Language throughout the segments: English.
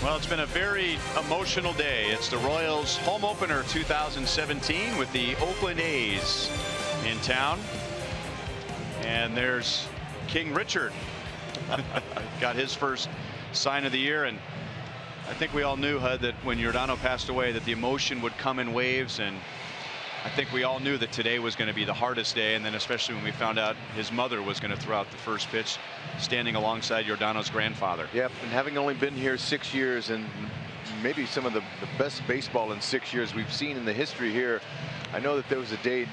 Well, it's been a very emotional day. It's the Royals home opener 2017 with the Oakland A's in town. And there's King Richard. Got his first sign of the year. And I think we all knew, Hud, that when Giordano passed away that the emotion would come in waves. And I think we all knew that today was going to be the hardest day, and then especially when we found out his mother was going to throw out the first pitch, standing alongside Giordano's grandfather. Yep, and having only been here 6 years, and maybe some of the best baseball in 6 years we've seen in the history here, I know that there was a day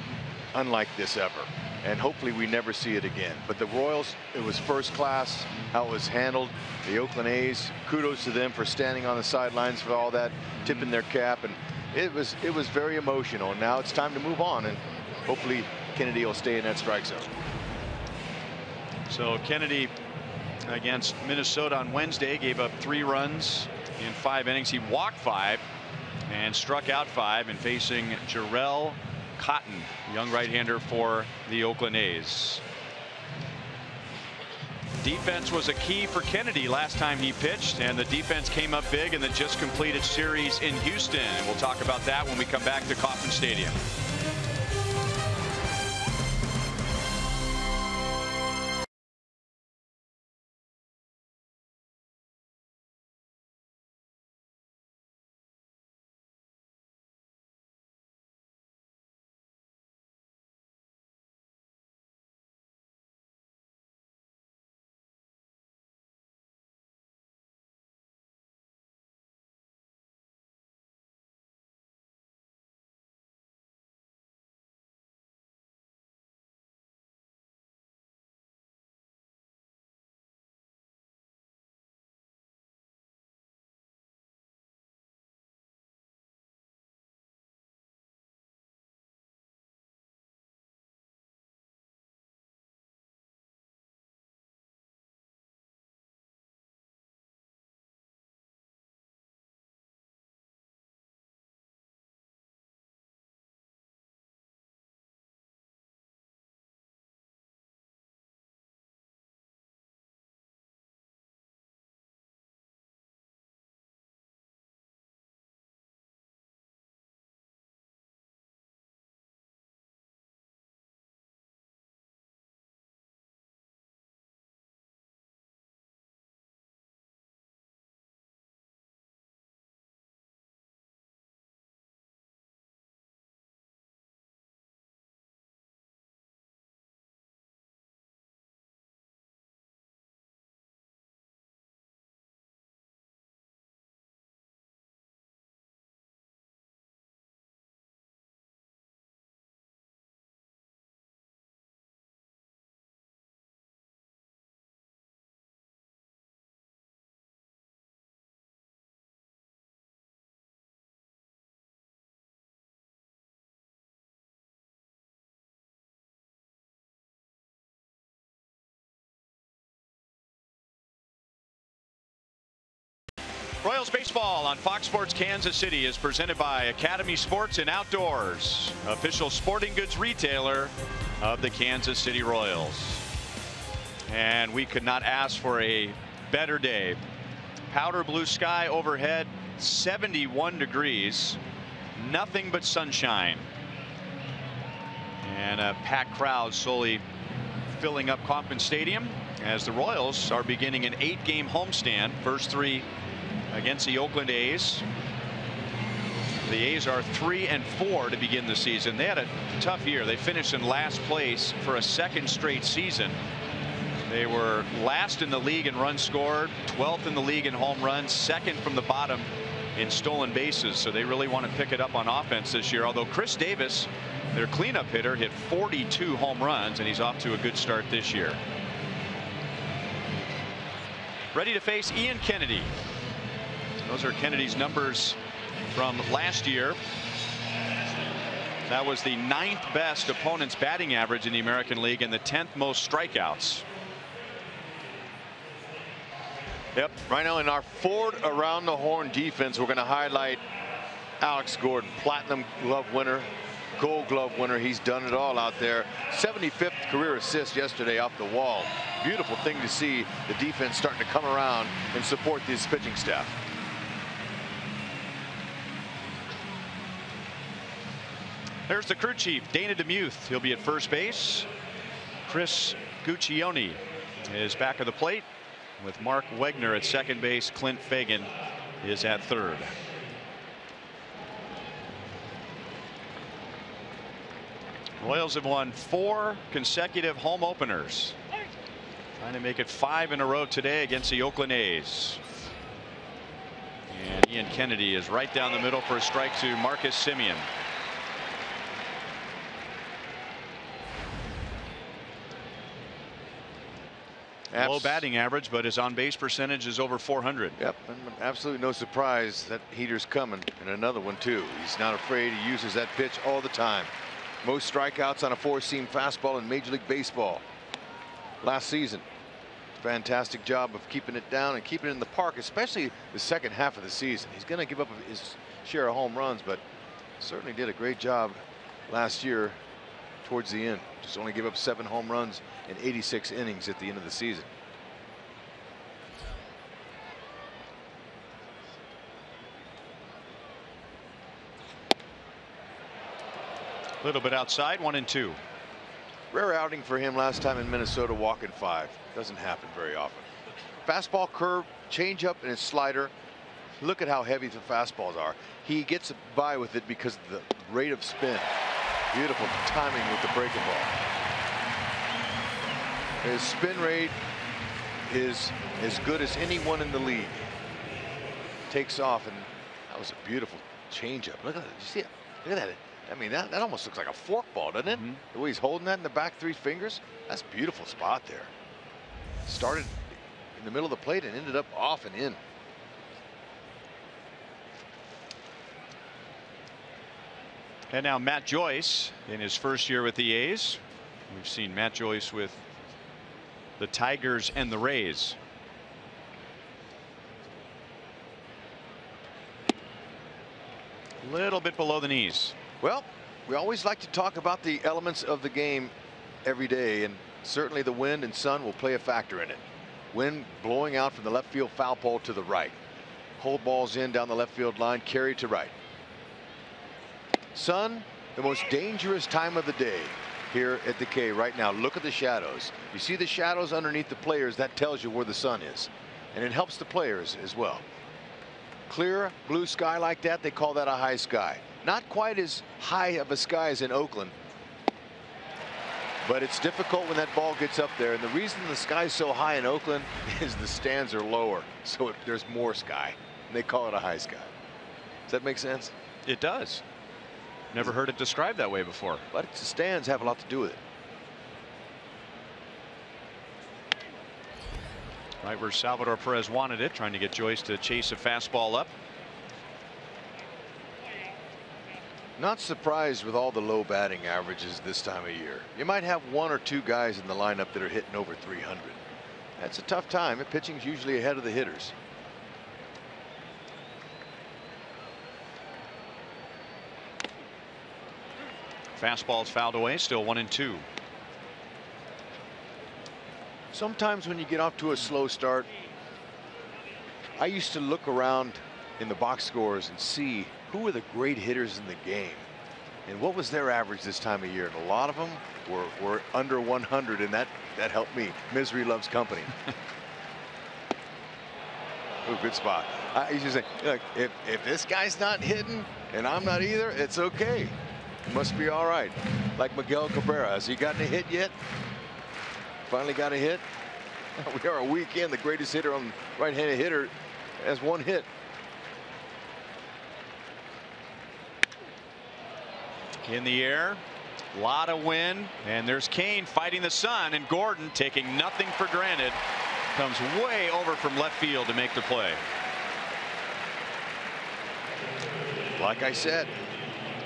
unlike this ever, and hopefully we never see it again. But the Royals, it was first class how it was handled. The Oakland A's, kudos to them for standing on the sidelines for all that, tipping their cap, and it was very emotional. Now it's time to move on, and hopefully Kennedy will stay in that strike zone. So Kennedy against Minnesota on Wednesday gave up 3 runs in 5 innings. He walked 5 and struck out 5, and facing Jarrell Cotton, young right-hander for the Oakland A's. Defense was a key for Kennedy last time he pitched, and the defense came up big in the just completed series in Houston. And we'll talk about that when we come back to Kauffman Stadium. Royals baseball on Fox Sports Kansas City is presented by Academy Sports and Outdoors, official sporting goods retailer of the Kansas City Royals. And we could not ask for a better day. Powder blue sky overhead, 71 degrees, nothing but sunshine. And a packed crowd slowly filling up Kauffman Stadium as the Royals are beginning an 8-game homestand. First 3 against the Oakland A's. The A's are 3-4 to begin the season. They had a tough year. They finished in last place for a 2nd straight season. They were last in the league in runs scored, 12th in the league in home runs, 2nd from the bottom in stolen bases. So they really want to pick it up on offense this year. Although Chris Davis, their cleanup hitter, hit 42 home runs, and he's off to a good start this year. Ready to face Ian Kennedy. Those are Kennedy's numbers from last year. That was the 9th best opponent's batting average in the American League and the 10th most strikeouts. Yep, right now in our Ford around the horn defense, we're going to highlight Alex Gordon, Platinum Glove winner, Gold Glove winner. He's done it all out there. 75th career assist yesterday off the wall. Beautiful thing to see the defense starting to come around and support this pitching staff. There's the crew chief, Dana DeMuth. He'll be at first base. Chris Guccione is back of the plate with Mark Wegner at second base. Clint Fagan is at third. Royals have won 4 consecutive home openers. Trying to make it 5 in a row today against the Oakland A's. And Ian Kennedy is right down the middle for a strike to Marcus Semien. Low batting average, but his on base percentage is over .400. Yep, absolutely no surprise that heater's coming, and another one too. He's not afraid. He uses that pitch all the time. Most strikeouts on a 4-seam fastball in Major League Baseball last season. Fantastic job of keeping it down and keeping it in the park, especially the second half of the season. He's going to give up his share of home runs, but certainly did a great job last year towards the end. Just only gave up 7 home runs in 86 innings at the end of the season. A little bit outside, 1-2. Rare outing for him last time in Minnesota, walking 5. Doesn't happen very often. Fastball, curve, changeup, and his slider. Look at how heavy the fastballs are. He gets by with it because of the rate of spin. Beautiful timing with the breaking ball. His spin rate is as good as anyone in the league. Takes off, and that was a beautiful changeup. Look at that. Did you see it? Look at that. I mean, that almost looks like a forkball, doesn't it? The way he's holding that in the back 3 fingers. That's a beautiful spot there. Started in the middle of the plate and ended up off and in. And now Matt Joyce in his first year with the A's. We've seen Matt Joyce with the Tigers and the Rays. A little bit below the knees. Well, we always like to talk about the elements of the game every day, and certainly the wind and sun will play a factor in it. Wind blowing out from the left field foul pole to the right. Hold balls in down the left field line, carry to right. Sun, the most dangerous time of the day here at the K right now. Look at the shadows. You see the shadows underneath the players. That tells you where the sun is, and it helps the players as well. Clear blue sky like that, they call that a high sky. Not quite as high of a sky as in Oakland, but it's difficult when that ball gets up there. And the reason the sky's so high in Oakland is the stands are lower, so there's more sky, and they call it a high sky. Does that make sense? It does. Never heard it described that way before. But the stands have a lot to do with it. Right where Salvador Perez wanted it, trying to get Joyce to chase a fastball up. Not surprised with all the low batting averages this time of year. You might have 1 or 2 guys in the lineup that are hitting over 300. That's a tough time. Pitching's usually ahead of the hitters. Fastball's fouled away, still 1-2. Sometimes when you get off to a slow start, I used to look around in the box scores and see who were the great hitters in the game and what was their average this time of year. And a lot of them were under 100, and that helped me. Misery loves company. Oh, good spot. I used to say, look, if this guy's not hitting and I'm not either, it's okay. It must be all right. Like Miguel Cabrera. Has he gotten a hit yet? Finally got a hit. We are a week in. The greatest hitter on right-handed hitter has 1 hit. In the air, a lot of wind, and there's Kane fighting the sun, and Gordon, taking nothing for granted, comes way over from left field to make the play. Like I said,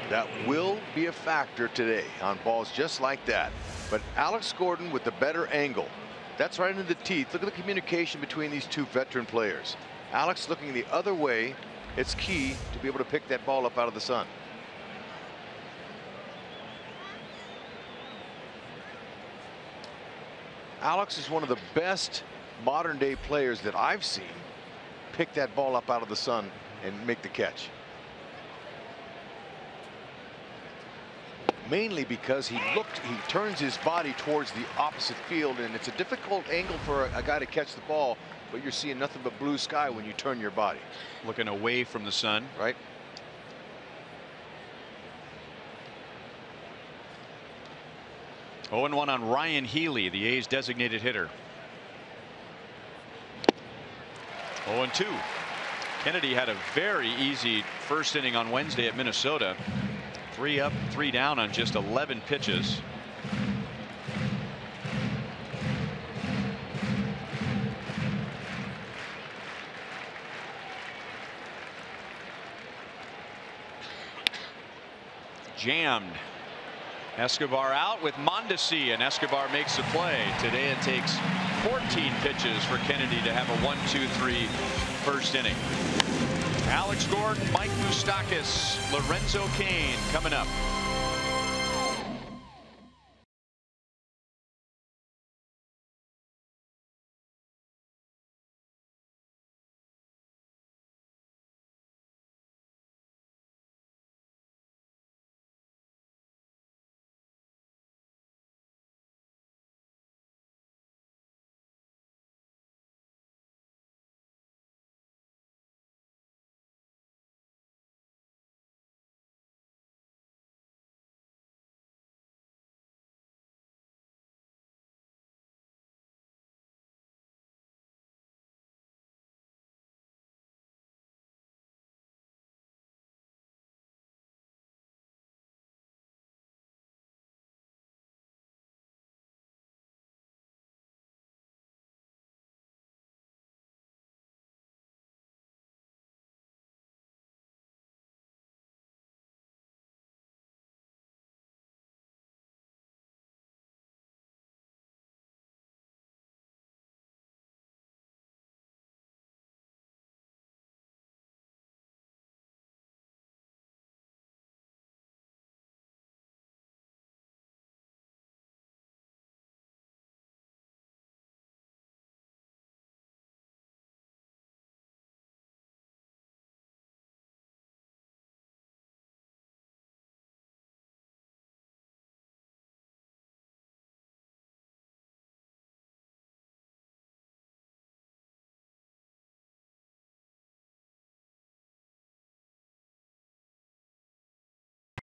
that will be a factor today on balls just like that. But Alex Gordon with the better angle. That's right into the teeth. Look at the communication between these 2 veteran players. Alex looking the other way. It's key to be able to pick that ball up out of the sun. Alex is one of the best modern day players that I've seen pick that ball up out of the sun and make the catch. mainly because he turns his body towards the opposite field, and it's a difficult angle for a guy to catch the ball, but you're seeing nothing but blue sky when you turn your body. Looking away from the sun. Right. Oh, and 1 on Ryan Healy, the A's designated hitter. 0-2. Kennedy had a very easy first inning on Wednesday at Minnesota. 3 up, 3 down on just 11 pitches. Jammed. Escobar out with Mondesi, and Escobar makes a play. Today it takes 14 pitches for Kennedy to have a 1-2-3 first inning. Alex Gordon, Mike Moustakas, Lorenzo Cain coming up.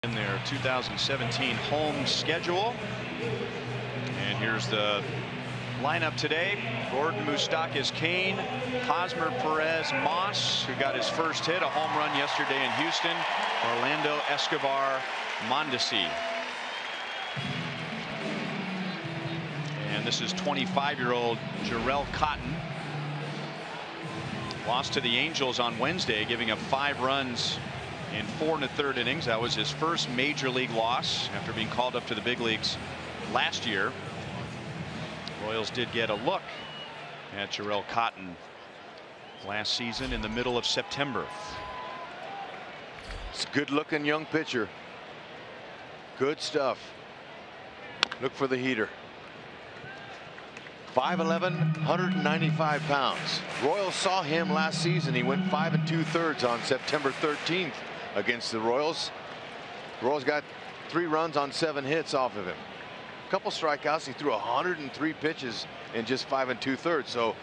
In their 2017 home schedule. And here's the lineup today. Gordon, Moustakas, Cain, Hosmer, Perez, Moss, who got his first hit, a home run yesterday in Houston, Orlando, Escobar, Mondesi. And this is 25-year-old Jarrell Cotton. Lost to the Angels on Wednesday, giving up 5 runs in 4 1/3 innings. That was his first major league loss after being called up to the big leagues last year. Royals did get a look at Jarrell Cotton last season in the middle of September. It's a good looking young pitcher. Good stuff. Look for the heater. 5'11", 195 pounds. Royals saw him last season. He went 5 2/3 on September 13th against the Royals. The Royals got 3 runs on 7 hits off of him. A couple strikeouts. He threw 103 pitches in just 5 2/3. So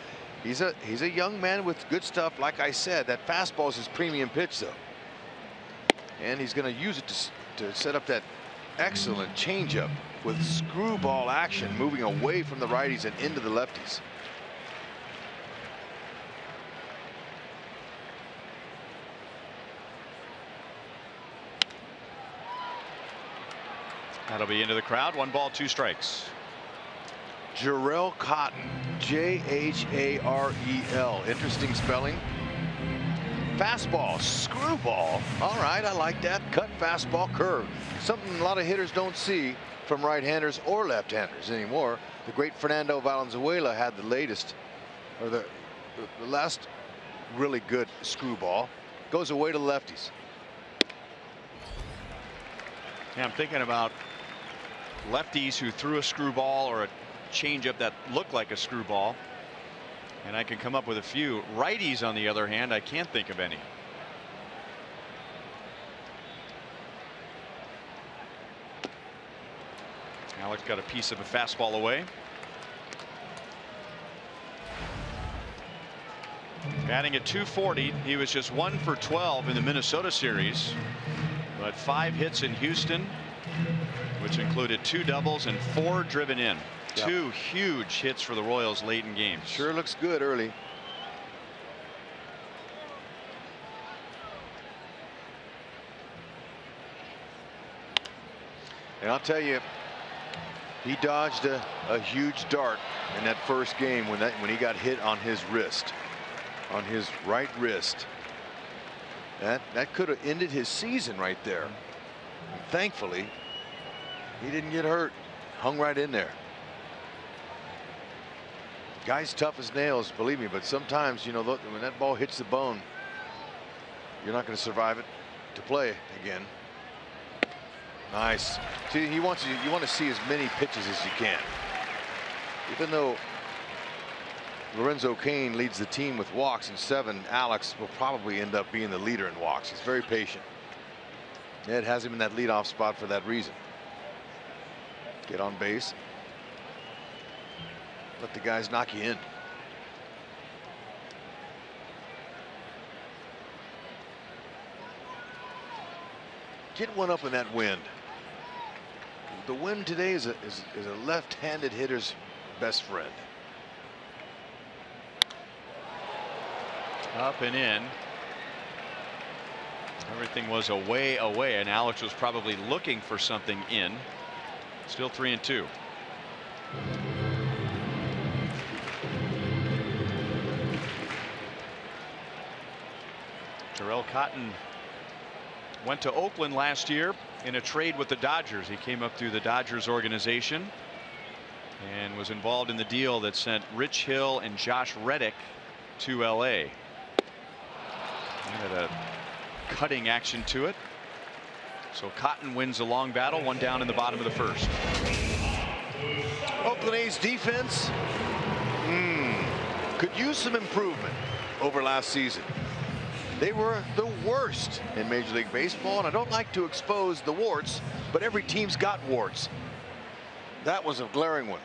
he's a young man with good stuff. Like I said, that fastball is his premium pitch, though, and he's going to use it to set up that excellent changeup with screwball action, moving away from the righties and into the lefties. That'll be into the crowd. 1 ball, 2 strikes. Jarrell Cotton, J-H-A-R-E-L. Interesting spelling. Fastball, screwball. All right, I like that. Cut, fastball, curve. Something a lot of hitters don't see from right-handers or left-handers anymore. The great Fernando Valenzuela had the latest, or the last really good screwball. Goes away to the lefties. Yeah, I'm thinking about lefties who threw a screwball or a changeup that looked like a screwball, and I can come up with a few. Righties, on the other hand, I can't think of any. Alex got a piece of a fastball away. Batting at .240. He was just 1 for 12 in the Minnesota series, but 5 hits in Houston, which included 2 doubles and 4 driven in. Yep. 2 huge hits for the Royals late in games. Sure looks good early. And I'll tell you, he dodged a huge dart in that first game when he got hit on his wrist, on his right wrist. That could have ended his season right there. And thankfully, he didn't get hurt. Hung right in there. Guy's tough as nails, believe me, but sometimes, you know, when that ball hits the bone, you're not going to survive it to play again. Nice. See, you want to see as many pitches as you can. Even though Lorenzo Cain leads the team with walks and 7, Alex will probably end up being the leader in walks. He's very patient. Ned has him in that leadoff spot for that reason. Get on base. Let the guys knock you in. Get one up in that wind. The wind today is a left-handed hitter's best friend. Up and in. Everything was away, and Alex was probably looking for something in. Still 3-2. Terrell Cotton went to Oakland last year in a trade with the Dodgers. He came up through the Dodgers organization and was involved in the deal that sent Rich Hill and Josh Reddick to LA. He had a cutting action to it. So Cotton wins a long battle, 1 down in the bottom of the first. Oakland A's defense could use some improvement over last season. They were the worst in Major League Baseball, and I don't like to expose the warts, but every team's got warts. That was a glaring one.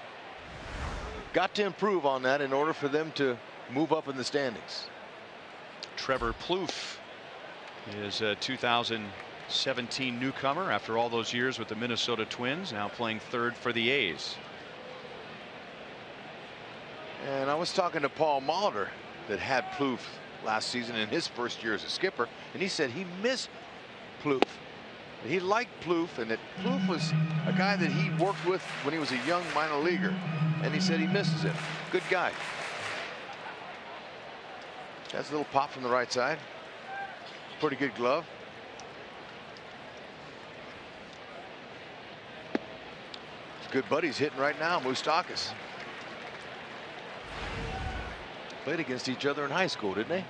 Got to improve on that in order for them to move up in the standings. Trevor Plouffe is a 2017 newcomer after all those years with the Minnesota Twins, now playing third for the A's. And I was talking to Paul Molitor that had Plouffe last season in his first year as a skipper, and he said he missed Plouffe. He liked Plouffe, and that Plouffe was a guy that he worked with when he was a young minor leaguer, and he said he misses him. Good guy. That's a little pop from the right side. Pretty good glove. Good buddies hitting right now. Moustakas played against each other in high school, didn't they?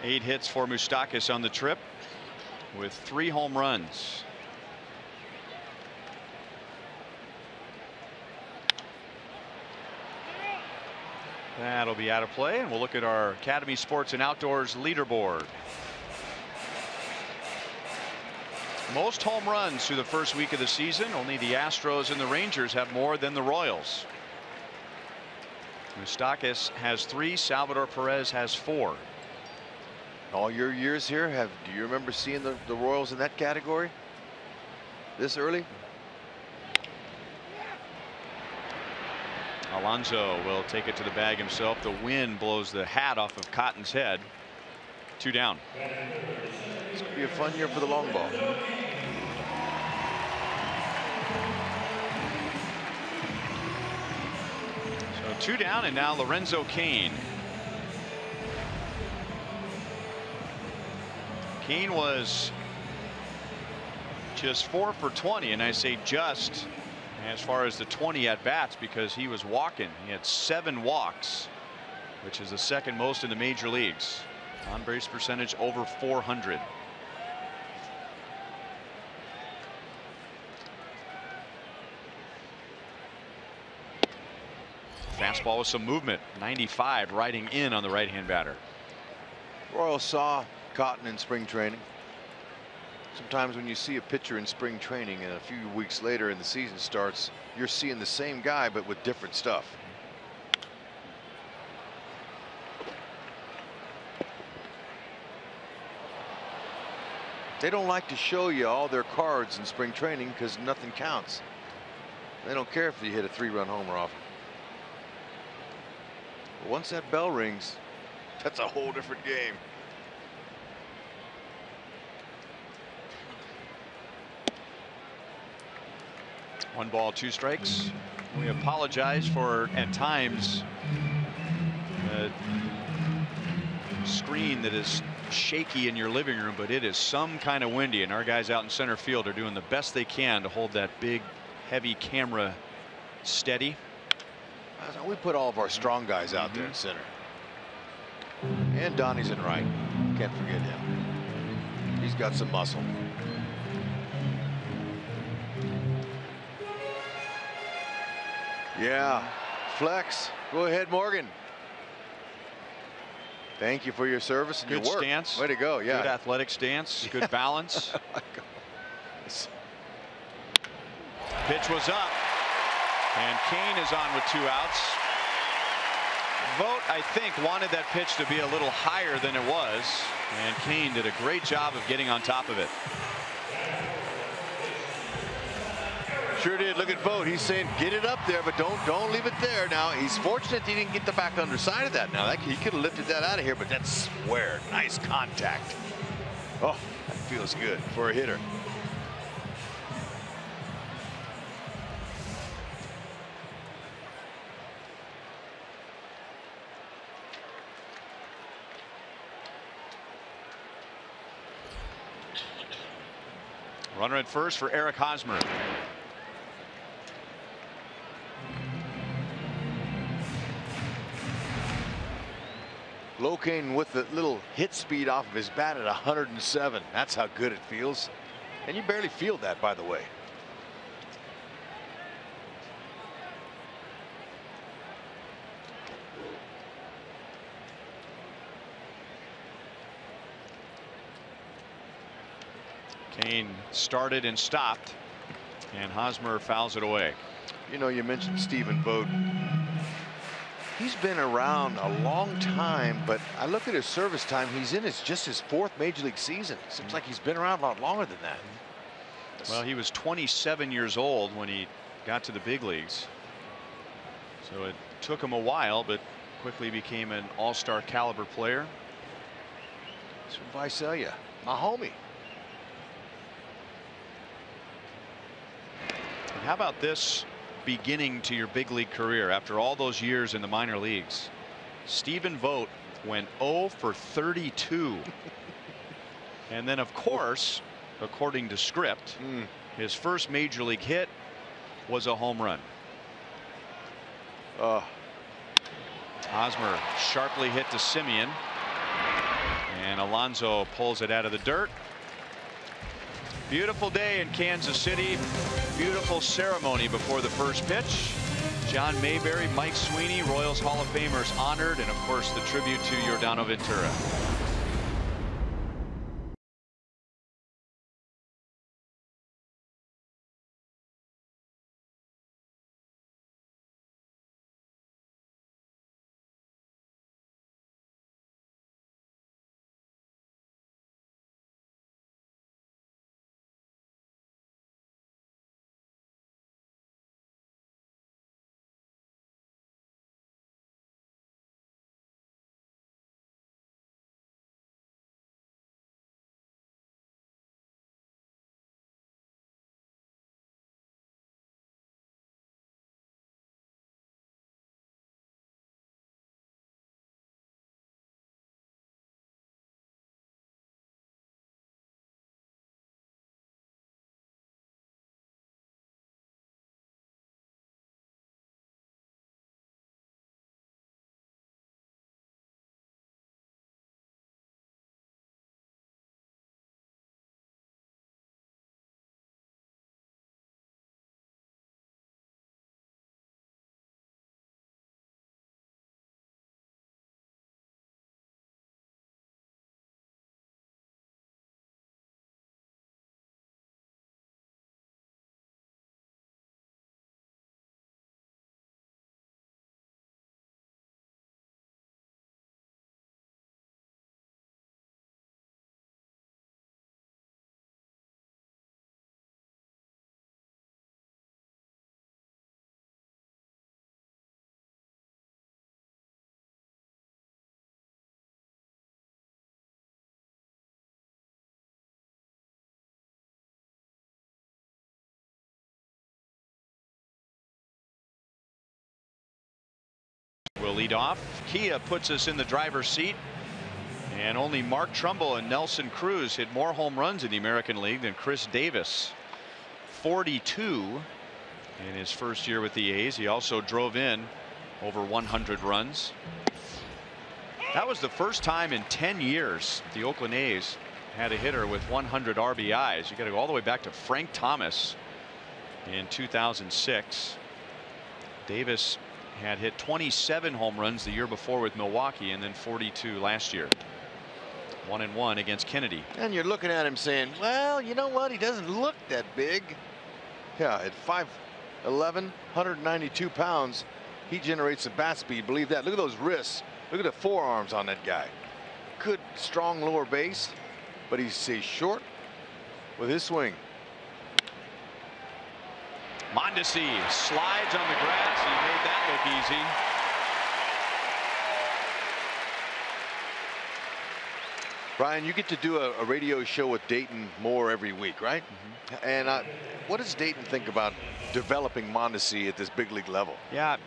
8 hits for Moustakas on the trip with 3 home runs. That'll be out of play, and we'll look at our Academy Sports and Outdoors leaderboard. Most home runs through the first week of the season. Only the Astros and the Rangers have more than the Royals. Moustakas has 3. Salvador Perez has 4. All your years here, do you remember seeing the Royals in that category this early? Alonso will take it to the bag himself. The wind blows the hat off of Cotton's head. 2 down. This could be a fun year for the long ball. So 2 down, and now Lorenzo Cain. Cain was just 4 for 20, and I say just as far as the 20 at bats because he was walking. He had 7 walks, which is the second most in the major leagues. On base percentage over .400. Fastball with some movement. 95 riding in on the right hand batter. Royals saw Cotton in spring training. Sometimes when you see a pitcher in spring training and a few weeks later in the season starts, you're seeing the same guy but with different stuff. They don't like to show you all their cards in spring training because nothing counts. They don't care if you hit a 3-run homer off. But once that bell rings, that's a whole different game. One ball, 2 strikes. We apologize for at times a screen that is shaky in your living room, but it is some kind of windy, and our guys out in center field are doing the best they can to hold that big heavy camera steady. We put all of our strong guys out there in center, and Donnie's in right. Can't forget him. He's got some muscle. Yeah, flex. Go ahead, Morgan. Thank you for your service and good your work. Stance. Way to go. Yeah. Good athletic stance. Good balance. Pitch was up. And Kane is on with 2 outs. Vogt, I think, wanted that pitch to be a little higher than it was. And Kane did a great job of getting on top of it. Sure did. Look at Vogt. He's saying get it up there, but don't leave it there. Now he's fortunate he didn't get the back underside of that. Now he could have lifted that out of here, but that's square. Nice contact. Oh, that feels good for a hitter. Runner at first for Eric Hosmer. Locane with the little hit speed off of his bat at 107. That's how good it feels. And you barely feel that, by the way. Kane started and stopped, and Hosmer fouls it away. You know, you mentioned Stephen Vogt. He's been around a long time, but I look at his service time. He's in just his 4th major league season. Seems like he's been around a lot longer than that. Well, he was 27 years old when he got to the big leagues. So it took him a while, but quickly became an all-star caliber player. He's from Visalia, my homie. And how about this beginning to your big league career after all those years in the minor leagues? Stephen Vogt went 0 for 32. And then, of course, according to script, his first major league hit was a home run. Hosmer sharply hit to Simeon, and Alonso pulls it out of the dirt. Beautiful day in Kansas City. Beautiful ceremony before the first pitch. John Mayberry, Mike Sweeney, Royals Hall of Famers honored, and of course the tribute to Yordano Ventura. lead off. Kia puts us in the driver's seat. And only Mark Trumbull and Nelson Cruz hit more home runs in the American League than Chris Davis. 42 in his first year with the A's. He also drove in over 100 runs. That was the first time in 10 years the Oakland A's had a hitter with 100 RBIs. You got to go all the way back to Frank Thomas in 2006. Davis had hit 27 home runs the year before with Milwaukee, and then 42 last year. 1-1 against Kennedy. And you're looking at him saying, well, you know what? He doesn't look that big. Yeah, at 5'11", 192 pounds, he generates a bat speed. Believe that. Look at those wrists. Look at the forearms on that guy. Good, strong lower base, but he stays short with his swing. Mondesi slides on the grass. He made that look easy. Brian, you get to do a radio show with Dayton Moore every week, right? And what does Dayton think about developing Mondesi at this big league level? Yeah,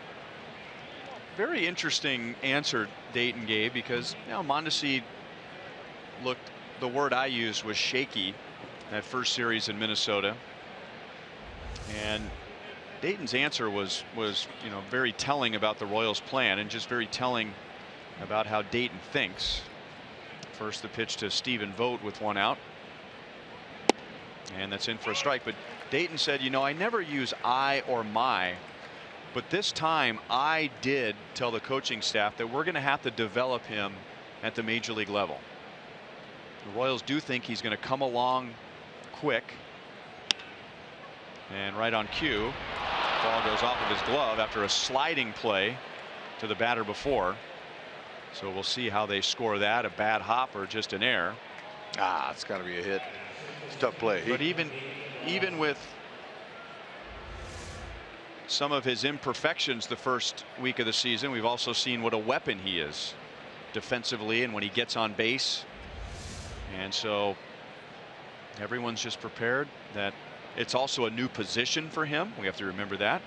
very interesting answer Dayton gave, because Mondesi looked, the word I used was shaky that first series in Minnesota. And Dayton's answer was very telling about the Royals' plan, and just very telling about how Dayton thinks. First, the pitch to Stephen Vogt with 1 out, and that's in for a strike. But Dayton said, I never use I or my, but this time I did tell the coaching staff that we're going to have to develop him at the major league level. The Royals do think he's going to come along quick. And right on cue, ball goes off of his glove after a sliding play to the batter before. So we'll see how they score that, a bad hop or just an error. It's got to be a hit. It's a tough play. But even with some of his imperfections the first week of the season, we've also seen what a weapon he is defensively and when he gets on base. And so everyone's just prepared that it's also a new position for him. We have to remember that.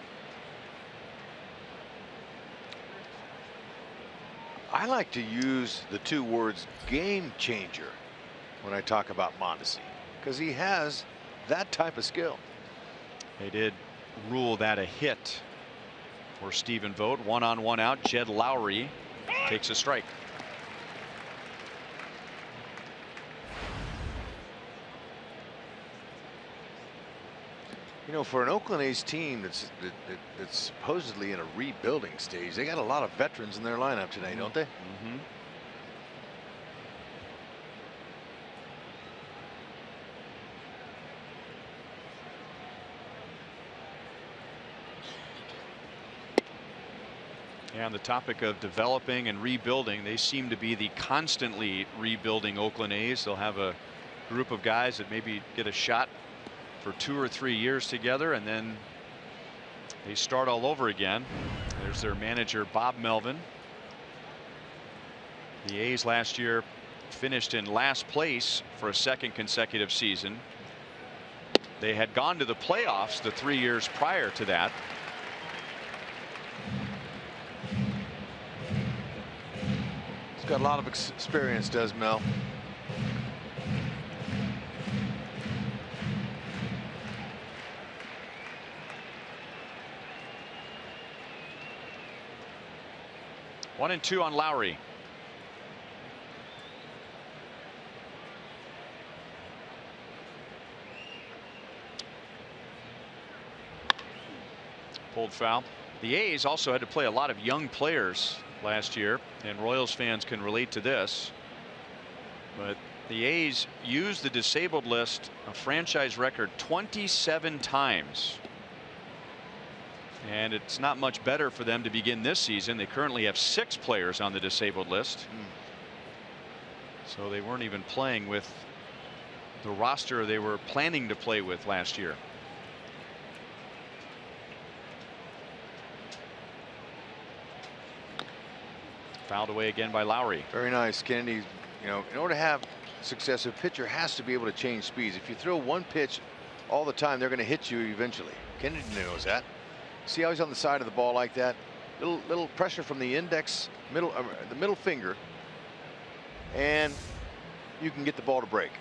I like to use the 2 words game changer when I talk about Mondesi, because he has that type of skill. They did rule that a hit for Stephen Vogt. 1 on 1 out. Jed Lowry takes a strike. For an Oakland A's team that's supposedly in a rebuilding stage, they got a lot of veterans in their lineup today, don't they? Yeah, on the topic of developing and rebuilding, they seem to be the constantly rebuilding Oakland A's. They'll have a group of guys that maybe get a shot for 2 or 3 years together, and then they start all over again. There's their manager, Bob Melvin. The A's last year finished in last place for a 2nd consecutive season. They had gone to the playoffs the 3 years prior to that. He's got a lot of experience, does Mel. One and 2 on Lowry. Pulled foul. The A's also had to play a lot of young players last year, and Royals fans can relate to this. But the A's used the disabled list, a franchise record, 27 times. And it's not much better for them to begin this season. They currently have 6 players on the disabled list. So they weren't even playing with the roster they were planning to play with last year. Fouled away again by Lowry. Very nice. Kennedy, in order to have success, a pitcher has to be able to change speeds. If you throw one pitch all the time, they're going to hit you eventually. Kennedy knows that. See how he's on the side of the ball like that? little pressure from the index the middle finger, and you can get the ball to break.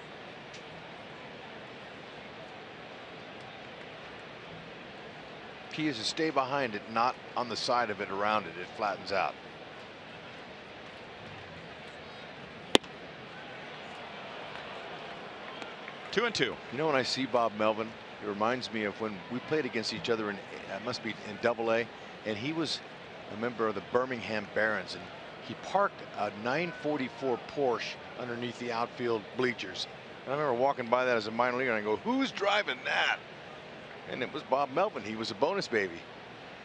Key is to stay behind it, not on the side of it, around it. It flattens out. Two and two. You know, when I see Bob Melvin, it reminds me of when we played against each other in, must be in Double-A, and he was a member of the Birmingham Barons, and he parked a 944 Porsche underneath the outfield bleachers. And I remember walking by that as a minor leaguer, and I go, "Who's driving that?" And it was Bob Melvin. He was a bonus baby.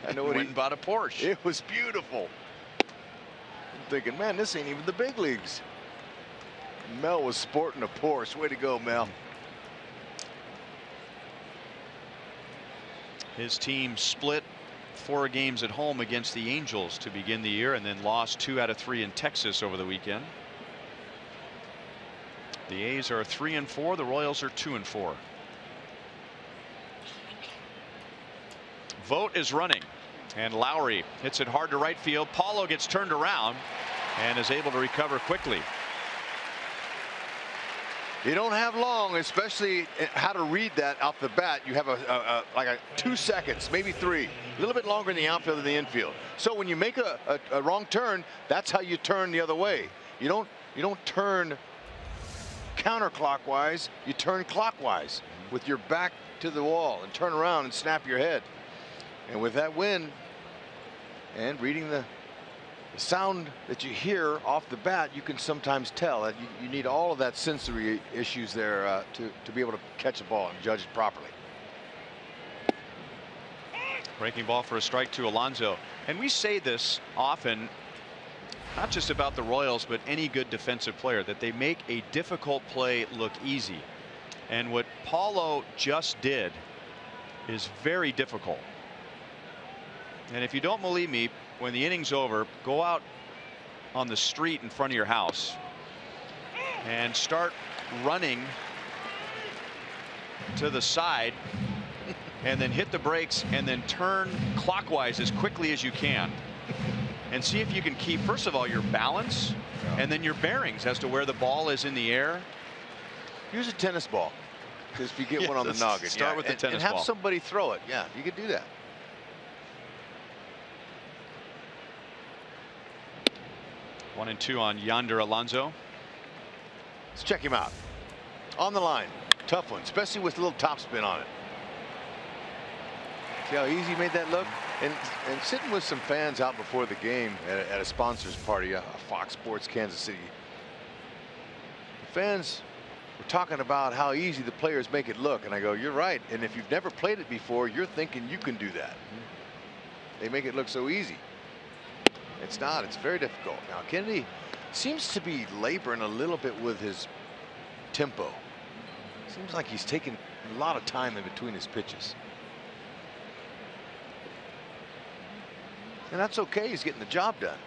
I know what he bought a Porsche. It was beautiful. I'm thinking, man, this ain't even the big leagues. Mel was sporting a Porsche. Way to go, Mel. His team split 4 games at home against the Angels to begin the year, and then lost 2 out of 3 in Texas over the weekend. The A's are 3 and 4. The Royals are 2 and 4. Vogt is running, and Lowry hits it hard to right field. Paulo gets turned around and is able to recover quickly. You don't have long, especially how to read that off the bat. You have like 2 seconds, maybe 3, a little bit longer in the outfield than the infield. So when you make a wrong turn, that's how you turn the other way. You don't turn counterclockwise. You turn clockwise with your back to the wall and turn around and snap your head. And with that wind and reading the sound that you hear off the bat, you can sometimes tell that you need all of that sensory issues there to be able to catch a ball and judge it properly. Breaking ball for a strike to Alonso. And we say this often, not just about the Royals, but any good defensive player, that they make a difficult play look easy. And what Paulo just did is very difficult. And if you don't believe me, when the inning's over, go out on the street in front of your house and start running to the side, and then hit the brakes and then turn clockwise as quickly as you can, and see if you can keep, first of all, your balance and then your bearings as to where the ball is in the air. Use a tennis ball, because if you get one on the noggin, start with the tennis and ball. have somebody throw it. Yeah, you could do that. 1-2 on Yonder Alonso. Let's check him out. On the line. Tough one, especially with a little topspin on it. See how easy he made that look? And sitting with some fans out before the game at a sponsors party, Fox Sports Kansas City. The fans were talking about how easy the players make it look, and I go, you're right. And if you've never played it before, you're thinking you can do that. They make it look so easy. It's not. It's very difficult. Now Kennedy seems to be laboring a little bit with his tempo. Seems like he's taking a lot of time in between his pitches. And that's okay. He's getting the job done.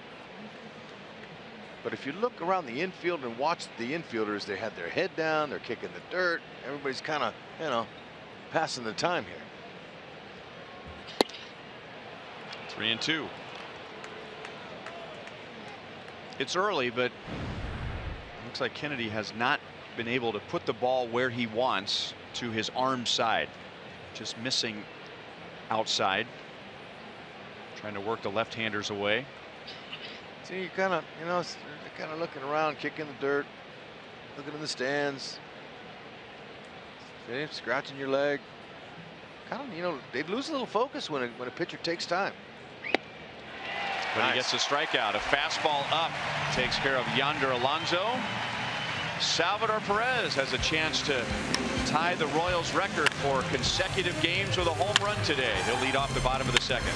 But if you look around the infield and watch the infielders, they had their head down, they're kicking the dirt. Everybody's kind of, you know, passing the time here. 3-2. It's early, but looks like Kennedy has not been able to put the ball where he wants, to his arm side. Just missing outside. Trying to work the left-handers away. See, you kind of, you know, kind of looking around, kicking the dirt, looking in the stands. See, scratching your leg. Kind of, you know, they lose a little focus when a pitcher takes time. But he gets a strikeout. A fastball up takes care of Yonder Alonso. Salvador Perez has a chance to tie the Royals record for consecutive games with a home run today. He'll lead off the bottom of the second.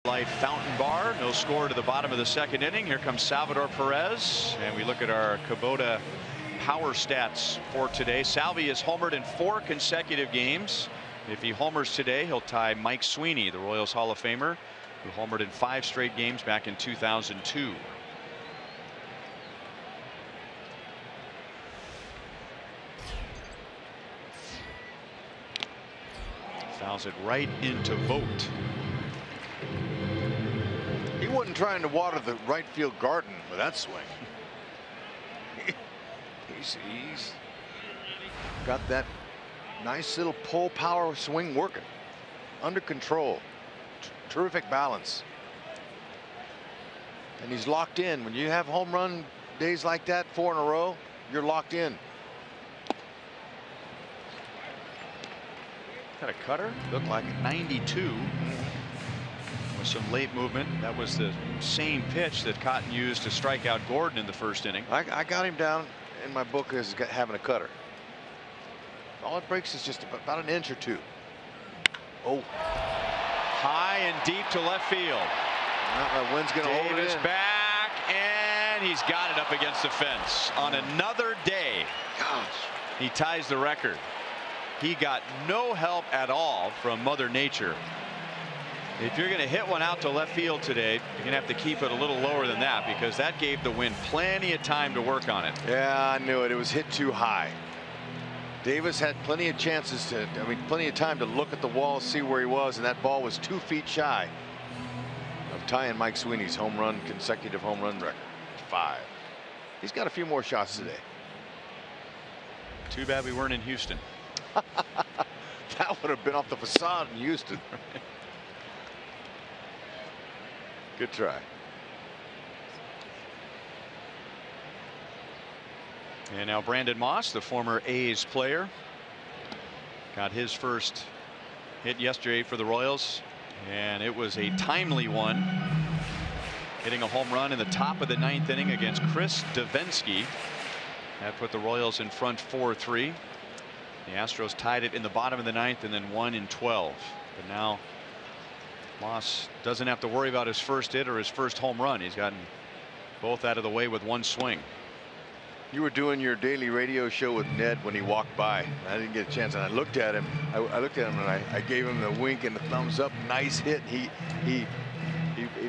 Light fountain bar. No score to the bottom of the second inning. Here comes Salvador Perez, and we look at our Kubota power stats for today. Salvi has homered in 4 consecutive games. If he homers today, he'll tie Mike Sweeney, the Royals Hall of Famer, who homered in 5 straight games back in 2002. Fouls it right into Vogt. He wasn't trying to water the right field garden with that swing. He's got that nice little pull power swing working. Under control. Terrific balance. And he's locked in. When you have home run days like that, 4 in a row, you're locked in. Got a cutter. Looked like 92. With some late movement. That was the same pitch that Cotton used to strike out Gordon in the first inning. I got him down in my book as having a cutter. All it breaks is just about an inch or 2. Oh. High and deep to left field. That wind's going to hold it Davis in. back, and he's got it up against the fence. On another day, Gosh. he ties the record. He got no help at all from Mother Nature. If you're going to hit one out to left field today, you're going to have to keep it a little lower than that, because that gave the wind plenty of time to work on it. Yeah, I knew it. It was hit too high. Davis had plenty of chances plenty of time to look at the wall, see where he was, and that ball was 2 feet shy of tying Mike Sweeney's consecutive home run record. 5. He's got a few more shots today. Too bad we weren't in Houston. That would have been off the facade in Houston. Good try. And now Brandon Moss, the former A's player, got his first hit yesterday for the Royals, and it was a timely one, hitting a home run in the top of the 9th inning against Chris Davinsky. That put the Royals in front 4-3. The Astros tied it in the bottom of the 9th and then won in 12. But now Moss doesn't have to worry about his first hit or his first home run. He's gotten both out of the way with one swing. You were doing your daily radio show with Ned when he walked by. I didn't get a chance, and I looked at him. I looked at him and I gave him the wink and the thumbs up. Nice hit. He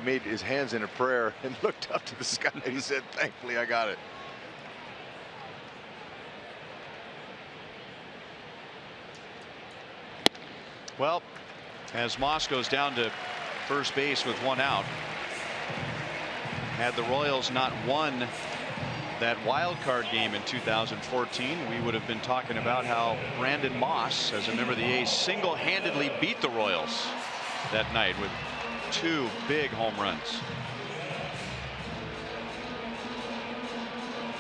made his hands in a prayer and looked up to the sky. He said, "Thankfully, I got it." Well, as Moss goes down to first base with 1 out, had the Royals not won that wild card game in 2014, we would have been talking about how Brandon Moss, as a member of the A's, single-handedly beat the Royals that night with 2 big home runs.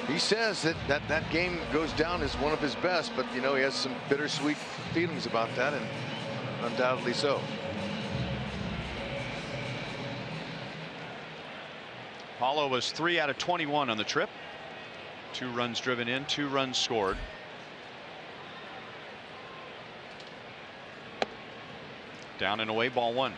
He says that game goes down as one of his best, but he has some bittersweet feelings about that, and undoubtedly so. Paulo was 3 out of 21 on the trip. 2 runs driven in, 2 runs scored. Down and away, ball 1.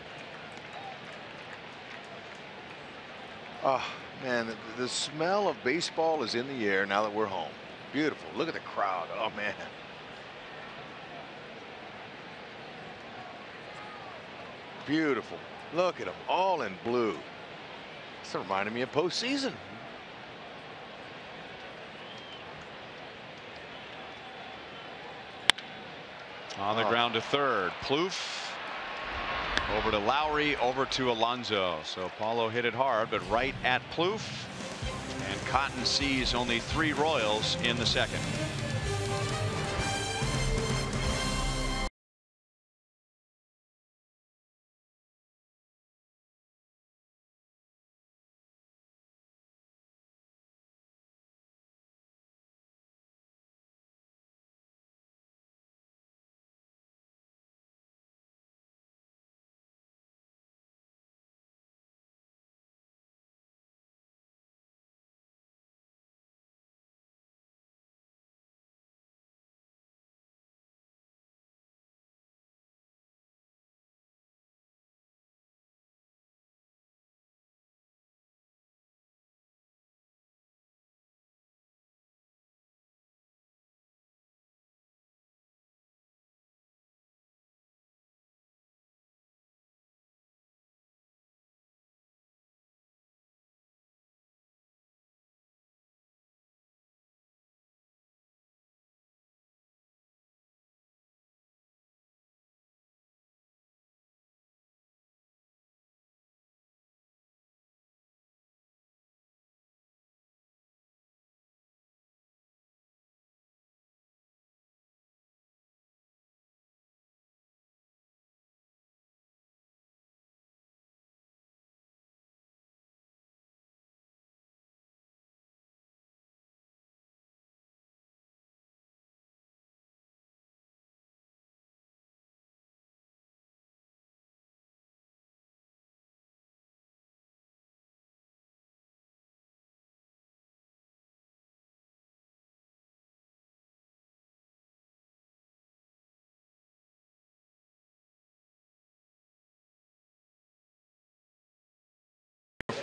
Oh man, the smell of baseball is in the air now that we're home. Beautiful. Look at the crowd. Oh man. Beautiful. Look at them all in blue. It's reminding me of postseason. On the ground to third. Plouffe over to Lowry, over to Alonso. So Paulo hit it hard, but right at Plouffe, and Cotton sees only 3 Royals in the second.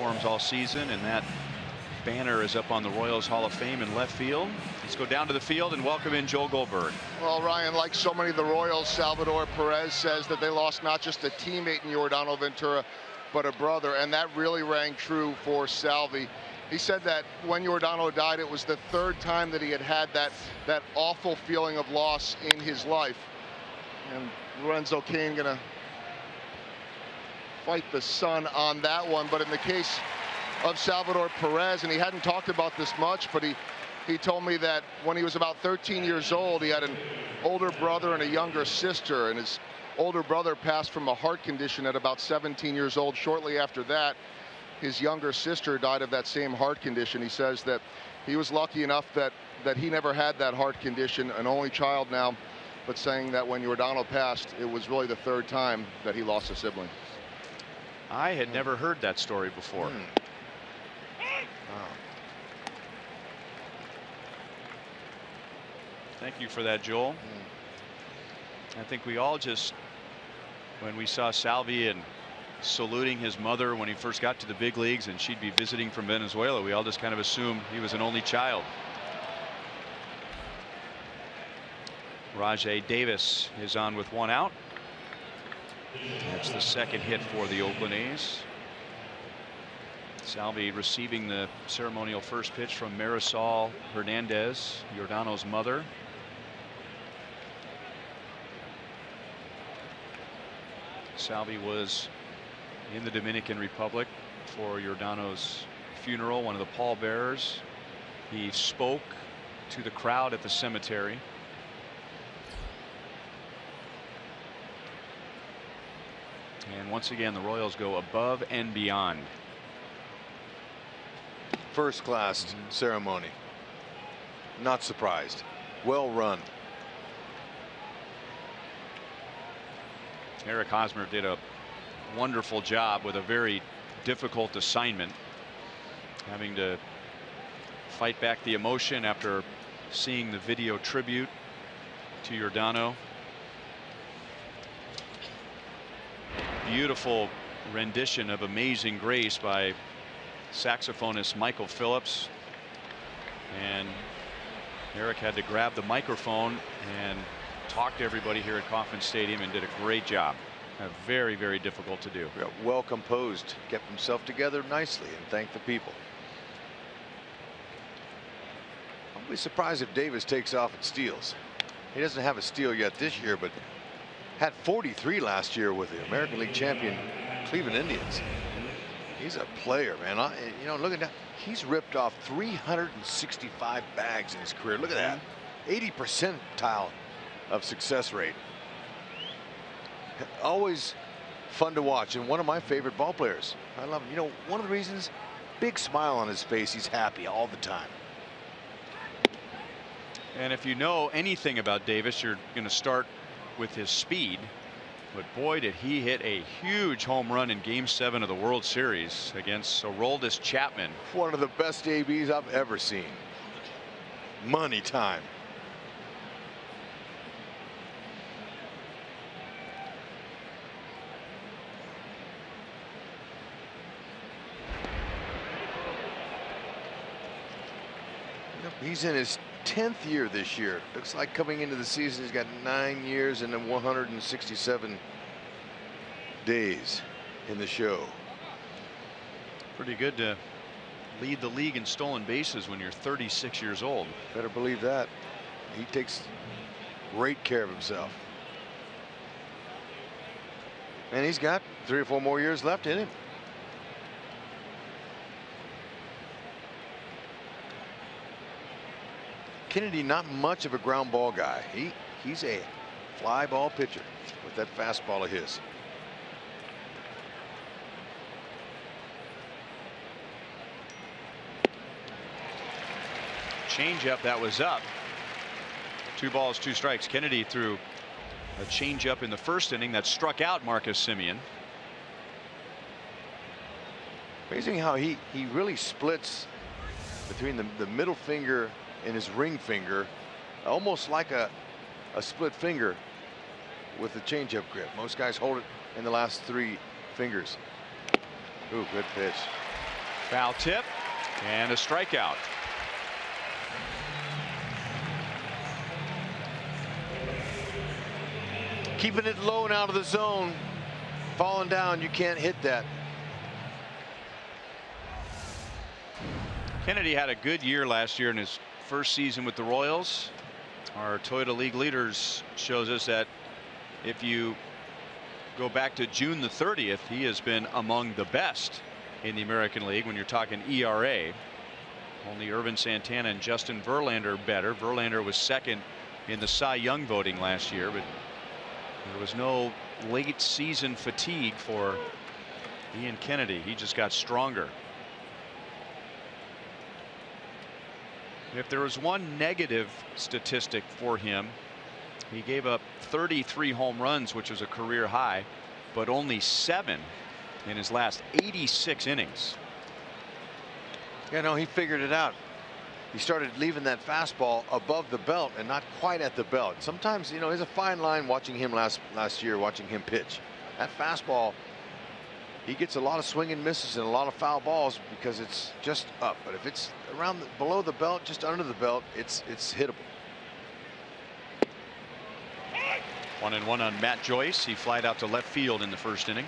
uniforms all season, and that banner is up on the Royals Hall of Fame in left field. Let's go down to the field and welcome in Joel Goldberg. Well, Ryan, like so many of the Royals, Salvador Perez says that they lost not just a teammate in Yordano Ventura, but a brother, and that really rang true for Salvi. He said that when Yordano died, it was the third time that he had had that awful feeling of loss in his life. And Lorenzo Cain gonna fight the sun on that one. But in the case of Salvador Perez, and he hadn't talked about this much, but he told me that when he was about 13 years old, he had an older brother and a younger sister, and his older brother passed from a heart condition at about 17 years old. Shortly after that, his younger sister died of that same heart condition. He says that he was lucky enough that he never had that heart condition, an only child now, but saying that when Yordano passed, it was really the third time that he lost a sibling. I had never heard that story before. Thank you for that, Joel. I think we all just, when we saw Salvi and saluting his mother when he first got to the big leagues and she'd be visiting from Venezuela, we all just kind of assumed he was an only child. Rajai Davis is on with one out. That's the second hit for the Oakland A's. Salvi receiving the ceremonial first pitch from Marisol Hernandez, Yordano's mother. Salvi was in the Dominican Republic for Yordano's funeral, one of the pallbearers. He spoke to the crowd at the cemetery. And once again, the Royals go above and beyond. First class ceremony. Not surprised. Well run. Eric Hosmer did a wonderful job with a very difficult assignment, having to fight back the emotion after seeing the video tribute to Yordano. Beautiful rendition of Amazing Grace by saxophonist Michael Phillips, and Eric had to grab the microphone and talk to everybody here at Kauffman Stadium and did a great job. Very, very difficult to do. Well composed, kept himself together nicely and thanked the people. I'll be surprised if Davis takes off and steals. He doesn't have a steal yet this year, but had 43 last year with the American League champion Cleveland Indians. He's a player, man. You know, look at that. He's ripped off 365 bags in his career. Look at that. 80 percentile of success rate. Always fun to watch, and one of my favorite ball players. I love him. You know, one of the reasons, big smile on his face. He's happy all the time. And if you know anything about Davis, you're going to start with his speed. But boy, did he hit a huge home run in Game 7 of the World Series against Aroldis Chapman. One of the best ABs I've ever seen. Money time. He's in his 10th year this year. Looks like coming into the season he's got 9 years and then 167 days in the show. Pretty good to lead the league in stolen bases when you're 36 years old. Better believe that. He takes great care of himself. And he's got 3 or 4 more years left in him. Kennedy, not much of a ground ball guy. He's a fly ball pitcher with that fastball of his. Changeup that was up. 2 balls, 2 strikes. Kennedy threw a changeup in the first inning that struck out Marcus Semien. Amazing how he really splits between the middle finger and his ring finger, almost like a split finger with the changeup grip. Most guys hold it in the last 3 fingers. Ooh, good pitch. Foul tip and a strikeout. Keeping it low and out of the zone. Falling down, you can't hit that. Kennedy had a good year last year in his first season with the Royals. Our Toyota League leaders shows us that if you go back to June the 30th, he has been among the best in the American League when you're talking ERA. Only Irvin Santana and Justin Verlander better. Verlander was second in the Cy Young voting last year, but there was no late season fatigue for Ian Kennedy. He just got stronger. If there was one negative statistic for him, he gave up 33 home runs, which was a career high, but only 7 in his last 86 innings. You know, he figured it out. He started leaving that fastball above the belt and not quite at the belt. Sometimes, you know, there's a fine line watching him last year, watching him pitch. That fastball, he gets a lot of swing and misses and a lot of foul balls because it's just up. But if it's around below the belt, just under the belt, it's hittable. 1-1 on Matt Joyce. He flied out to left field in the first inning.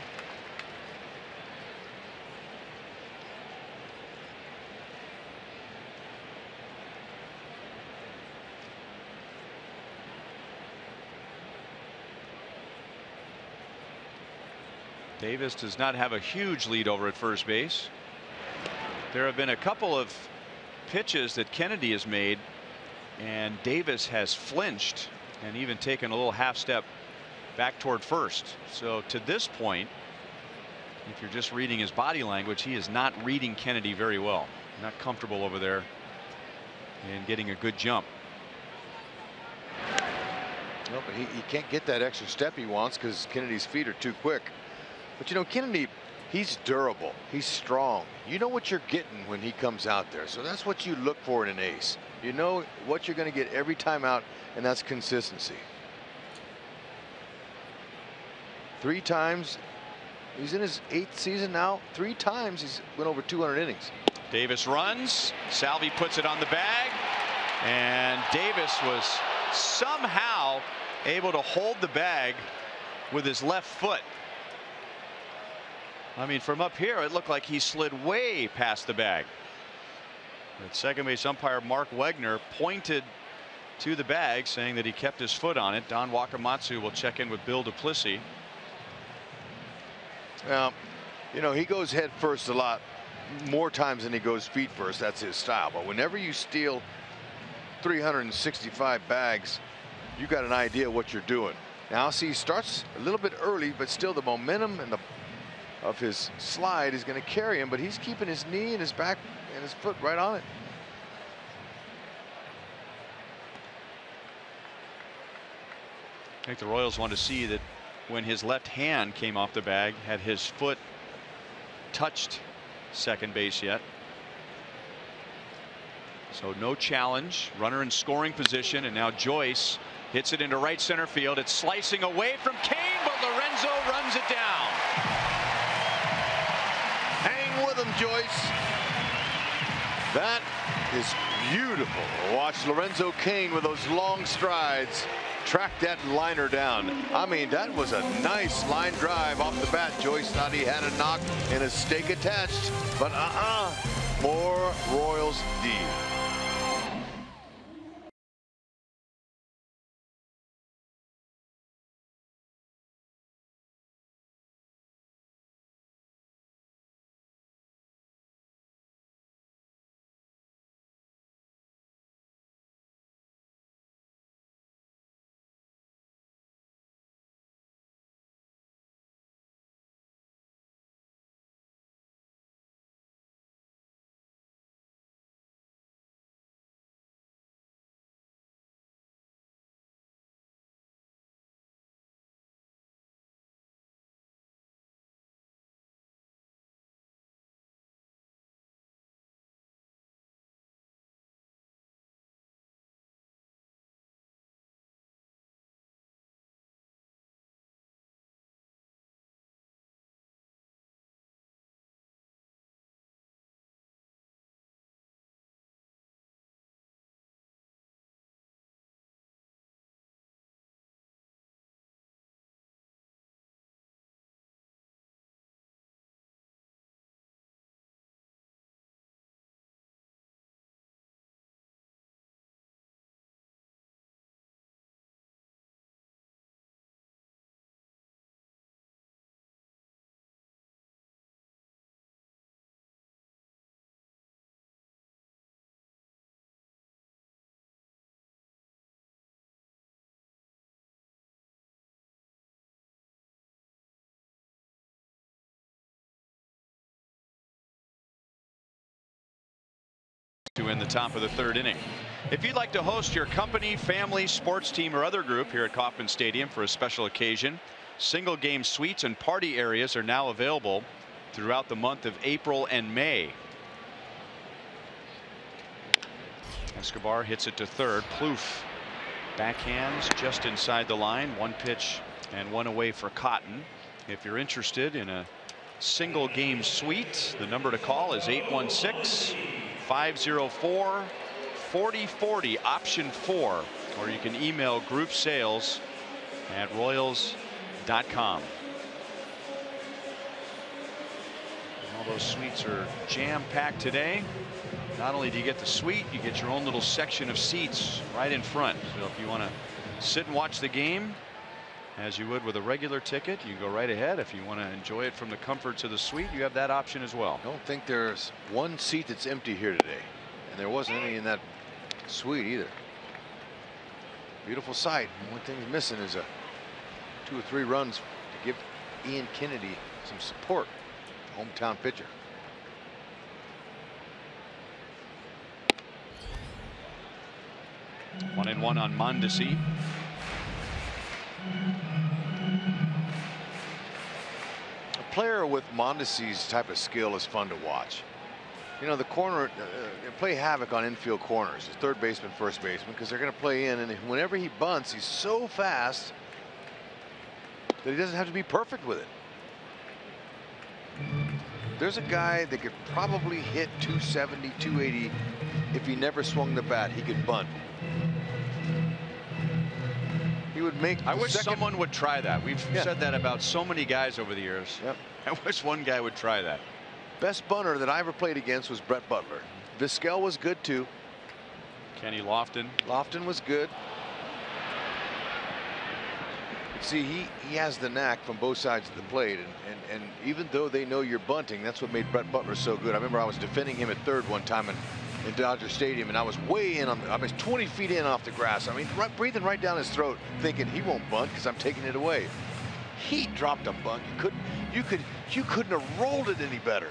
Davis does not have a huge lead over at first base. There have been a couple of pitches that Kennedy has made, and Davis has flinched and even taken a little half step back toward first. So to this point, if you're just reading his body language, he is not reading Kennedy very well. Not comfortable over there and getting a good jump. No, but he can't get that extra step he wants because Kennedy's feet are too quick. But you know, Kennedy, he's durable. He's strong. You know what you're getting when he comes out there. So that's what you look for in an ace. You know what you're going to get every time out, and that's consistency. 3 times. He's in his 8th season now. 3 times he's went over 200 innings. Davis runs. Salvi puts it on the bag. And Davis was somehow able to hold the bag with his left foot. I mean, from up here, it looked like he slid way past the bag. But second base umpire Mark Wegner pointed to the bag, saying that he kept his foot on it. Don Wakamatsu will check in with Bill Duplessis. Now, you know, he goes head first a lot more times than he goes feet first. That's his style. But whenever you steal 365 bags, you got an idea what you're doing. Now, see, he starts a little bit early, but still the momentum and of his slide is going to carry him, but he's keeping his knee and his back and his foot right on it. I think the Royals want to see that when his left hand came off the bag, had his foot touched second base yet. So no challenge. Runner in scoring position, and now Joyce hits it into right center field. It's slicing away from Kane, but Lorenzo runs it down. Hang with him, Joyce. That is beautiful. Watch Lorenzo Kane with those long strides track that liner down. I mean, that was a nice line drive off the bat. Joyce thought he had a knock and a stake attached, but more Royals D. in the top of the third inning. If you'd like to host your company, family, sports team, or other group here at Kauffman Stadium for a special occasion, single game suites and party areas are now available throughout the month of April and May. Escobar hits it to third. Plouffe backhands just inside the line. One pitch and one away for Cotton. If you're interested in a single game suite, the number to call is 816-504-4040 option 4, or you can email group sales at royals.com. All those suites are jam-packed today. Not only do you get the suite, you get your own little section of seats right in front. So if you want to sit and watch the game as you would with a regular ticket, you go right ahead. If you want to enjoy it from the comforts of the suite, you have that option as well. I don't think there's one seat that's empty here today, and there wasn't any in that suite either. Beautiful sight. One thing he's missing is 2 or 3 runs to give Ian Kennedy some support, hometown pitcher. One and one on Mondesi. A player with Mondesi's type of skill is fun to watch. You know, the corner, they play havoc on infield corners, his third baseman, first baseman, because they're going to play in, and whenever he bunts, he's so fast that he doesn't have to be perfect with it. There's a guy that could probably hit 270, 280 if he never swung the bat. He could bunt. He would make. I wish someone would try that. We've said that about so many guys over the years. Yep. I wish one guy would try that. Best bunter that I ever played against was Brett Butler. Vizquel was good too. Kenny Lofton. Lofton was good. See, he has the knack from both sides of the plate, and even though they know you're bunting, that's what made Brett Butler so good. I remember I was defending him at third one time in Dodger Stadium, and I was way in on. I was 20 feet in off the grass. I mean, breathing right down his throat, thinking he won't bunt because I'm taking it away. He dropped a bunt. You couldn't have rolled it any better.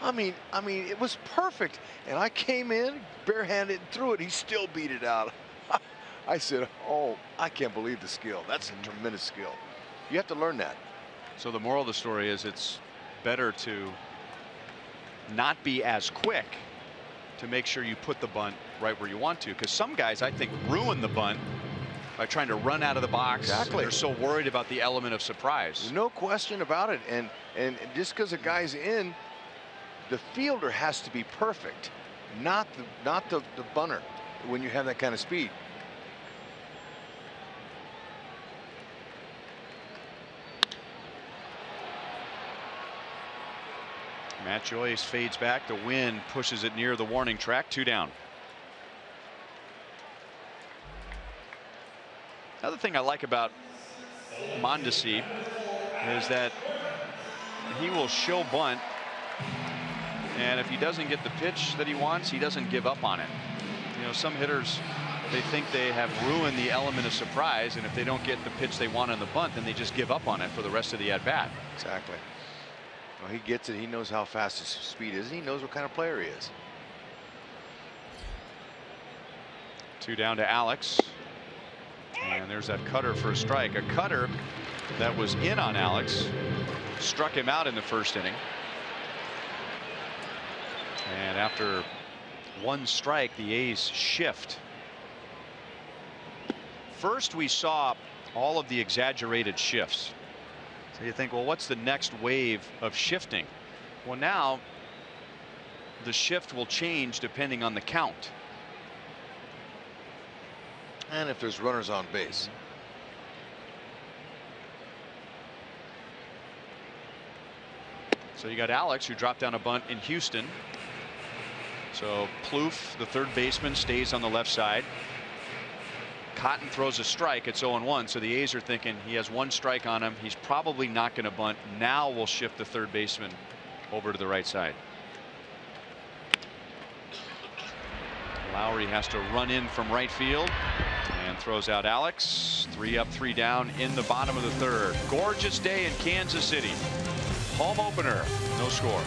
I mean, it was perfect. And I came in barehanded and threw it. He still beat it out. I said, oh, I can't believe the skill. That's a tremendous skill. You have to learn that. So the moral of the story is it's better to not be as quick to make sure you put the bunt right where you want to, because some guys, I think, ruin the bunt by trying to run out of the box. Exactly. They're so worried about the element of surprise. No question about it. And just because a guy's in, the fielder has to be perfect, not the bunter when you have that kind of speed. Matt Joyce fades back. The wind pushes it near the warning track. 2 down. Another thing I like about Mondesi is that he will show bunt, and if he doesn't get the pitch that he wants, he doesn't give up on it. You know, some hitters, they think they have ruined the element of surprise, and if they don't get the pitch they want on the bunt, then they just give up on it for the rest of the at bat. Exactly. Well, he gets it. He knows how fast his speed is. He knows what kind of player he is. 2 down to Alex. And there's that cutter for a strike. A cutter that was in on Alex. Struck him out in the first inning. And after 1 strike, the A's shift. First, we saw all of the exaggerated shifts. So you think, well, what's the next wave of shifting? Well, now the shift will change depending on the count. And if there's runners on base. So you got Alex, who dropped down a bunt in Houston. So Plouffe, the third baseman, stays on the left side. Cotton throws a strike. It's 0-1. So the A's are thinking he has 1 strike on him. He's probably not going to bunt. Now we'll shift the third baseman over to the right side. Lowry has to run in from right field and throws out Alex. 3 up, 3 down in the bottom of the third. Gorgeous day in Kansas City. Home opener. No score.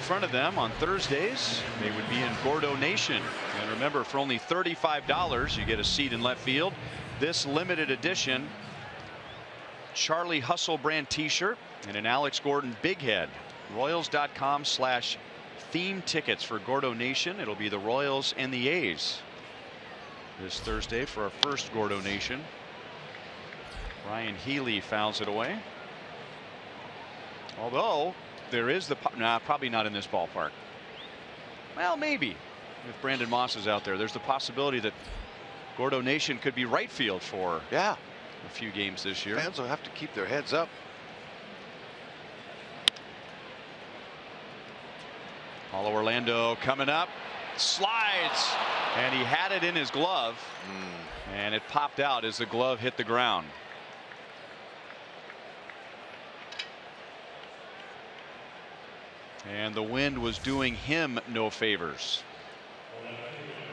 front of them on Thursdays, they would be in Gordo Nation. And remember, for only $35, you get a seat in left field. This limited edition Charlie Hustle brand t-shirt and an Alex Gordon big head. Royals.com/theme tickets for Gordo Nation. It'll be the Royals and the A's this Thursday for our first Gordo Nation. Ryan Healy fouls it away. Although there is the probably not in this ballpark. Well, maybe if Brandon Moss is out there, there's the possibility that Gordo Nation could be right field for a few games this year. Fans will have to keep their heads up. Paulo Orlando coming up, slides, and he had it in his glove, and it popped out as the glove hit the ground. And the wind was doing him no favors.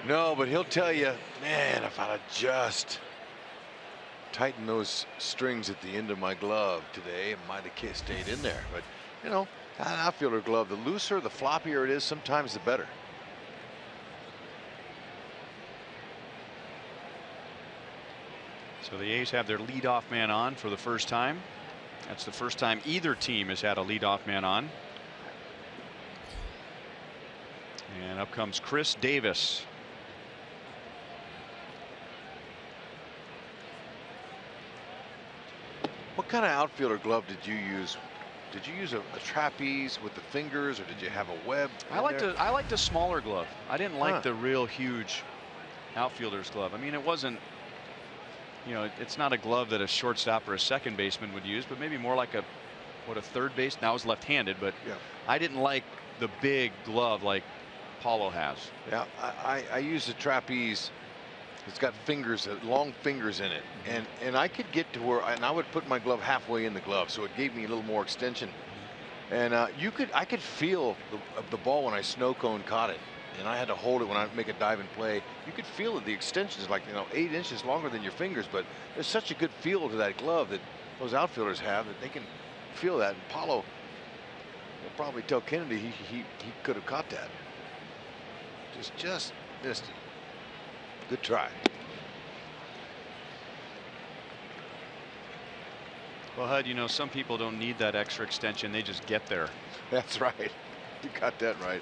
No, but he'll tell you, man, if I'd just tighten those strings at the end of my glove today, it might have stayed in there. But, you know, an outfielder glove, the looser, the floppier it is, sometimes the better. So the A's have their leadoff man on for the first time. That's the first time either team has had a leadoff man on. And up comes Chris Davis. What kind of outfielder glove did you use? Did you use a trapeze with the fingers, or did you have a web? I liked a smaller glove. I didn't like the real huge outfielder's glove. I mean, it wasn't, you know, it's not a glove that a shortstop or a second baseman would use, but maybe more like a third base. Now I was left-handed, but I didn't like the big glove like Paulo has. Yeah, I use a trapeze. It's got fingers, long fingers in it, and I could get to where, and I would put my glove halfway in the glove, so it gave me a little more extension. And I could feel the ball when I snow cone caught it, and I had to hold it when I make a dive and play. You could feel it. The extension is like, you know, 8 inches longer than your fingers, but there's such a good feel to that glove that those outfielders have that they can feel that. And Paulo will probably tell Kennedy he could have caught that. Just missed it. Good try. Well, Hud, you know, some people don't need that extra extension. They just get there. That's right. You got that right.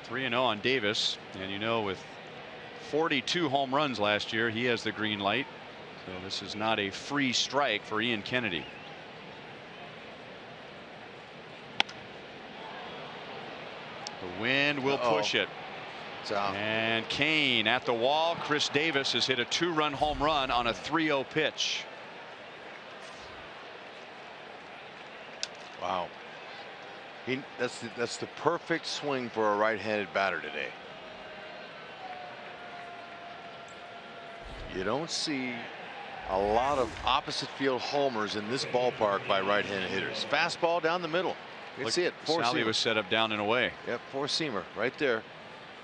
3-0 on Davis, and you know, with 42 home runs last year, he has the green light. So this is not a free strike for Ian Kennedy. The wind will push it. It's out. And Kane at the wall. Chris Davis has hit a 2-run home run on a 3-0 pitch. Wow. That's the perfect swing for a right-handed batter today. You don't see a lot of opposite field homers in this ballpark by right-handed hitters. Fastball down the middle. You can see it. Sally was set up down and away. Yep, four-seamer right there.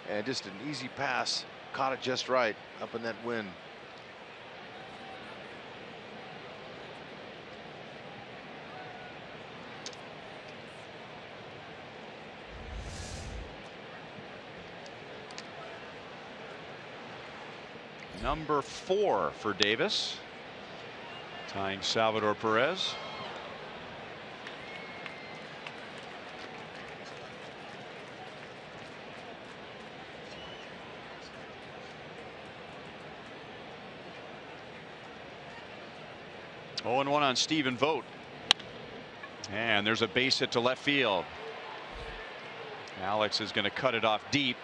And just an easy pass. Caught it just right up in that wind. Number 4 for Davis, tying Salvador Perez. Oh, and 1 on Stephen Vogt. And there's a base hit to left field. Alex is going to cut it off deep,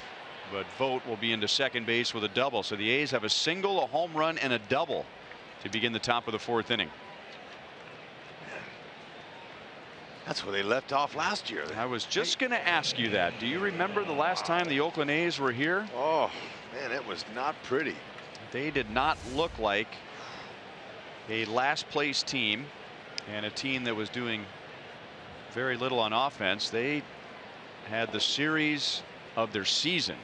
but Vogt will be into second base with a double. So the A's have a single, a home run, and a double to begin the top of the 4th inning. That's where they left off last year. I was just going to ask you that. Do you remember the last time the Oakland A's were here? Oh, man, it was not pretty. They did not look like a last place team and a team that was doing very little on offense. They had the series of their season.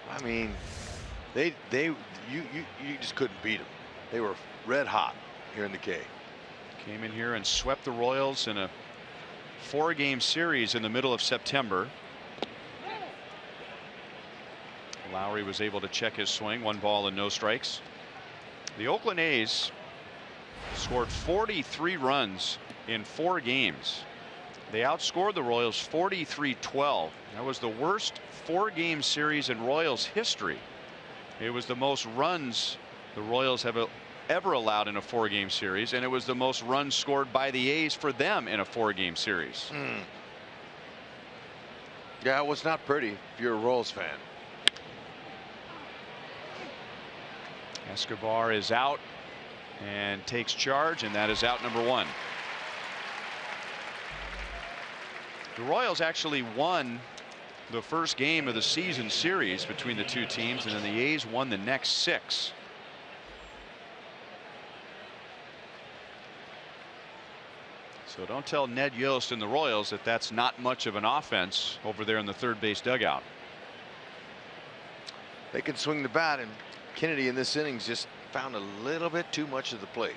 I mean, you just couldn't beat them. They were red hot here in the K. Came in here and swept the Royals in a 4-game series in the middle of September. Lowry was able to check his swing. 1 ball and no strikes. The Oakland A's scored 43 runs in 4 games. They outscored the Royals 43-12. That was the worst 4-game series in Royals history. It was the most runs the Royals have ever allowed in a 4-game series, and it was the most runs scored by the A's for them in a 4-game series. Yeah, it was not pretty if you're a Royals fan. Escobar is out and takes charge, and that is out number 1. The Royals actually won the first game of the season series between the two teams, and then the A's won the next 6. So don't tell Ned Yost and the Royals that that's not much of an offense over there in the third base dugout. They can swing the bat, and Kennedy in this innings just found a little bit too much of the plate.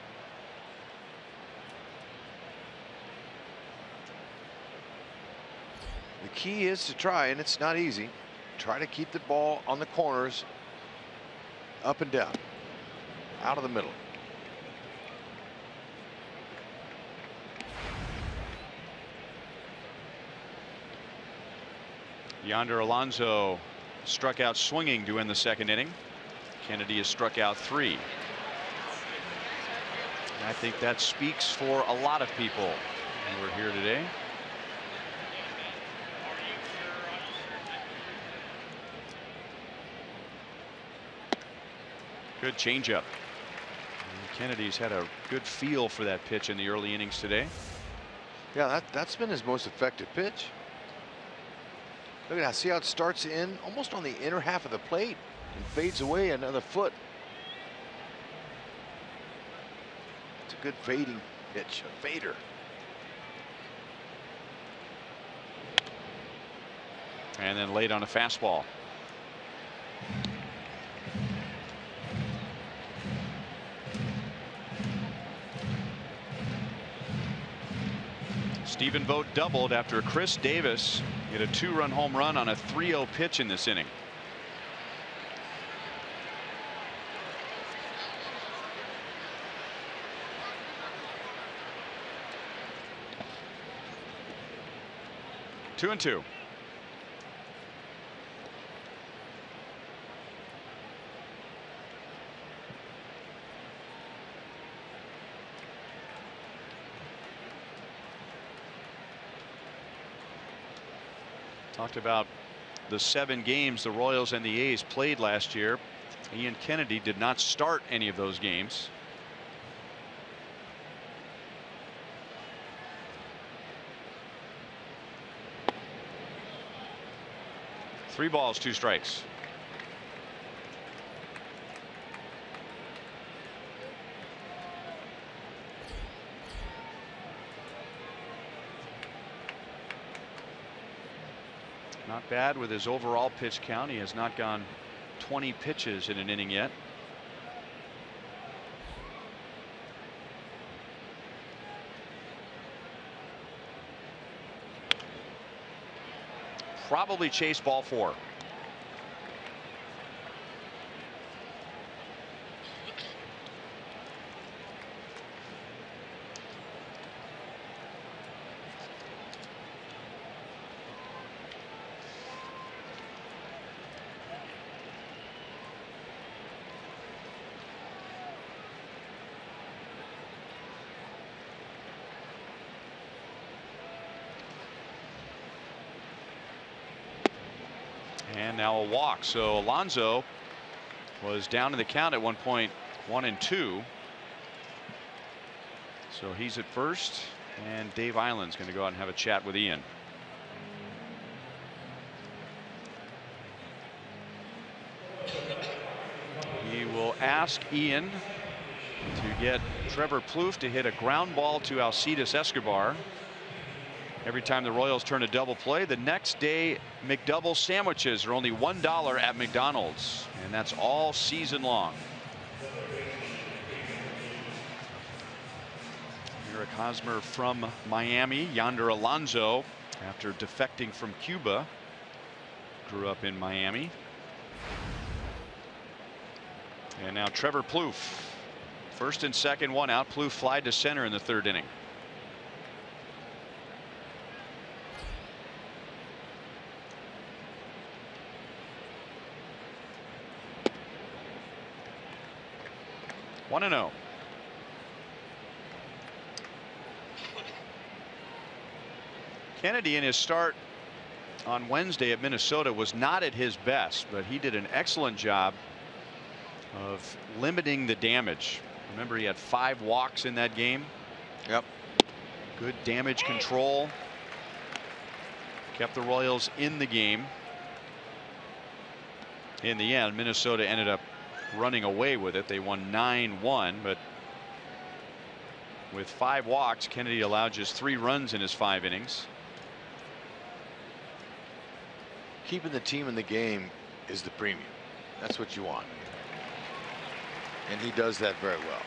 The key is to try, and it's not easy, try to keep the ball on the corners, up and down, out of the middle. Yonder Alonso struck out swinging to end the 2nd inning. Kennedy has struck out 3. And I think that speaks for a lot of people who are here today. Good changeup. Kennedy's had a good feel for that pitch in the early innings today. Yeah, that's been his most effective pitch. Look at that. See how it starts in almost on the inner half of the plate and fades away another foot. It's a good fading pitch, a fader. And then late on a fastball. Stephen Vogt doubled after Chris Davis hit a 2-run home run on a 3-0 pitch in this inning. Two and 2. Talked about the 7 games the Royals and the A's played last year. Ian Kennedy did not start any of those games. Three balls, 2 strikes. Not bad with his overall pitch count. He has not gone 20 pitches in an inning yet. Probably chase ball 4. And now a walk. So Alonso was down in the count at one point, 1-2. So he's at first, and Dave Island's going to go out and have a chat with Ian. He will ask Ian to get Trevor Plouffe to hit a ground ball to Alcides Escobar. Every time the Royals turn a double play, the next day McDouble sandwiches are only $1 at McDonald's, and that's all season long. Eric Hosmer from Miami. Yonder Alonso, after defecting from Cuba, grew up in Miami. And now Trevor Plouffe. First and second, one out. Plouffe fly to center in the third inning. One and 0. Kennedy in his start on Wednesday at Minnesota was not at his best, but he did an excellent job of limiting the damage. Remember, he had 5 walks in that game. Yep. Good damage control. Kept the Royals in the game. In the end, Minnesota ended up running away with it. They won 9-1, but with 5 walks, Kennedy allowed just 3 runs in his 5 innings. Keeping the team in the game is the premium. That's what you want. And he does that very well.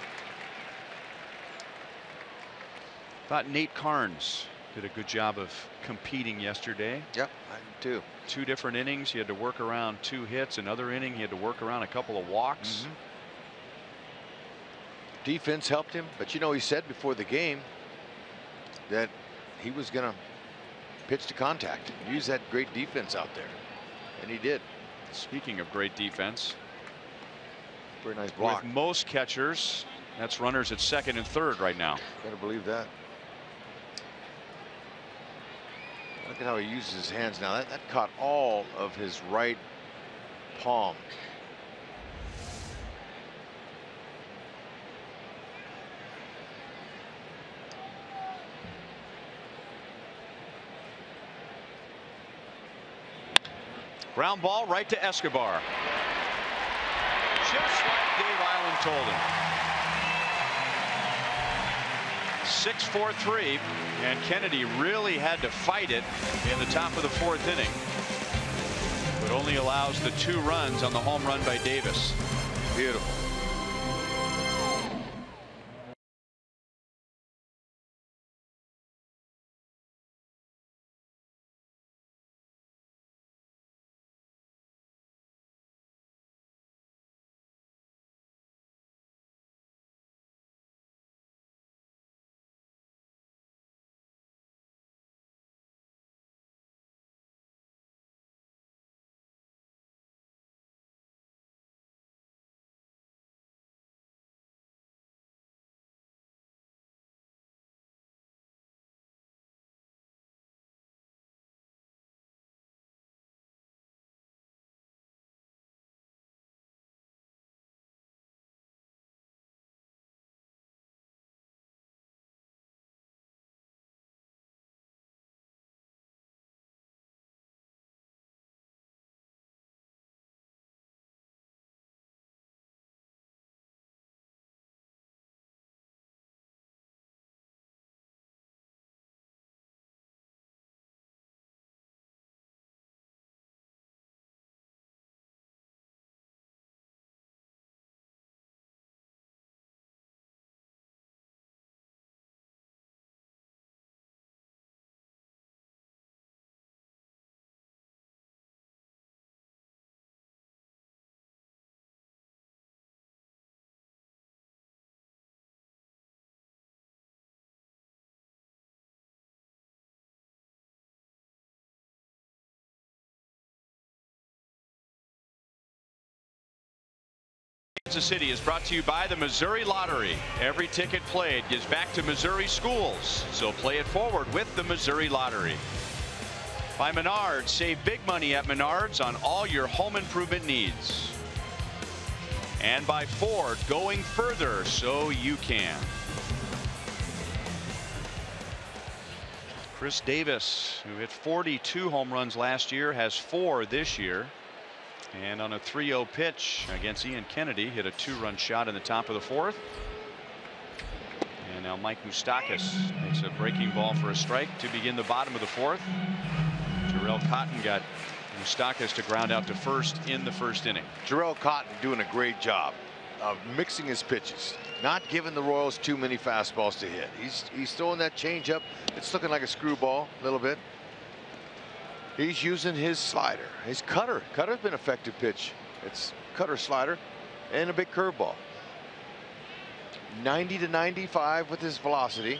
Thought Nate Carnes did a good job of competing yesterday. Yep, I do too. 2 different innings. He had to work around 2 hits. Another inning, he had to work around a couple of walks. Defense helped him, but you know, he said before the game that he was going to pitch to contact, use that great defense out there, and he did. Speaking of great defense, very nice block. With most catchers, that's runners at second and third right now. Gotta believe that. Look at how he uses his hands now. That caught all of his right palm. Ground ball right to Escobar. Just like Dave Island told him. 6-4-3, and Kennedy really had to fight it in the top of the 4th inning, but only allows the 2 runs on the home run by Davis. Beautiful. Kansas City is brought to you by the Missouri Lottery. Every ticket played gives back to Missouri schools, so play it forward with the Missouri Lottery. By Menards, save big money at Menards on all your home improvement needs. And by Ford, going further so you can. Chris Davis, who hit 42 home runs last year, has 4 this year. And on a 3-0 pitch against Ian Kennedy, hit a 2-run shot in the top of the 4th. And now Mike Moustakas makes a breaking ball for a strike to begin the bottom of the 4th. Jarrell Cotton got Moustakas to ground out to first in the 1st inning. Jarrell Cotton doing a great job. of mixing his pitches, not giving the Royals too many fastballs to hit. He's throwing that changeup. It's looking like a screwball a little bit. He's using his slider, his cutter. Cutter's been an effective pitch. It's cutter, slider, and a big curveball. 90 to 95 with his velocity.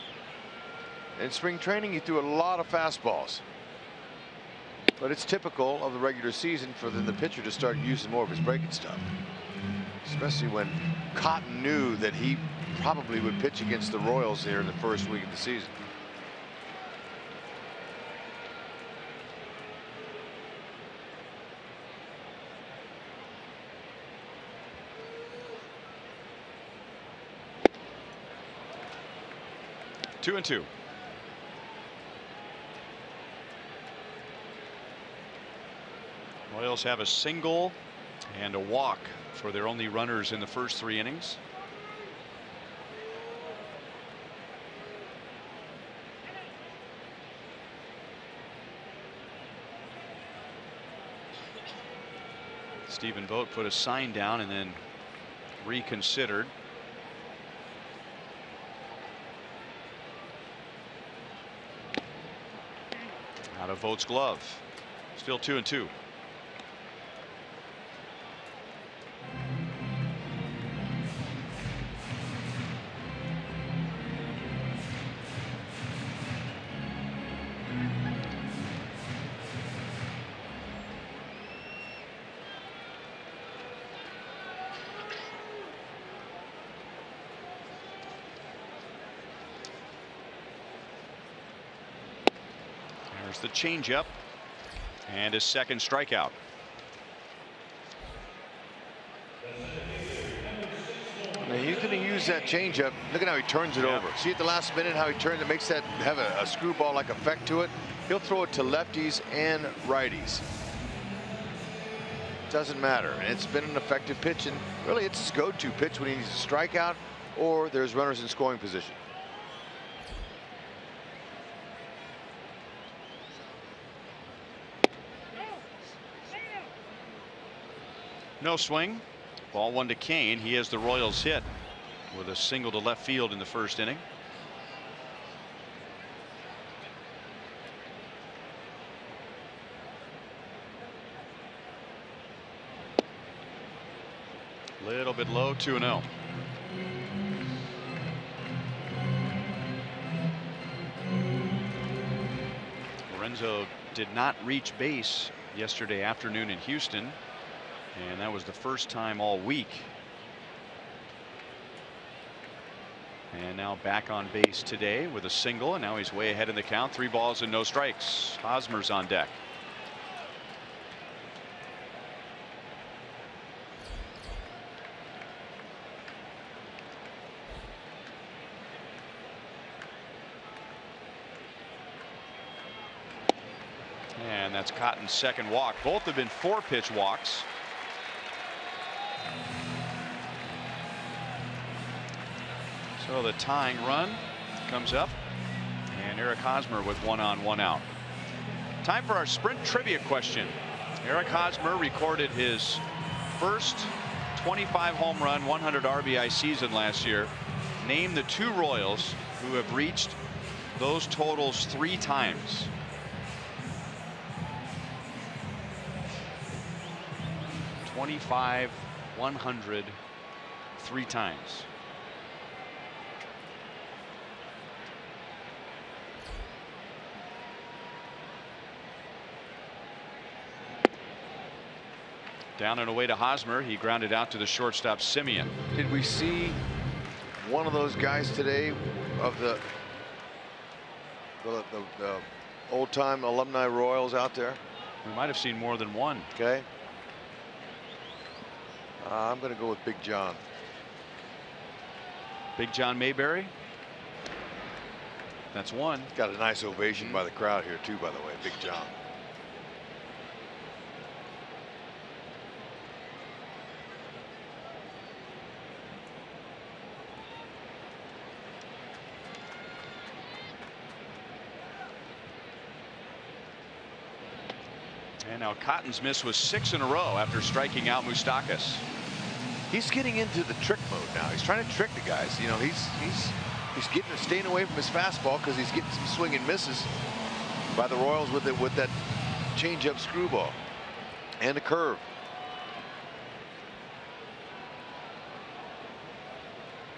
In spring training, he threw a lot of fastballs. But it's typical of the regular season for the pitcher to start using more of his breaking stuff. Especially when Cotton knew that he probably would pitch against the Royals here in the first week of the season. Two and two. Royals have a single and a walk for their only runners in the first 3 innings. Stephen Vogt put a sign down and then reconsidered. Out of Vogt's glove. Still 2 and 2. The changeup and his second strikeout. Now he's going to use that changeup. Look at how he turns it over. See at the last minute how he turns it, makes that have a screwball like effect to it. He'll throw it to lefties and righties. Doesn't matter. And it's been an effective pitch, and really it's his go-to pitch when he needs to strike out or there's runners in scoring position. No swing. Ball 1 to Kane. He has the Royals hit with a single to left field in the first inning. Little bit low, 2-0. Lorenzo did not reach base yesterday afternoon in Houston. And that was the first time all week. And now back on base today with a single, and now he's way ahead in the count. 3 balls and no strikes. Hosmer's on deck. And that's Cotton's second walk. Both have been 4-pitch walks. So the tying run comes up, and Eric Hosmer with 1 on, 1 out. Time for our sprint trivia question. Eric Hosmer recorded his first 25 home run, 100 RBI season last year. Name the 2 Royals who have reached those totals 3 times. '25, 100, 3 times. Down and away to Hosmer. He grounded out to the shortstop Simeon. Did we see one of those guys today of the old-time alumni Royals out there? We might have seen more than one. Okay. I'm going to go with Big John. Big John Mayberry. That's one. Got a nice ovation by the crowd here too, by the way. Big John. And now Cotton's miss was 6 in a row after striking out Moustakas. He's getting into the trick mode now. He's trying to trick the guys. You know, he's staying away from his fastball because he's getting some swing and misses by the Royals with that changeup screwball and a curve.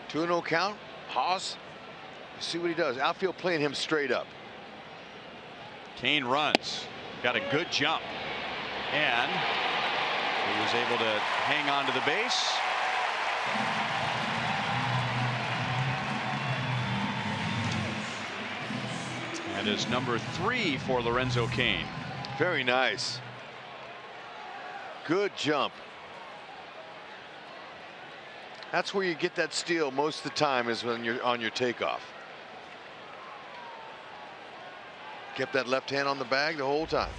Two and 0 count. Haas. See what he does. Outfield playing him straight up. Kane runs. Got a good jump. And he was able to hang on to the base. And is number 3 for Lorenzo Cain. Very nice. Good jump. That's where you get that steal most of the time, is when you're on your takeoff. Kept that left hand on the bag the whole time.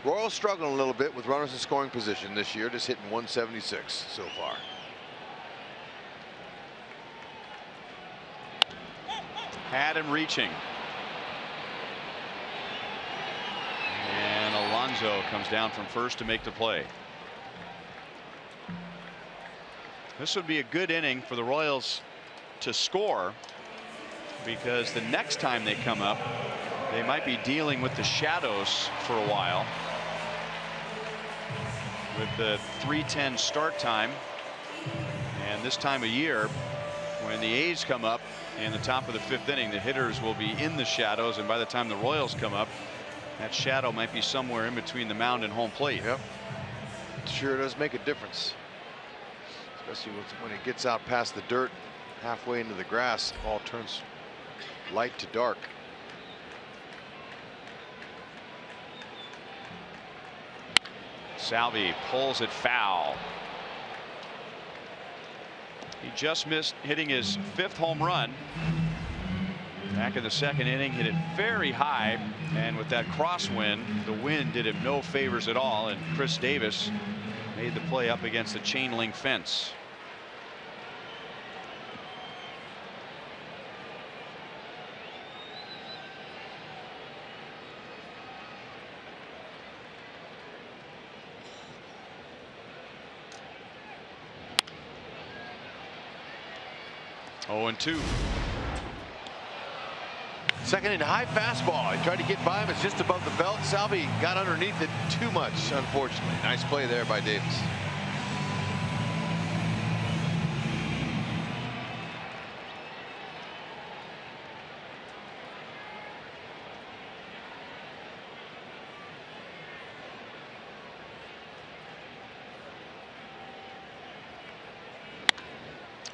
Royals struggling a little bit with runners in scoring position this year, just hitting 176 so far. Had him reaching. And Alonso comes down from first to make the play. This would be a good inning for the Royals to score, because the next time they come up, they might be dealing with the shadows for a while. With the 3:10 start time, and this time of year, when the A's come up in the top of the 5th inning, the hitters will be in the shadows, and by the time the Royals come up, that shadow might be somewhere in between the mound and home plate. Yep. It sure does make a difference, especially when it gets out past the dirt, halfway into the grass. It all turns light to dark. Salvi pulls it foul. He just missed hitting his 5th home run. Back in the 2nd inning, hit it very high, and with that crosswind, the wind did him no favors at all, and Chris Davis made the play up against the chain link fence. Oh, and 2. Second and high fastball. He tried to get by him. It's just above the belt. Salvi got underneath it too much, unfortunately. Nice play there by Davis.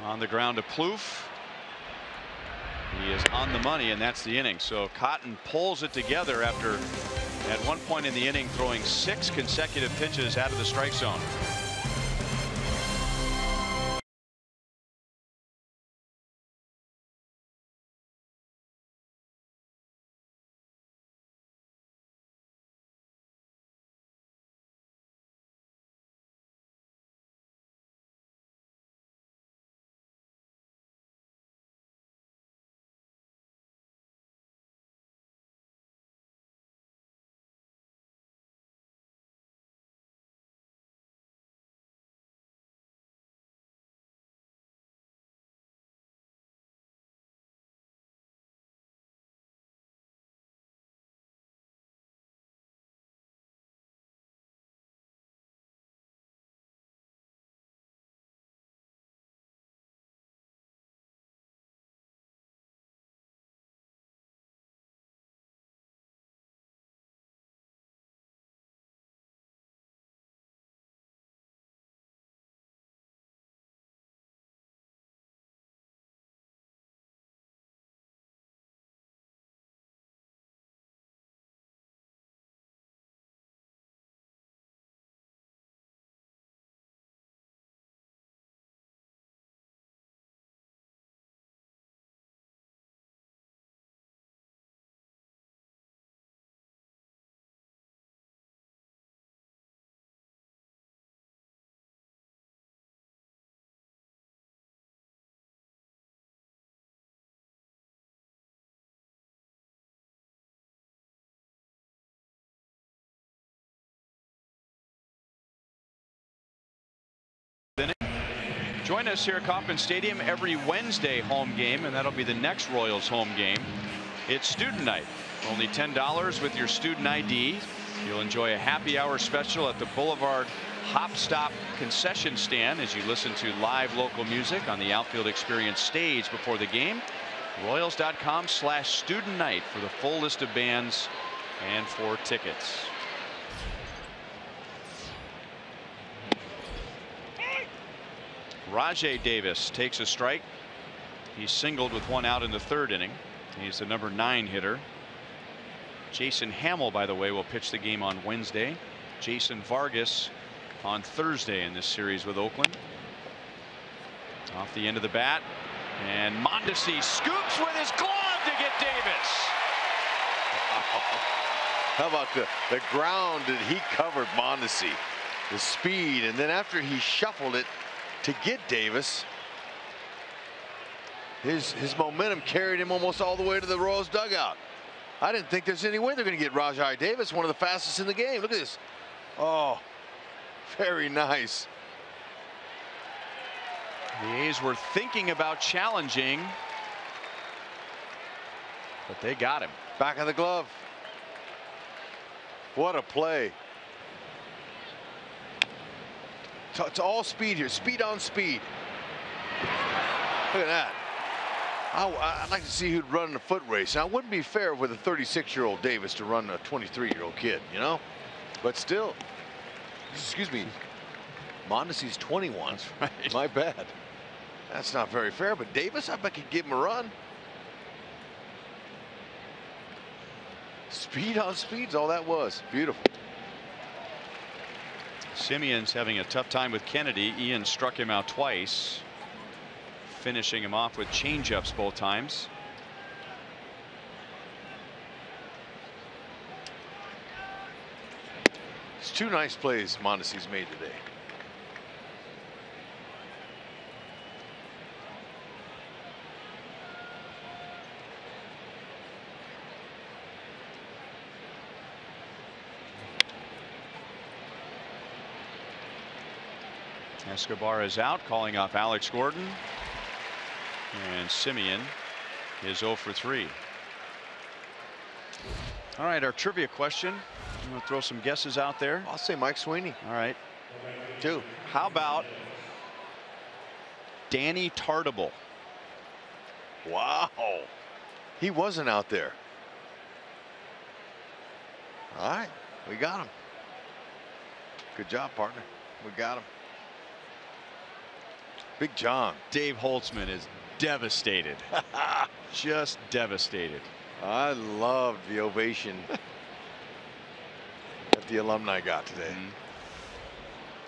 On the ground to Plouffe. He is on the money, and that's the inning. So Cotton pulls it together after, at one point in the inning, throwing 6 consecutive pitches out of the strike zone. Join us here at Kauffman Stadium every Wednesday home game, and that'll be the next Royals home game. It's student night. Only $10 with your student ID. You'll enjoy a happy hour special at the Boulevard Hop Stop concession stand as you listen to live local music on the Outfield Experience stage before the game. Royals.com/student night for the full list of bands and for tickets. Rajai Davis takes a strike. He's singled with one out in the third inning. He's the number 9 hitter. Jason Hamill, by the way, will pitch the game on Wednesday. Jason Vargas on Thursday in this series with Oakland. Off the end of the bat, and Mondesi scoops with his glove to get Davis. How about the ground that he covered Mondesi, the speed, and then after he shuffled it to get Davis, his momentum carried him almost all the way to the Royals dugout. I didn't think there's any way they're going to get Rajai Davis, one of the fastest in the game. Look at this. Oh, very nice. The A's were thinking about challenging, but they got him. Back of the glove. What a play. It's all speed here. Speed on speed. Look at that. I'd like to see who'd run a foot race. Now, it wouldn't be fair with a 36-year-old Davis to run a 23-year-old kid, you know? But still, excuse me, Mondesi's 21. That's right. My bad. That's not very fair, but Davis, I bet, could give him a run. Speed on speed's all that was. Beautiful. Simeon's having a tough time with Kennedy. Ian struck him out twice, finishing him off with changeups both times. It's 2 nice plays Mondesi's made today. Escobar is out, calling off Alex Gordon, and Simeon is 0 for 3. All right, our trivia question. I'm going to throw some guesses out there. I'll say Mike Sweeney. All right. 2. How about Danny Tartable? Wow. He wasn't out there. All right, we got him. Good job, partner. We got him. Big John. Dave Holtzman is devastated. Just devastated. I loved the ovation that the alumni got today.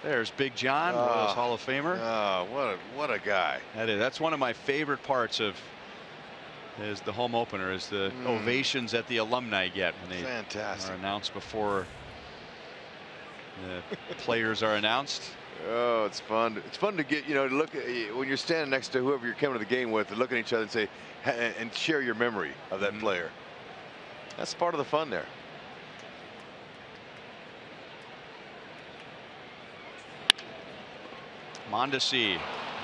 There's Big John, Royals Hall of Famer. Oh, what a guy. That's one of my favorite parts of the home opener is the ovations that the alumni get when they are announced before the players are announced. Oh, it's fun. It's fun to get, to look at when you're standing next to whoever you're coming to the game with and look at each other and say, and share your memory of that player. That's part of the fun there. Mondesi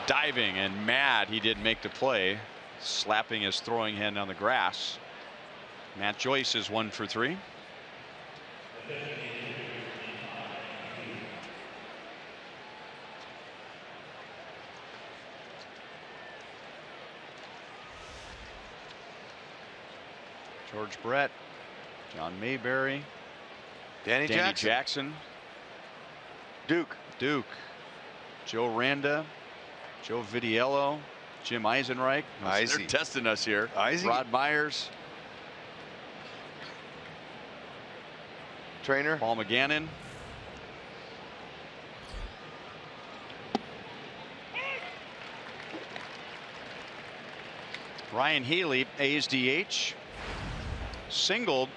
diving and mad he didn't make the play, slapping his throwing hand on the grass. Matt Joyce is 1 for 3. George Brett, John Mayberry, Danny Jackson, Duke, Joe Randa, Joe Vitiello, Jim Eisenreich. They're testing us here. Rod Myers, Trainer, Paul McGannon. Ryan Healy, A's DH, singled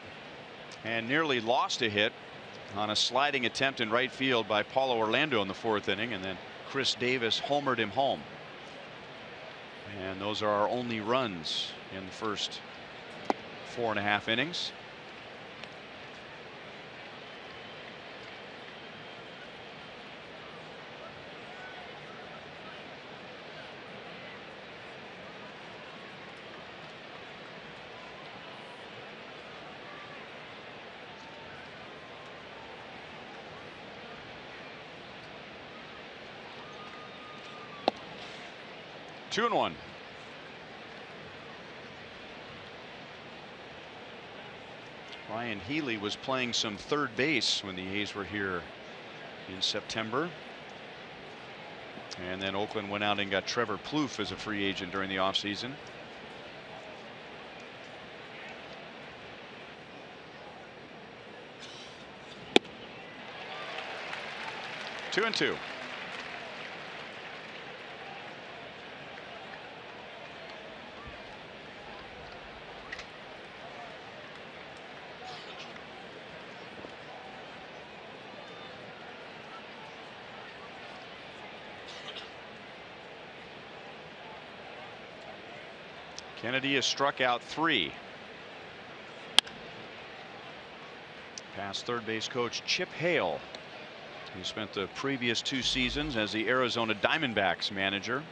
and nearly lost a hit on a sliding attempt in right field by Paulo Orlando in the 4th inning, and then Chris Davis homered him home. And those are our only runs in the first 4.5 innings. 2-1. Ryan Healy was playing some third base when the A's were here in September. And then Oakland went out and got Trevor Plouffe as a free agent during the offseason. Two and two. Kennedy has struck out 3. Past third base coach Chip Hale, who spent the previous 2 seasons as the Arizona Diamondbacks manager.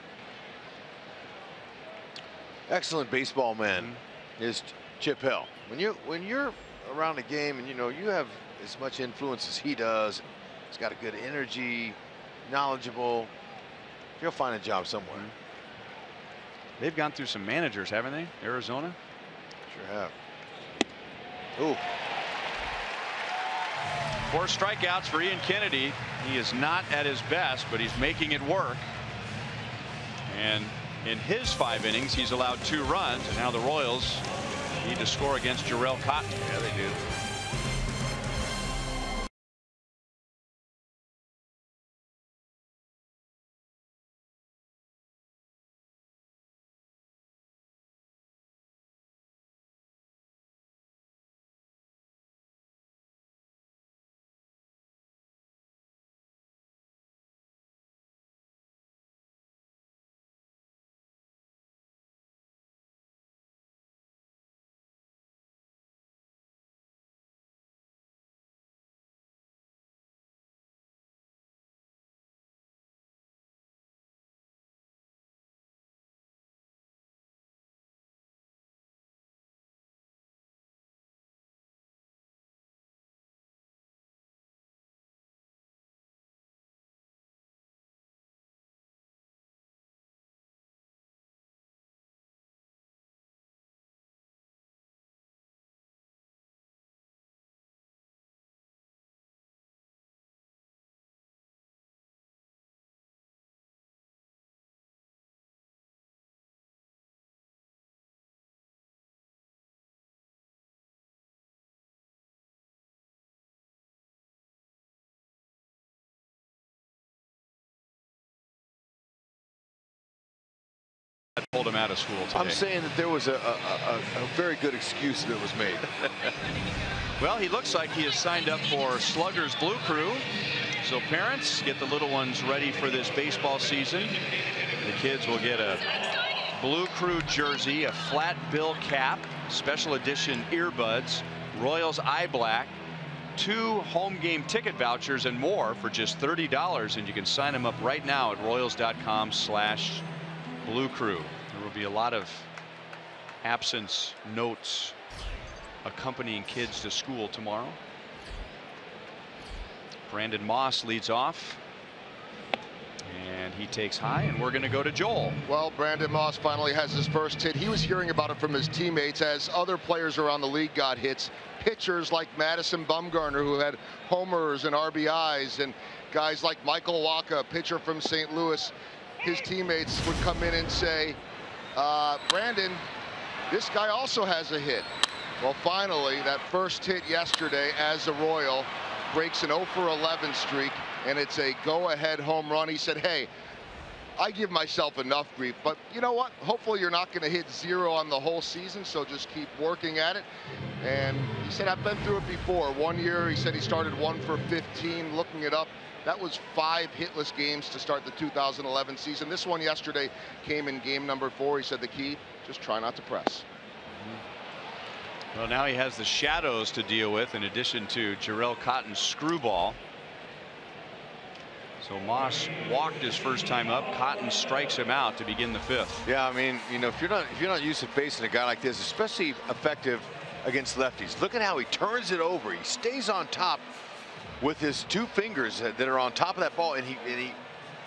Excellent baseball man is Chip Hale. When you're around the game and you have as much influence as he does, he's got a good energy, knowledgeable, you'll find a job somewhere. They've gone through some managers, haven't they? Arizona? Sure have. Ooh. 4 strikeouts for Ian Kennedy. He is not at his best, but he's making it work. And in his 5 innings, he's allowed 2 runs, and now the Royals need to score against Jarrell Cotton. Yeah, they do. Pulled him out of school today. I'm saying that there was a very good excuse that was made. Well, he looks like he has signed up for Slugger's Blue Crew. So parents, get the little ones ready for this baseball season. The kids will get a Blue Crew jersey, a flat bill cap, special edition earbuds, Royals eye black, 2 home game ticket vouchers, and more for just $30. And you can sign them up right now at Royals.com/Blue Crew. There will be a lot of absence notes accompanying kids to school tomorrow. Brandon Moss leads off, and he takes high, and we're going to go to Joel. Well, Brandon Moss finally has his first hit. He was hearing about it from his teammates as other players around the league got hits. Pitchers like Madison Bumgarner, who had homers and RBIs, and guys like Michael Wacha, pitcher from St. Louis. His teammates would come in and say, Brandon, this guy also has a hit. Well, finally, that first hit yesterday as a Royal breaks an 0-for-11 streak, and it's a go-ahead home run. He said, hey, I give myself enough grief, but you know what? Hopefully you're not going to hit 0 on the whole season, so just keep working at it. And he said, I've been through it before. 1 year, he said he started 1 for 15, looking it up. That was 5 hitless games to start the 2011 season. This one yesterday came in game number 4. He said the key, just try not to press. Well, now he has the shadows to deal with in addition to Jarrell Cotton's screwball. So Moss walked his first time up. Cotton strikes him out to begin the 5th. Yeah, I mean, if you're not used to facing a guy like this, especially effective against lefties, look at how he turns it over. He stays on top with his 2 fingers that are on top of that ball, and he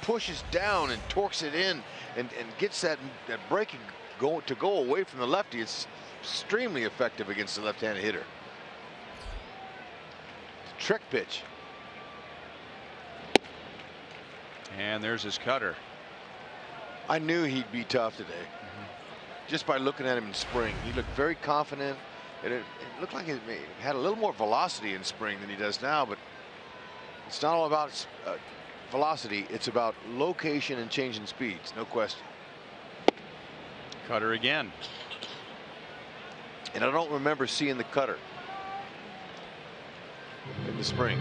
pushes down and torques it in and gets that break to go away from the lefty. It's extremely effective against the left-handed hitter. Trick pitch. And there's his cutter. I knew he'd be tough today. Just by looking at him in spring. He looked very confident. It looked like he had a little more velocity in spring than he does now, but it's not all about velocity. It's about location and changing speeds, no question. Cutter again. And I don't remember seeing the cutter in the spring.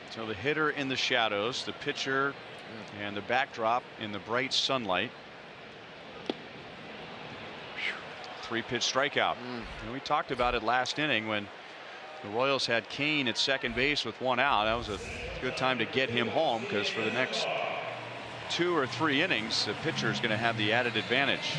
So the hitter in the shadows, the pitcher and the backdrop in the bright sunlight. 3-pitch strikeout. And we talked about it last inning when the Royals had Kane at second base with 1 out. That was a good time to get him home, because for the next 2 or 3 innings, the pitcher is going to have the added advantage.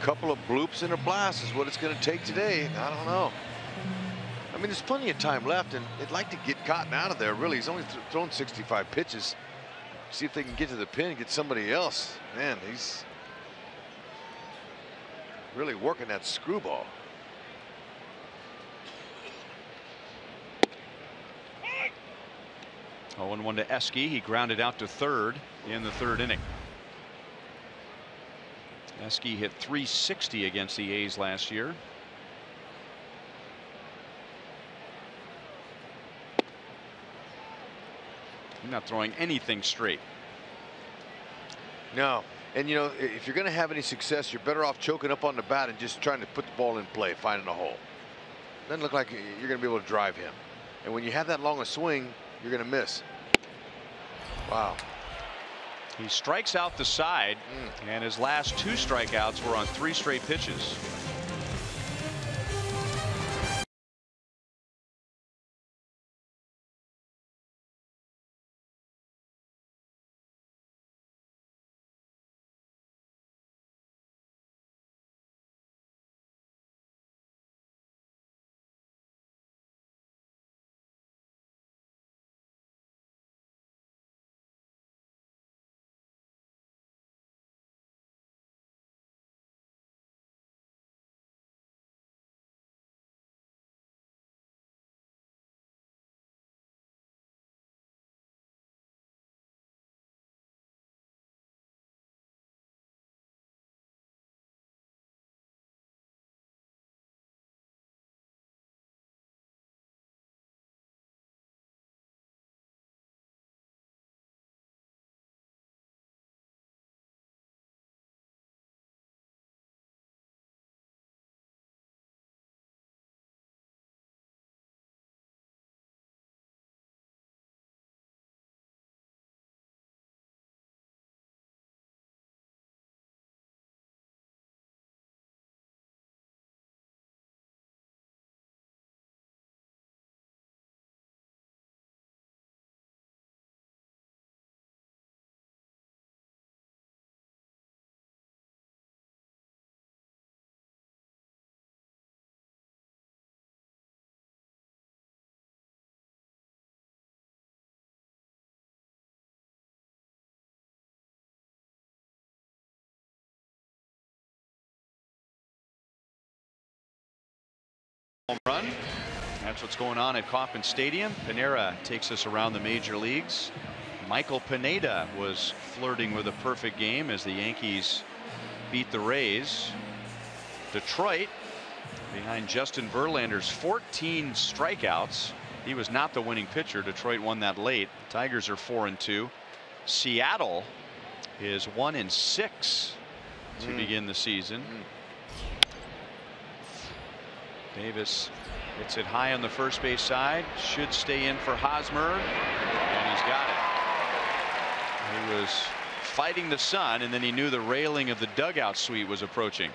Couple of bloops and a blast is what it's going to take today. I don't know. I mean, there's plenty of time left, and they'd like to get Cotton out of there. Really, he's only thrown 65 pitches. See if they can get to the pin and get somebody else. Man, he's really working that screwball. Oh, 1-1 to Eske. He grounded out to third in the 3rd inning. Eske hit .360 against the A's last year. He's not throwing anything straight. No. And, you know, if you're going to have any success, you're better off choking up on the bat and just trying to put the ball in play, finding a hole. Doesn't look like you're going to be able to drive him. And when you have that long a swing, you're going to miss. Wow. He strikes out the side, and his last 2 strikeouts were on 3 straight pitches. Home run. That's what's going on at Kauffman Stadium. Pineda takes us around the major leagues. Michael Pineda was flirting with a perfect game as the Yankees beat the Rays. Detroit, behind Justin Verlander's 14 strikeouts. He was not the winning pitcher. Detroit won that late. The Tigers are 4-2. Seattle is 1-6 to begin the season. Davis hits it high on the first base side. Should stay in for Hosmer, and he's got it. He was fighting the sun, and then he knew the railing of the dugout suite was approaching.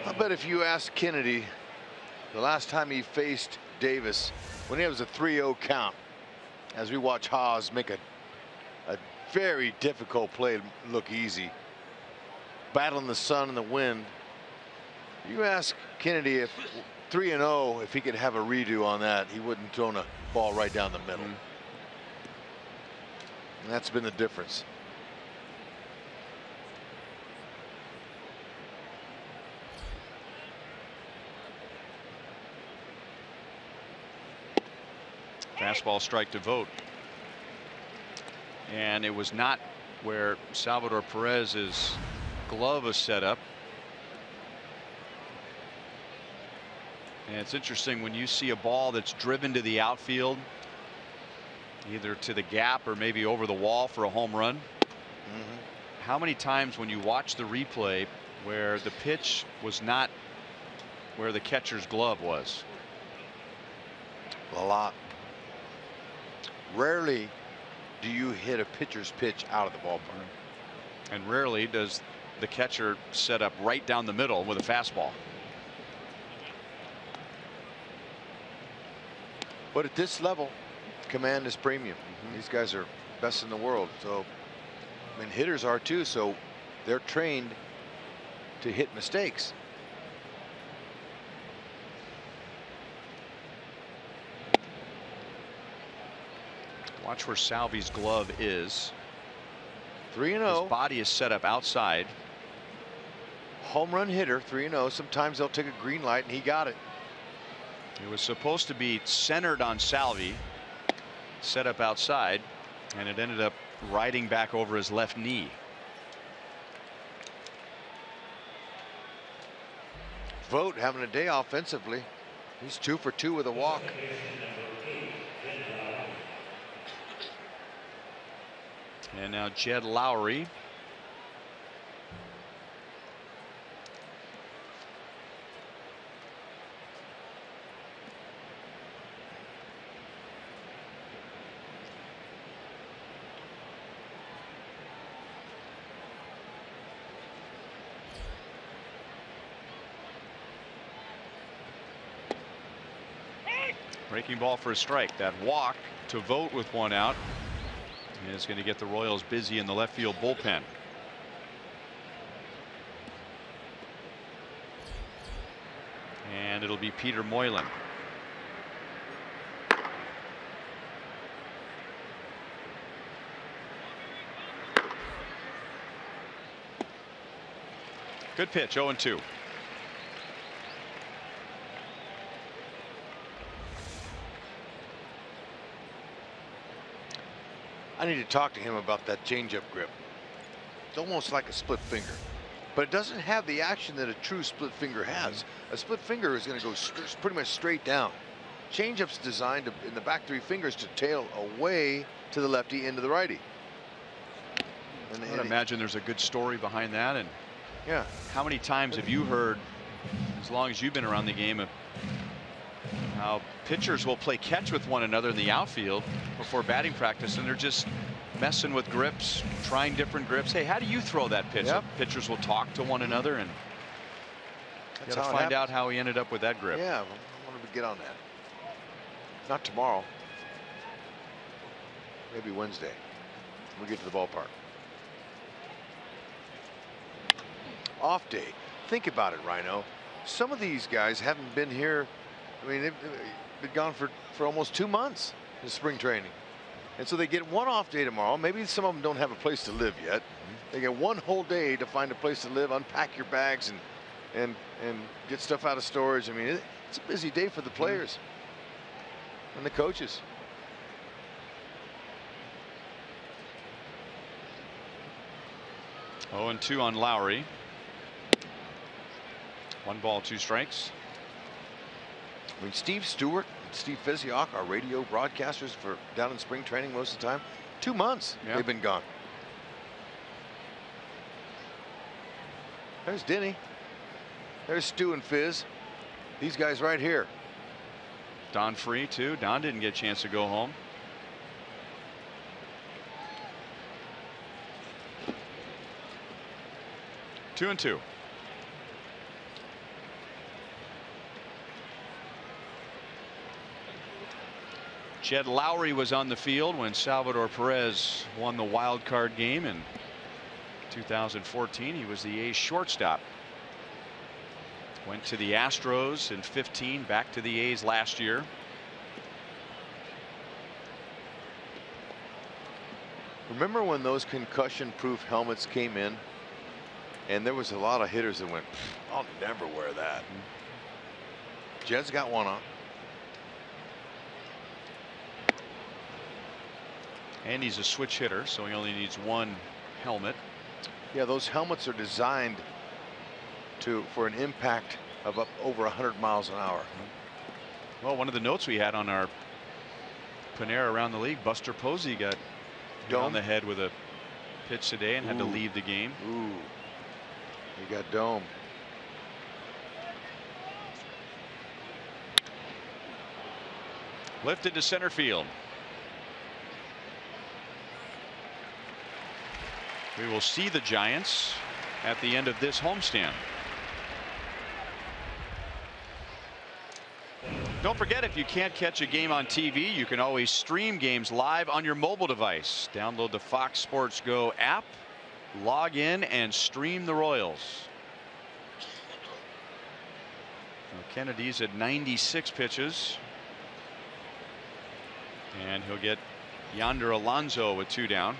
I bet if you asked Kennedy the last time he faced Davis, when it was a 3-0 count, as we watch Haas make a very difficult play look easy, battling the sun and the wind. You ask Kennedy if 3-0, if he could have a redo on that, he wouldn't throw a ball right down the middle. And that's been the difference. Fastball strike to Vogt. And it was not where Salvador Perez's glove is set up. And it's interesting when you see a ball that's driven to the outfield, either to the gap or maybe over the wall for a home run. How many times when you watch the replay where the pitch was not where the catcher's glove was? A lot. Rarely do you hit a pitcher's pitch out of the ballpark. And rarely does the catcher set up right down the middle with a fastball. But at this level, command is premium. These guys are best in the world. So, I mean, hitters are too. So they're trained to hit mistakes. Watch where Salvi's glove is. 3-0. His body is set up outside. Home run hitter, 3-0. Sometimes they'll take a green light, and he got it. It was supposed to be centered on Salvi, set up outside, and it ended up riding back over his left knee. Vogt having a day offensively. He's 2 for 2 with a walk. And now Jed Lowry. Breaking ball for a strike. That walk to Vogt with 1 out is going to get the Royals busy in the left field bullpen. And it'll be Peter Moylan. Good pitch, 0-2. I need to talk to him about that changeup grip. It's almost like a split finger, but it doesn't have the action that a true split finger has. A split finger is going to go pretty much straight down. Changeup's designed in the back 3 fingers to tail away to the lefty into the righty. I would imagine there's a good story behind that. And yeah, how many times have you heard, as long as you've been around the game, of how pitchers will play catch with one another in the outfield before batting practice, and they're just messing with grips, trying different grips. Hey, how do you throw that pitch? Yep. Pitchers will talk to one another, and that's got to find out how he ended up with that grip. Yeah, I want to get on that. Not tomorrow. Maybe Wednesday. We'll get to the ballpark. Off day. Think about it, Rhino. Some of these guys haven't been here. I mean, they've been gone for almost 2 months in spring training. And so they get 1 off day tomorrow. Maybe some of them don't have a place to live yet. They get 1 whole day to find a place to live, unpack your bags, and get stuff out of storage. I mean, it's a busy day for the players and the coaches. Oh, 0-2 on Lowry. 1 ball, 2 strikes. I mean, Steve Stewart and Steve Fisiok, our radio broadcasters for down in spring training most of the time, 2 months they've been gone. There's Denny. There's Stu and Fizz. These guys right here. Don free too. Don didn't get a chance to go home. Two and two. Jed Lowry was on the field when Salvador Perez won the wild card game, and 2014, he was the A's shortstop. Went to the Astros in 15, back to the A's last year. Remember when those concussion-proof helmets came in? And there was a lot of hitters that went, I'll never wear that. Jed's got one on. And he's a switch hitter, so he only needs one helmet. Yeah, those helmets are designed for an impact of up over 100 miles an hour. Well, one of the notes we had on our Panera around the league, Buster Posey got hit on the head with a pitch today and had to leave the game. Ooh, he got domed. Lifted to center field. We will see the Giants at the end of this homestand. Don't forget, if you can't catch a game on TV, you can always stream games live on your mobile device. Download the Fox Sports Go app, log in, and stream the Royals. Now Kennedy's at 96 pitches. And he'll get Yonder Alonso with 2 down.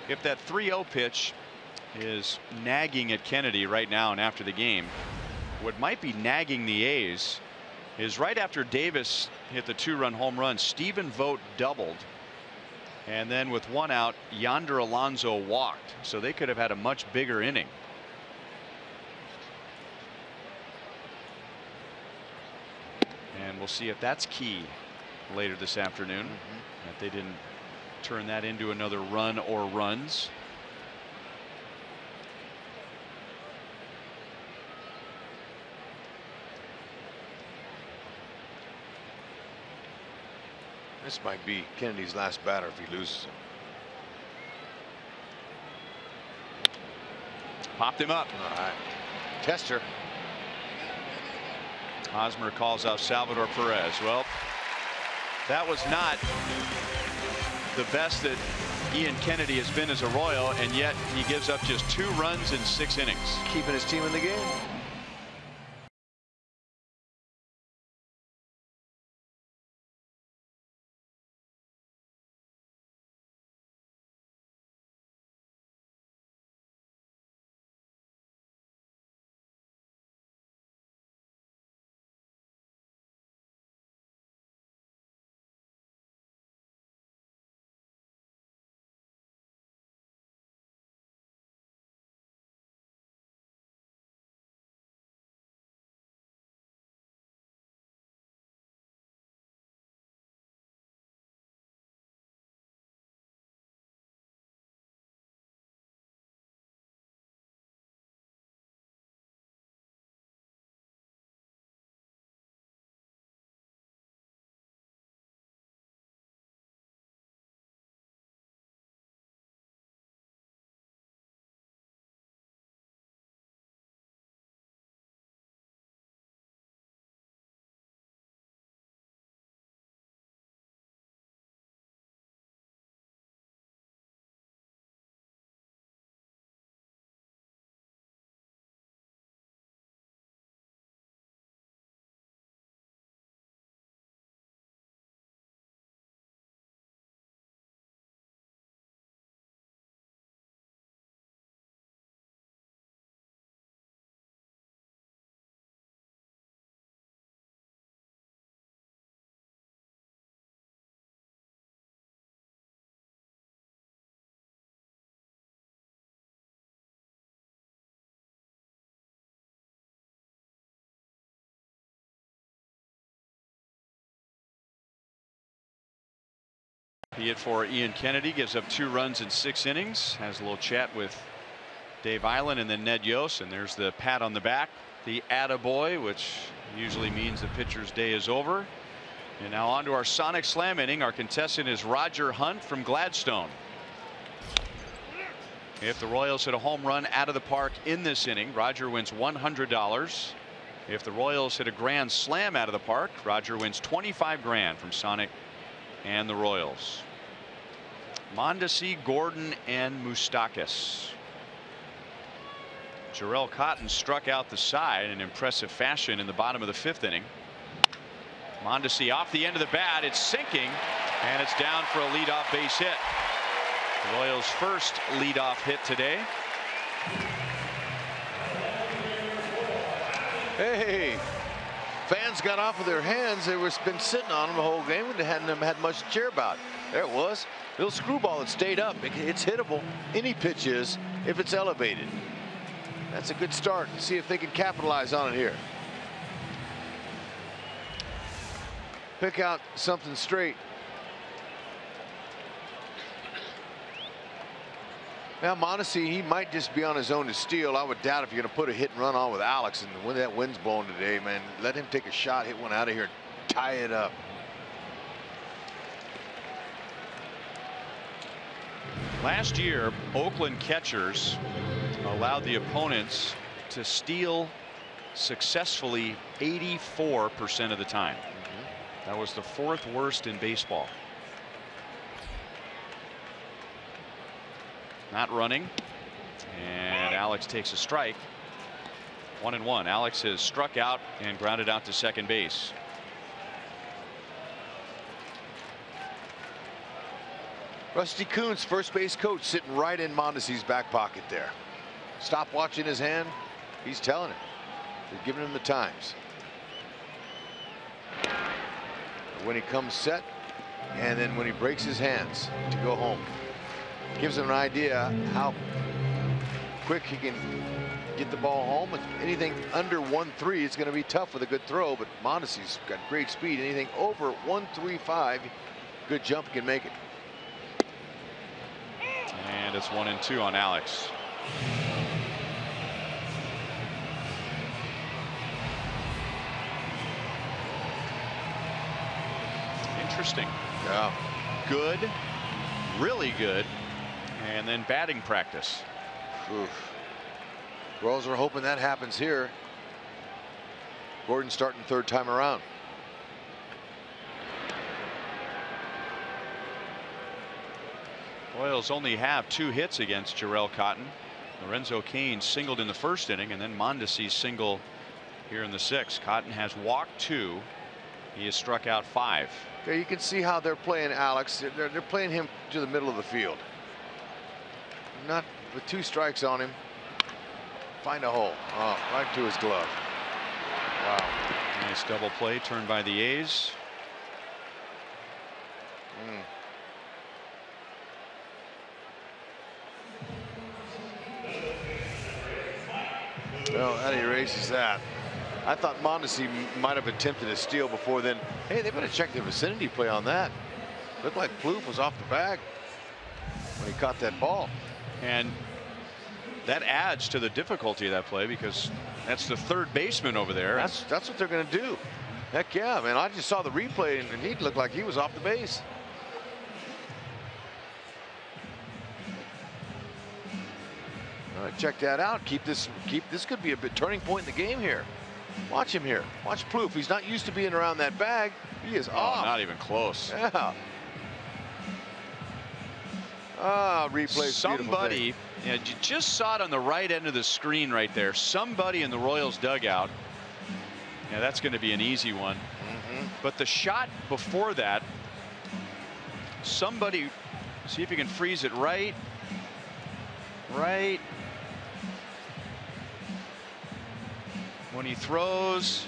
If that 3-0 pitch is nagging at Kennedy right now and after the game, what might be nagging the A's is right after Davis hit the 2-run home run, Stephen Vogt doubled. And then with 1 out, Yonder Alonso walked. So they could have had a much bigger inning. And we'll see if that's key later this afternoon. That they didn't turn that into another run or runs. This might be Kennedy's last batter if he loses him. Popped him up. All right. Tester. Hosmer calls out Salvador Perez. Well, that was not the best that Ian Kennedy has been as a Royal, and yet he gives up just 2 runs in 6 innings. Keeping his team in the game. He hit for Ian Kennedy, gives up 2 runs in 6 innings. Has a little chat with Dave Eiland and then Ned Yost, and there's the pat on the back, the attaboy, which usually means the pitcher's day is over. And now on to our Sonic Slam inning. Our contestant is Roger Hunt from Gladstone. If the Royals hit a home run out of the park in this inning, Roger wins $100. If the Royals hit a grand slam out of the park, Roger wins 25 grand from Sonic and the Royals. Mondesi, Gordon, and Moustakas. Jarrell Cotton struck out the side in impressive fashion in the bottom of the 5th inning. Mondesi off the end of the bat. It's sinking, and it's down for a leadoff base hit. The Royals' first leadoff hit today. Hey, fans got off of their hands. They were been sitting on them the whole game. They hadn't had much to cheer about. There it was. Little screwball that stayed up. It's hittable. Any pitch is if it's elevated. That's a good start. See if they can capitalize on it here. Pick out something straight. Now Mondesi, he might just be on his own to steal. I would doubt if you're going to put a hit and run on with Alex, and when that wind's blowing today, man, let him take a shot, hit one out of here, and tie it up. Last year, Oakland catchers allowed the opponents to steal successfully 84% of the time. That was the 4th worst in baseball. Not running, and Alex takes a strike. 1-1. Alex has struck out and grounded out to second base. Rusty Kuntz, first base coach, sitting right in Mondesi's back pocket there. Stop watching his hand. He's telling him. They're giving him the times. When he comes set, and then when he breaks his hands to go home. Gives him an idea how quick he can get the ball home. If anything under 1-3, it's going to be tough with a good throw, but Mondesi's got great speed. Anything over 1-3-5, good jump, can make it. And it's 1-2 on Alex. Interesting. Yeah. Good, really good, and then batting practice. Oof. Royals are hoping that happens here. Gordon starting 3rd time around. Royals only have 2 hits against Jarrell Cotton. Lorenzo Cain singled in the 1st inning, and then Mondesi single here in the 6th. Cotton has walked 2. He has struck out 5. Yeah, you can see how they're playing Alex. They're playing him to the middle of the field. Not with 2 strikes on him. Find a hole. Oh, right to his glove. Wow. Nice double play turned by the A's. Well, that erases that. I thought Mondesi might have attempted a steal before then. Hey, they better check the vicinity play on that. Looked like Plouffe was off the bag when he caught that ball. And that adds to the difficulty of that play, because that's the 3rd baseman over there. That's what they're going to do. Heck yeah, man. I just saw the replay, and he looked like he was off the base. All right, check that out. This could be a bit turning point in the game here. Watch him here. Watch Plouffe. He's not used to being around that bag. He is off. Not even close. Yeah. Ah, replay. Somebody, you just saw it on the right end of the screen right there. Somebody in the Royals dugout. Yeah, that's going to be an easy one. But the shot before that, somebody, see if you can freeze it right. When he throws,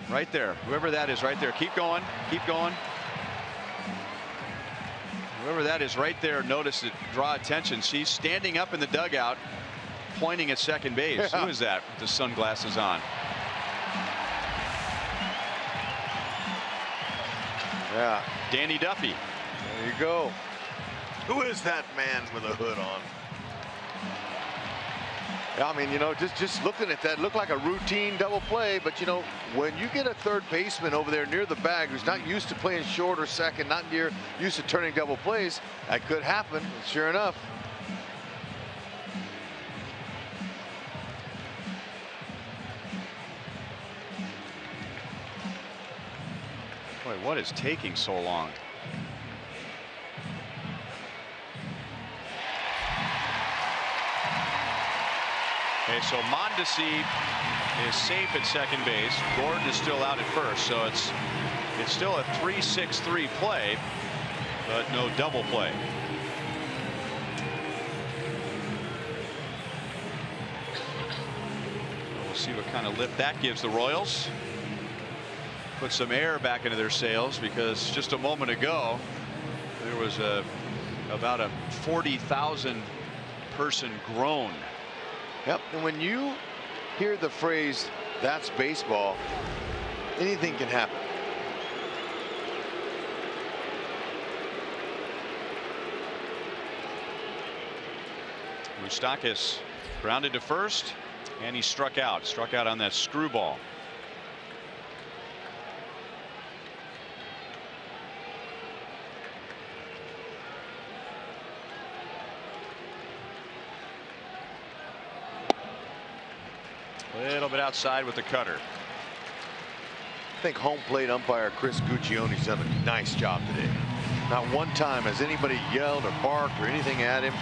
right there, whoever that is right there, keep going, whoever that is right there, notice it, draw attention. See, standing up in the dugout, pointing at second base. Yeah. Who is that with the sunglasses on? Yeah, Danny Duffy. There you go. Who is that man with a hood on? I mean, you know, just looking at that, looked like a routine double play, but you know, when you get a 3rd baseman over there near the bag who's not used to playing short or second, not used to turning double plays, that could happen. Sure enough. What is taking so long? Okay, so Mondesi is safe at second base. Gordon is still out at first, so it's still a 3-6-3 play, but no double play. We'll see what kind of lift that gives the Royals. Put some air back into their sails, because just a moment ago there was about a 40,000 person groan. Yep, and when you hear the phrase "that's baseball," anything can happen. Moustakas grounded to first, and he struck out on that screwball. A little bit outside with the cutter. I think home plate umpire Chris Guccione's done a nice job today. Not one time has anybody yelled or barked or anything at him.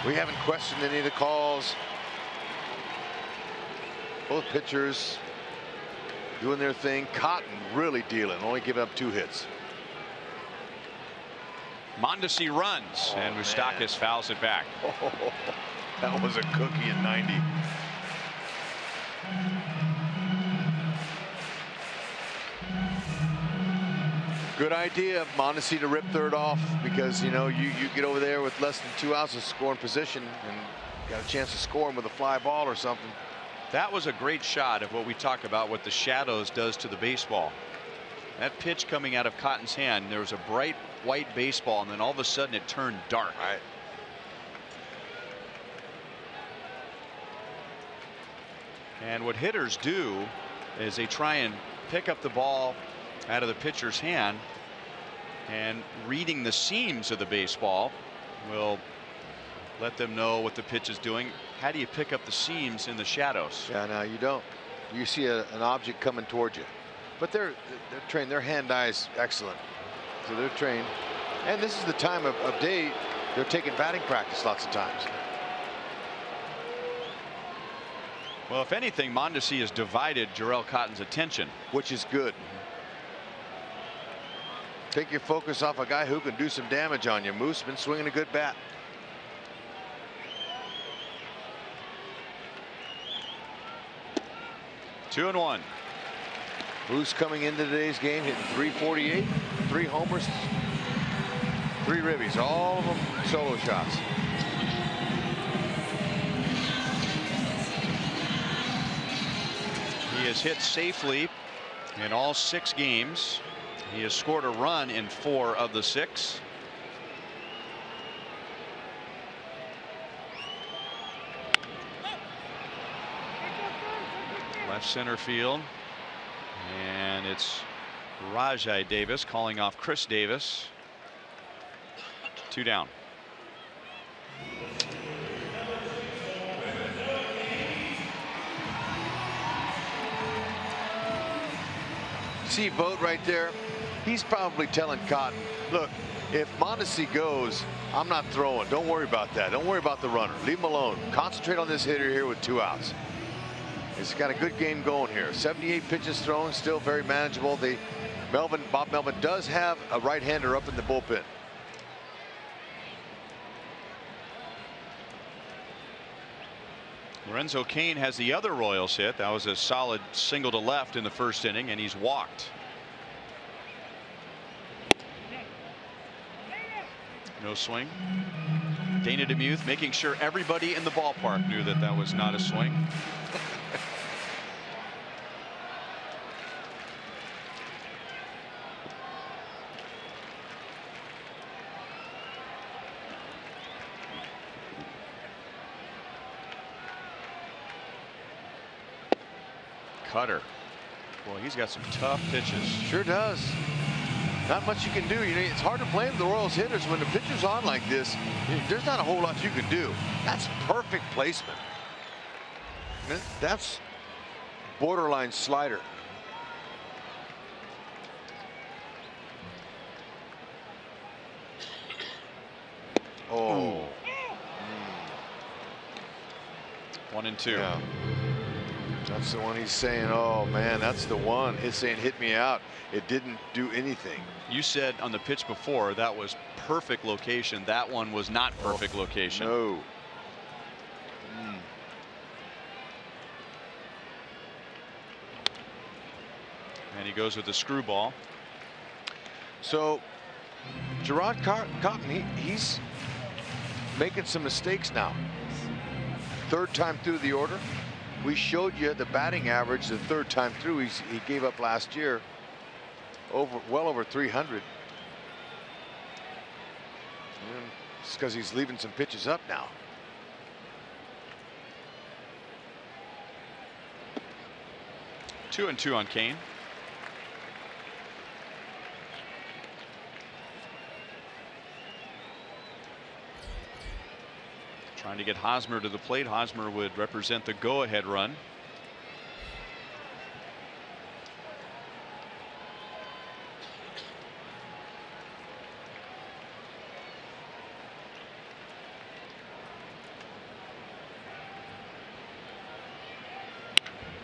We haven't questioned any of the calls. Both pitchers doing their thing. Cotton really dealing, only giving up 2 hits. Mondesi runs, and Moustakas fouls it back. Oh, that was a cookie in 90. Good idea of Mondesi to rip third off, because you know you get over there with less than 2 outs of scoring position and got a chance to score him with a fly ball or something. That was a great shot of what we talk about, what the shadows does to the baseball. That pitch coming out of Cotton's hand, there was a bright white baseball, and then all of a sudden it turned dark. Right. And what hitters do is they try and pick up the ball out of the pitcher's hand, and reading the seams of the baseball will let them know what the pitch is doing. How do you pick up the seams in the shadows? Yeah, no, you don't. You see an object coming towards you, but they're trained. Their hand-eye is excellent, so they're trained. And this is the time of day they're taking batting practice lots of times. Well, if anything, Mondesi has divided Jarrell Cotton's attention, which is good. Take your focus off a guy who can do some damage on you. Moose been swinging a good bat. Two and one. Moose coming into today's game hitting .348, 3 homers, 3 ribbies, all of them solo shots. He has hit safely in all 6 games. He has scored a run in 4 of the 6. Left center field, and it's Rajai Davis calling off Chris Davis. 2 down. See Vogt right there. He's probably telling Cotton, look, if Mondesi goes, I'm not throwing. Don't worry about that. Don't worry about the runner. Leave him alone. Concentrate on this hitter here with 2 outs. He's got a good game going here. 78 pitches thrown, still very manageable. Bob Melvin does have a right-hander up in the bullpen. Lorenzo Cain has the other Royals hit. That was a solid single to left in the first inning, and he's walked. No swing. Dana DeMuth making sure everybody in the ballpark knew that that was not a swing. Cutter. Boy, he's got some tough pitches. Sure does. Not much you can do. You know, it's hard to blame the Royals hitters when the pitcher's on like this. There's not a whole lot you can do. That's perfect placement. That's borderline slider. 1-2. Yeah. That's the one he's saying, oh man, that's the one. He's saying hit me out. It didn't do anything. You said on the pitch before that was perfect location. That one was not perfect location. No. And he goes with the screwball. So Gerard Cotton, he's making some mistakes now. Third time through the order. We showed you the batting average the third time through. He gave up last year well over 300. It's because he's leaving some pitches up now. 2-2 on Kane. Trying to get Hosmer to the plate. Hosmer would represent the go-ahead run.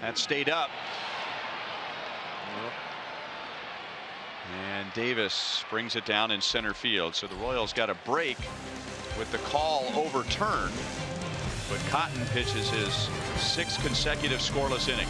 That stayed up. And Davis brings it down in center field. So the Royals got a break with the call overturned, but Cotton pitches his 6th consecutive scoreless inning.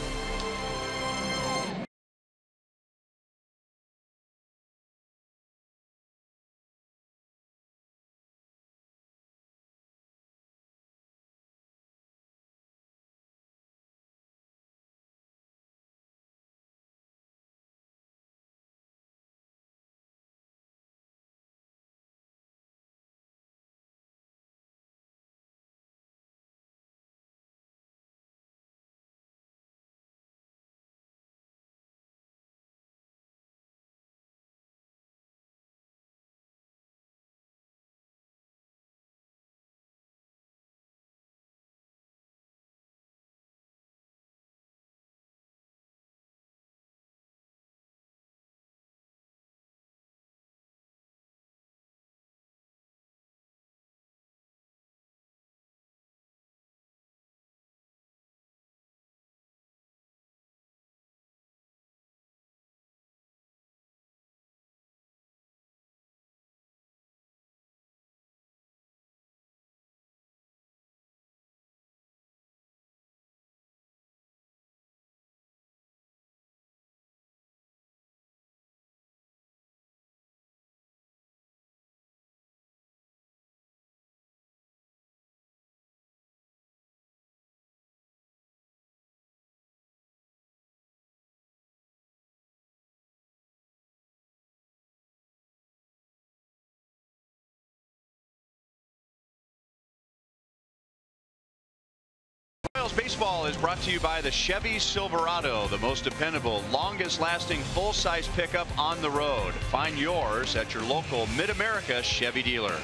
Royals baseball is brought to you by the Chevy Silverado, the most dependable, longest lasting full-size pickup on the road. Find yours at your local Mid-America Chevy dealer.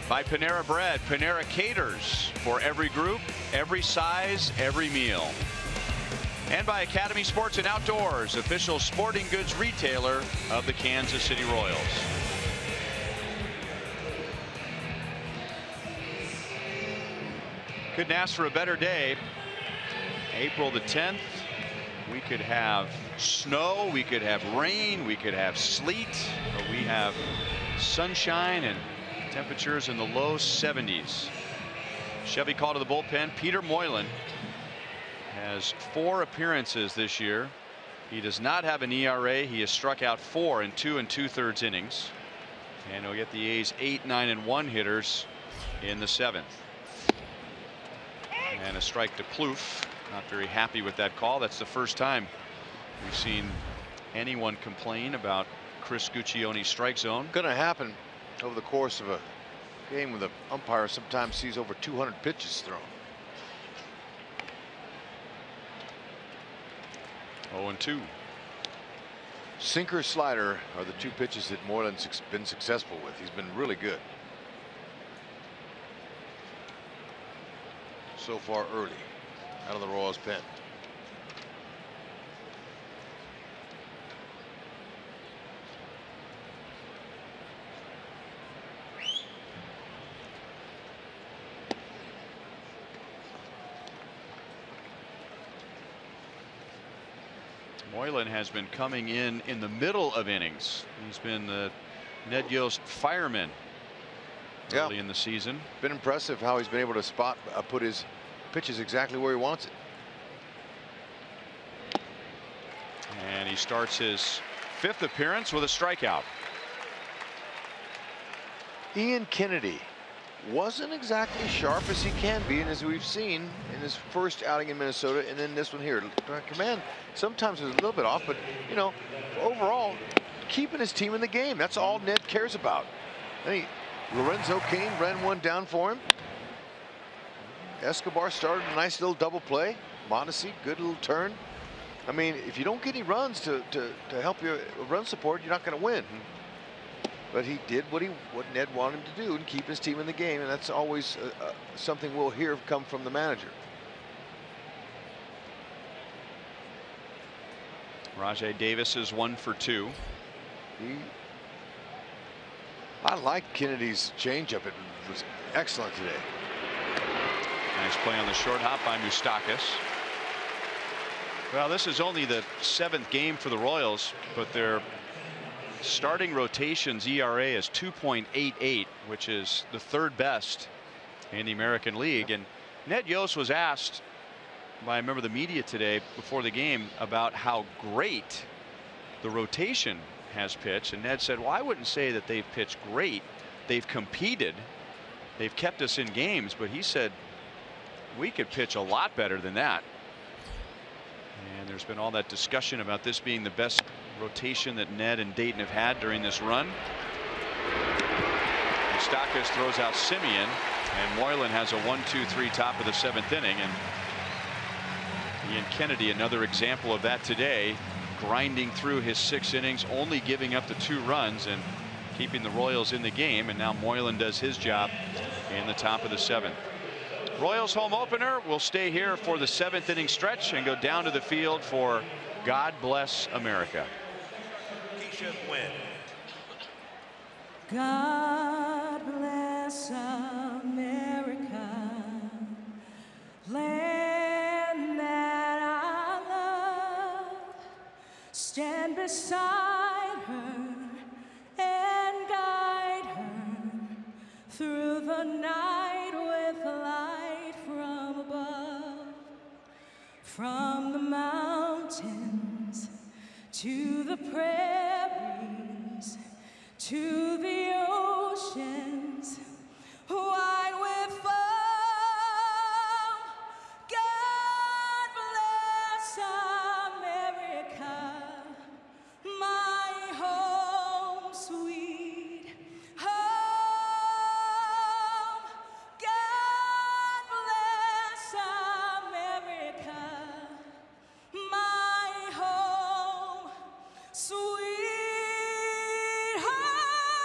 By Panera Bread. Panera caters for every group, every size, every meal. And by Academy Sports and Outdoors, official sporting goods retailer of the Kansas City Royals. Couldn't ask for a better day. April the 10th. We could have snow, we could have rain, we could have sleet, but we have sunshine and temperatures in the low 70s. Chevy called to the bullpen. Peter Moylan has 4 appearances this year. He does not have an ERA. He has struck out 4 in 2 2/3 innings. And he'll get the A's 8, 9, and 1 hitters in the 7th. And a strike to Plouffe. Not very happy with that call. That's the first time we've seen anyone complain about Chris Guccione's strike zone. Going to happen over the course of a game with an umpire sometimes sees over 200 pitches thrown. 0-2. Sinker, slider are the 2 pitches that Moylan's been successful with. He's been really good so far early out of the Royals pen. Moylan has been coming in the middle of innings. He's been the Ned Yost fireman early in the season. Been impressive how he's been able to put his pitches exactly where he wants it. And he starts his 5th appearance with a strikeout. Ian Kennedy wasn't exactly sharp as he can be, and as we've seen in his first outing in Minnesota, and then this one here. Command sometimes is a little bit off, but you know, overall, keeping his team in the game. That's all Ned cares about. Lorenzo Cain ran one down for him. Escobar started a nice little double play. Mondesi, good little turn. I mean, if you don't get any runs to help you run support, you're not going to win. But he did what Ned wanted him to do and keep his team in the game, and that's always something we'll hear come from the manager. Rajai Davis is 1 for 2. I like Kennedy's changeup. It was excellent today. Nice play on the short hop by Moustakas. Well, this is only the 7th game for the Royals, but their starting rotations ERA is 2.88, which is the 3rd best in the American League. And Ned Yost was asked by a member of the media today before the game about how great the rotation has pitched, and Ned said, well, I wouldn't say that they've pitched great. They've competed, they've kept us in games, but he said we could pitch a lot better than that. And there's been all that discussion about this being the best rotation that Ned and Dayton have had during this run. Moustakas throws out Simeon, and Moylan has a 1-2-3 top of the 7th inning. And Ian Kennedy, another example of that today, grinding through his 6 innings, only giving up the 2 runs and keeping the Royals in the game. And now Moylan does his job in the top of the 7th. Royals home opener will stay here for the 7th inning stretch and go down to the field for God Bless America. God bless America, land that I love. Stand beside her and guide her through the night with light from above. From the mountains to the prairies, to the oceans, wide with foam. God bless America, my home sweet home. God bless America, my home sweet home.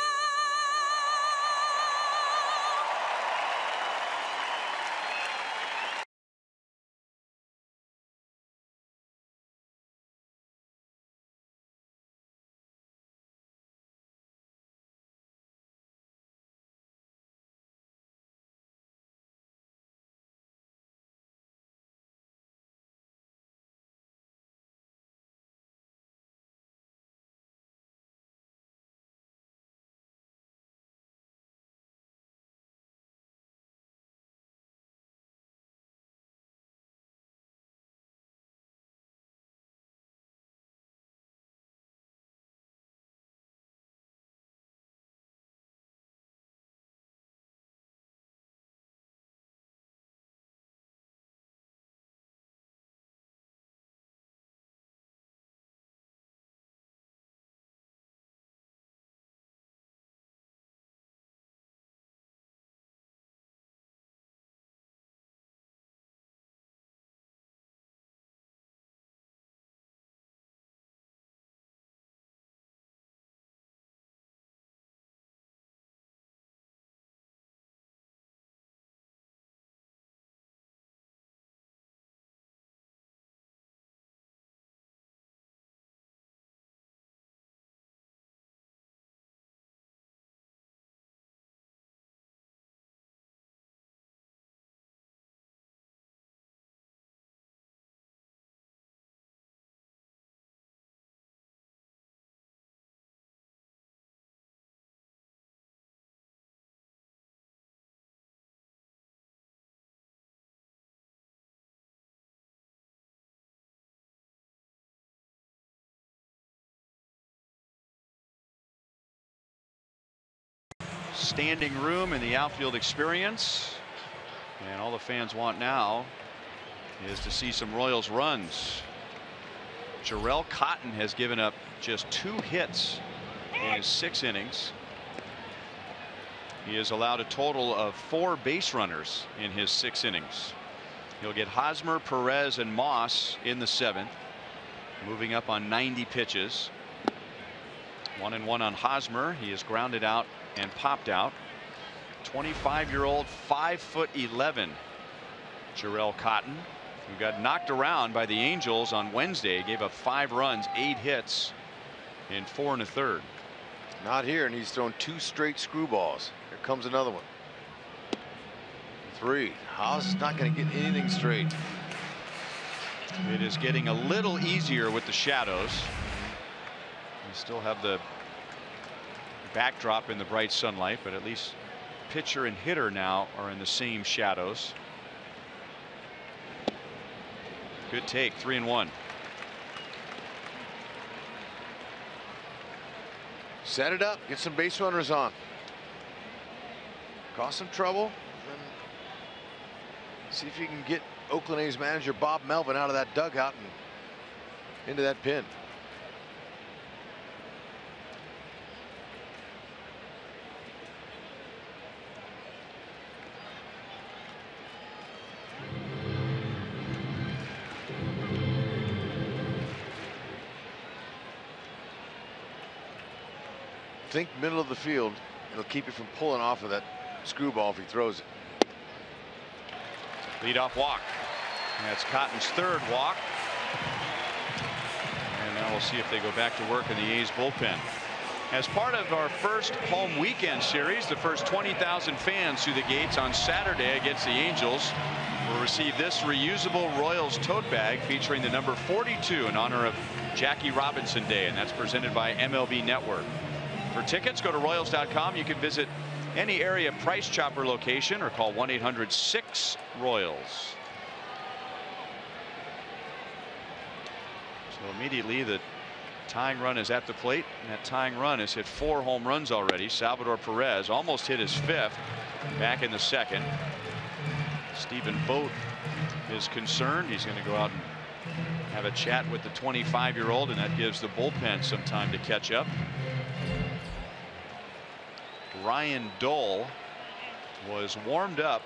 standing room and the outfield experience. And all the fans want now is to see some Royals runs. Jarrell Cotton has given up just 2 hits in his 6 innings. He has allowed a total of 4 base runners in his 6 innings. He'll get Hosmer, Perez, and Moss in the 7th, moving up on 90 pitches. 1-1 on Hosmer. He is grounded out and popped out. 25-year-old, 5'11", Jarrell Cotton, who got knocked around by the Angels on Wednesday. Gave up 5 runs, 8 hits in 4 1/3. Not here, and he's thrown 2 straight screwballs. Here comes another one. 3. Haas is not going to get anything straight. It is getting a little easier with the shadows. We still have the backdrop in the bright sunlight, but at least pitcher and hitter now are in the same shadows. Good take. 3-1. Set it up, get some base runners on, cause some trouble, and see if you can get Oakland A's manager Bob Melvin out of that dugout and into that pin. Think middle of the field. It'll keep you from pulling off of that screwball if he throws it. Leadoff walk. That's Cotton's 3rd walk. And now we'll see if they go back to work in the A's bullpen. As part of our first home weekend series, the first 20,000 fans through the gates on Saturday against the Angels will receive this reusable Royals tote bag featuring the number 42 in honor of Jackie Robinson Day, and that's presented by MLB Network. For tickets, go to Royals.com. You can visit any area Price Chopper location or call 1-800-6-ROYALS. So immediately the tying run is at the plate, and that tying run has hit 4 home runs already. Salvador Perez almost hit his 5th back in the 2nd. Stephen Vogt is concerned. He's going to go out and have a chat with the 25-year-old, and that gives the bullpen some time to catch up. Ryan Dole was warmed up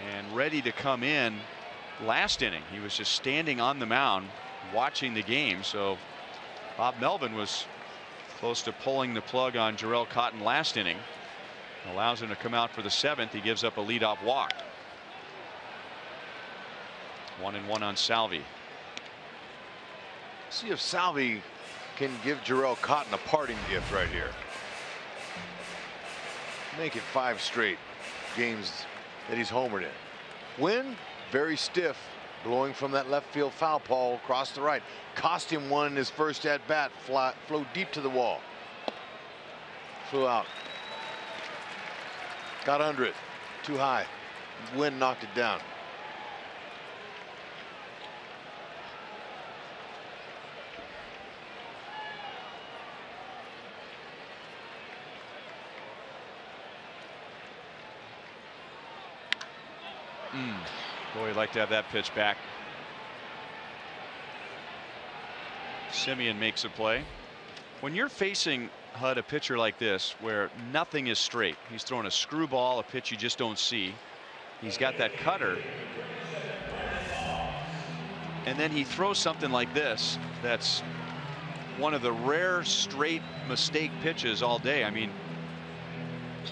and ready to come in last inning. He was just standing on the mound watching the game. So Bob Melvin was close to pulling the plug on Jarrell Cotton last inning. Allows him to come out for the 7th. He gives up a leadoff walk. 1-1 on Salvi. See if Salvi can give Jarrell Cotton a parting gift right here. Make it 5 straight games that he's homered in. Win, very stiff, blowing from that left field foul pole across the right. Cost him one in his first at bat. Flew deep to the wall. Flew out. Got under it. Too high. Wind knocked it down. Boy, I'd like to have that pitch back. Simeon makes a play. When you're facing HUD a pitcher like this where nothing is straight, he's throwing a screwball, a pitch you just don't see. He's got that cutter, and then he throws something like this that's one of the rare straight mistake pitches all day. I mean,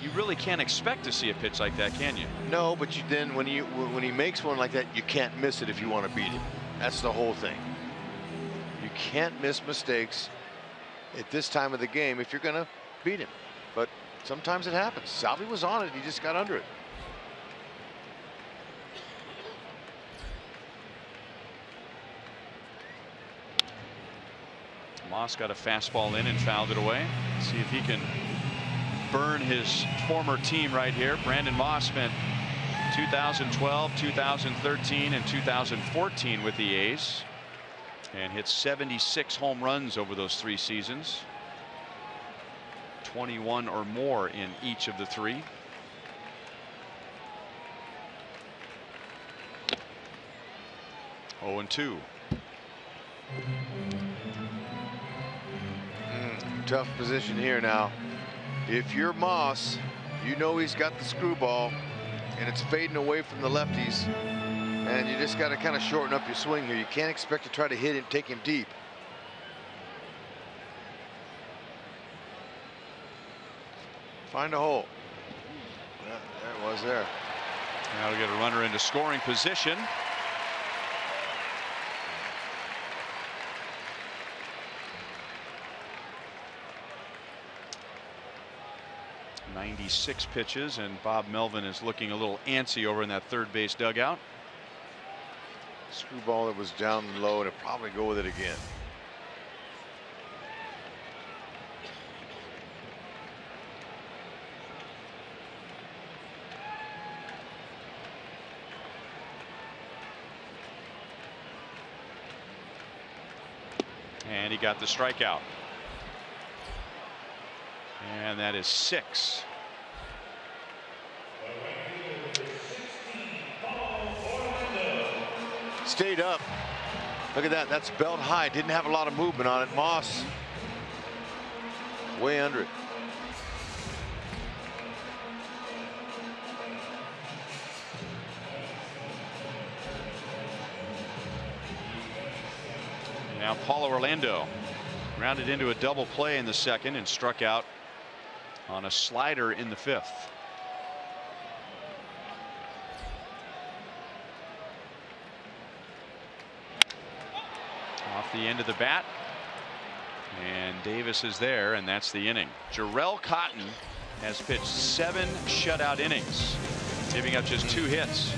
you really can't expect to see a pitch like that, can you? No, but you then when he makes one like that, you can't miss it if you want to beat him. That's the whole thing. You can't miss mistakes at this time of the game if you're going to beat him. But sometimes it happens. Salvi was on it. He just got under it. Moss got a fastball in and fouled it away. See if he can burn his former team right here. Brandon Moss spent 2012, 2013, and 2014 with the A's and hit 76 home runs over those 3 seasons. 21 or more in each of the three. Oh, and 2. Tough position here now. If you're Moss, you know he's got the screwball and it's fading away from the lefties, and you just got to kind of shorten up your swing here. You can't expect to try to hit him, take him deep. Find a hole. Yeah, there it was there. Now to get a runner into scoring position. .96 pitches, and Bob Melvin is looking a little antsy over in that third base dugout. Screwball that was down low, and it'll probably go with it again. And he got the strikeout. And that is 6. Stayed up. Look at that. That's belt high. Didn't have a lot of movement on it. Moss way under it. Now Paulo Orlando rounded into a double play in the second and struck out on a slider in the 5th. Off the end of the bat, and Davis is there, and that's the inning. Jarrell Cotton has pitched 7 shutout innings, giving up just 2 hits.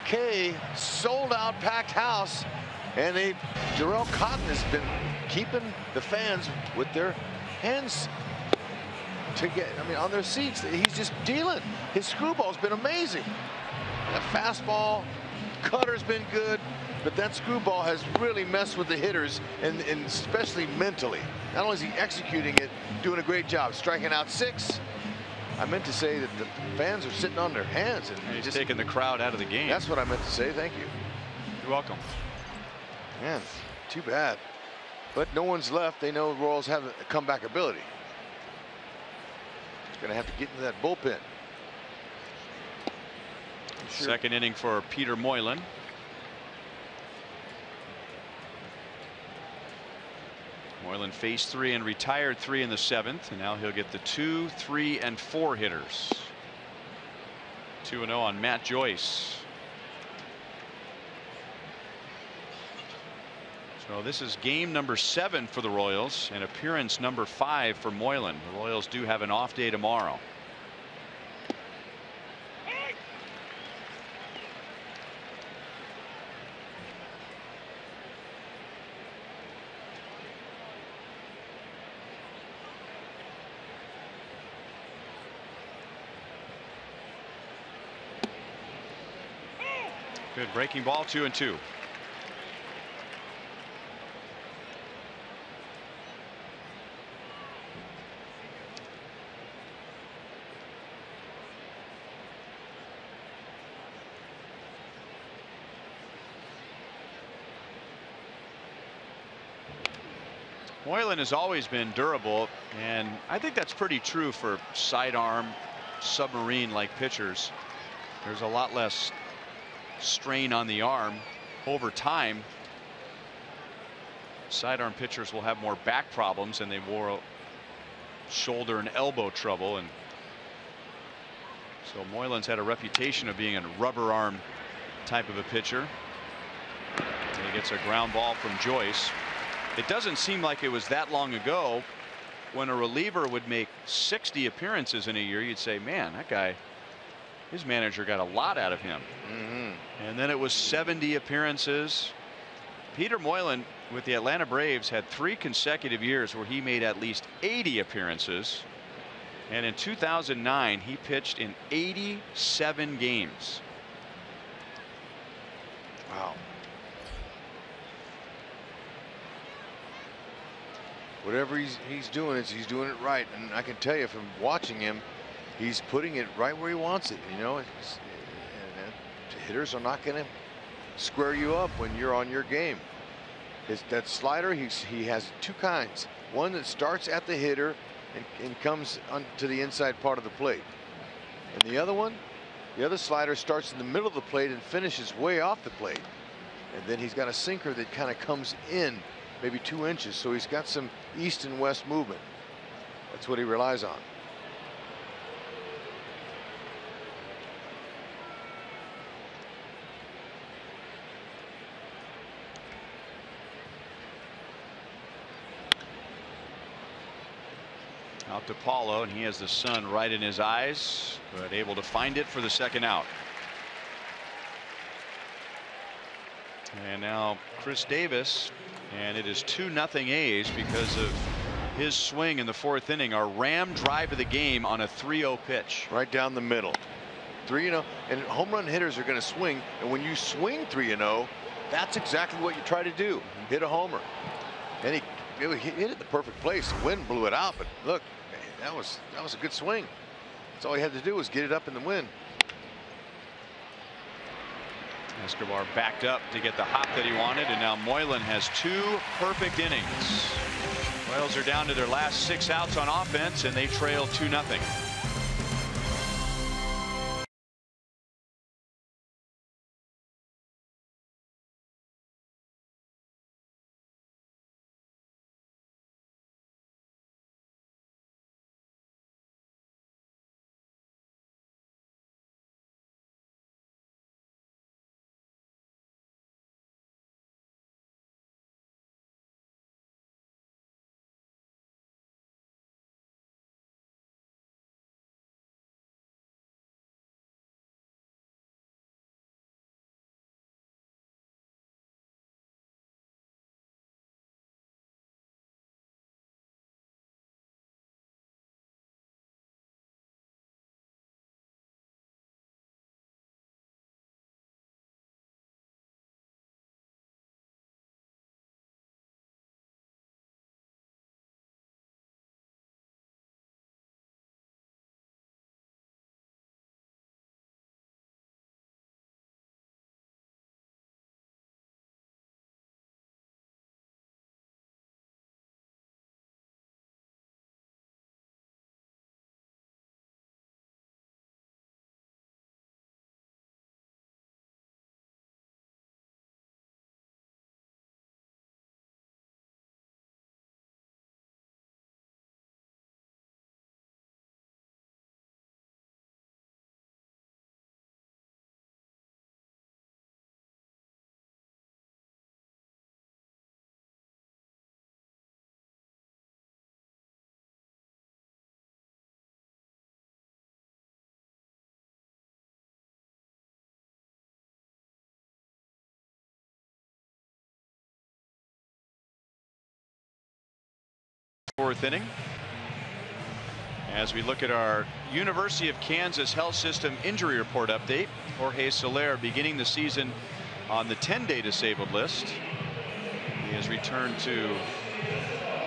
K sold out, packed house, and Jarrell Cotton has been keeping the fans with their hands on their seats. He's just dealing. His screwball's been amazing. That fastball, cutter's been good, but that screwball has really messed with the hitters, and especially mentally. Not only is he executing it, doing a great job, striking out 6. I meant to say that the fans are sitting on their hands, and he's just taking the crowd out of the game. That's what I meant to say. Thank you. You're welcome. Man, too bad. But no one's left. They know the Royals have a comeback ability. Going to have to get into that bullpen. Sure. Second inning for Peter Moylan. Moylan faced 3 and retired 3 in the 7th, and now he'll get the 2, 3, and 4 hitters. 2-0 on Matt Joyce. So this is game number 7 for the Royals and appearance number 5 for Moylan. The Royals do have an off day tomorrow. Good breaking ball, 2-2. Moylan has always been durable, and I think that's pretty true for sidearm, submarine-like pitchers. There's a lot less strain on the arm over time. Sidearm pitchers will have more back problems, and they more shoulder and elbow trouble, and so Moylan's had a reputation of being a rubber arm type of a pitcher. And he gets a ground ball from Joyce. It doesn't seem like it was that long ago when a reliever would make 60 appearances in a year. You'd say, man, that guy, his manager got a lot out of him. And then it was 70 appearances. Peter Moylan with the Atlanta Braves had 3 consecutive years where he made at least 80 appearances. And in 2009, he pitched in 87 games. Wow. Whatever he's doing, he's doing it right, and I can tell you from watching him, he's putting it right where he wants it. You know, hitters are not going to square you up when you're on your game. That slider, he has 2 kinds. One that starts at the hitter and comes to the inside part of the plate, and the other slider starts in the middle of the plate and finishes way off the plate. And then he's got a sinker that kind of comes in maybe 2 inches, so he's got some east and west movement. That's what he relies on. Out to Paulo, and he has the sun right in his eyes, but able to find it for the second out. And now Chris Davis, and it is 2-0 A's because of his swing in the 4th inning. Our ram drive of the game on a 3-0 pitch. Right down the middle. 3-0, and home run hitters are going to swing, and when you swing 3-0, that's exactly what you try to do. Hit a homer. And he hit it the perfect place. The wind blew it out, but look, that was a good swing. That's all he had to do was get it up in the wind. Escobar backed up to get the hop that he wanted, and now Moylan has 2 perfect innings. Royals are down to their last 6 outs on offense, and they trail 2-0. Fourth inning, As we look at our University of Kansas Health System injury report update, Jorge Soler beginning the season on the 10-day disabled list. He has returned to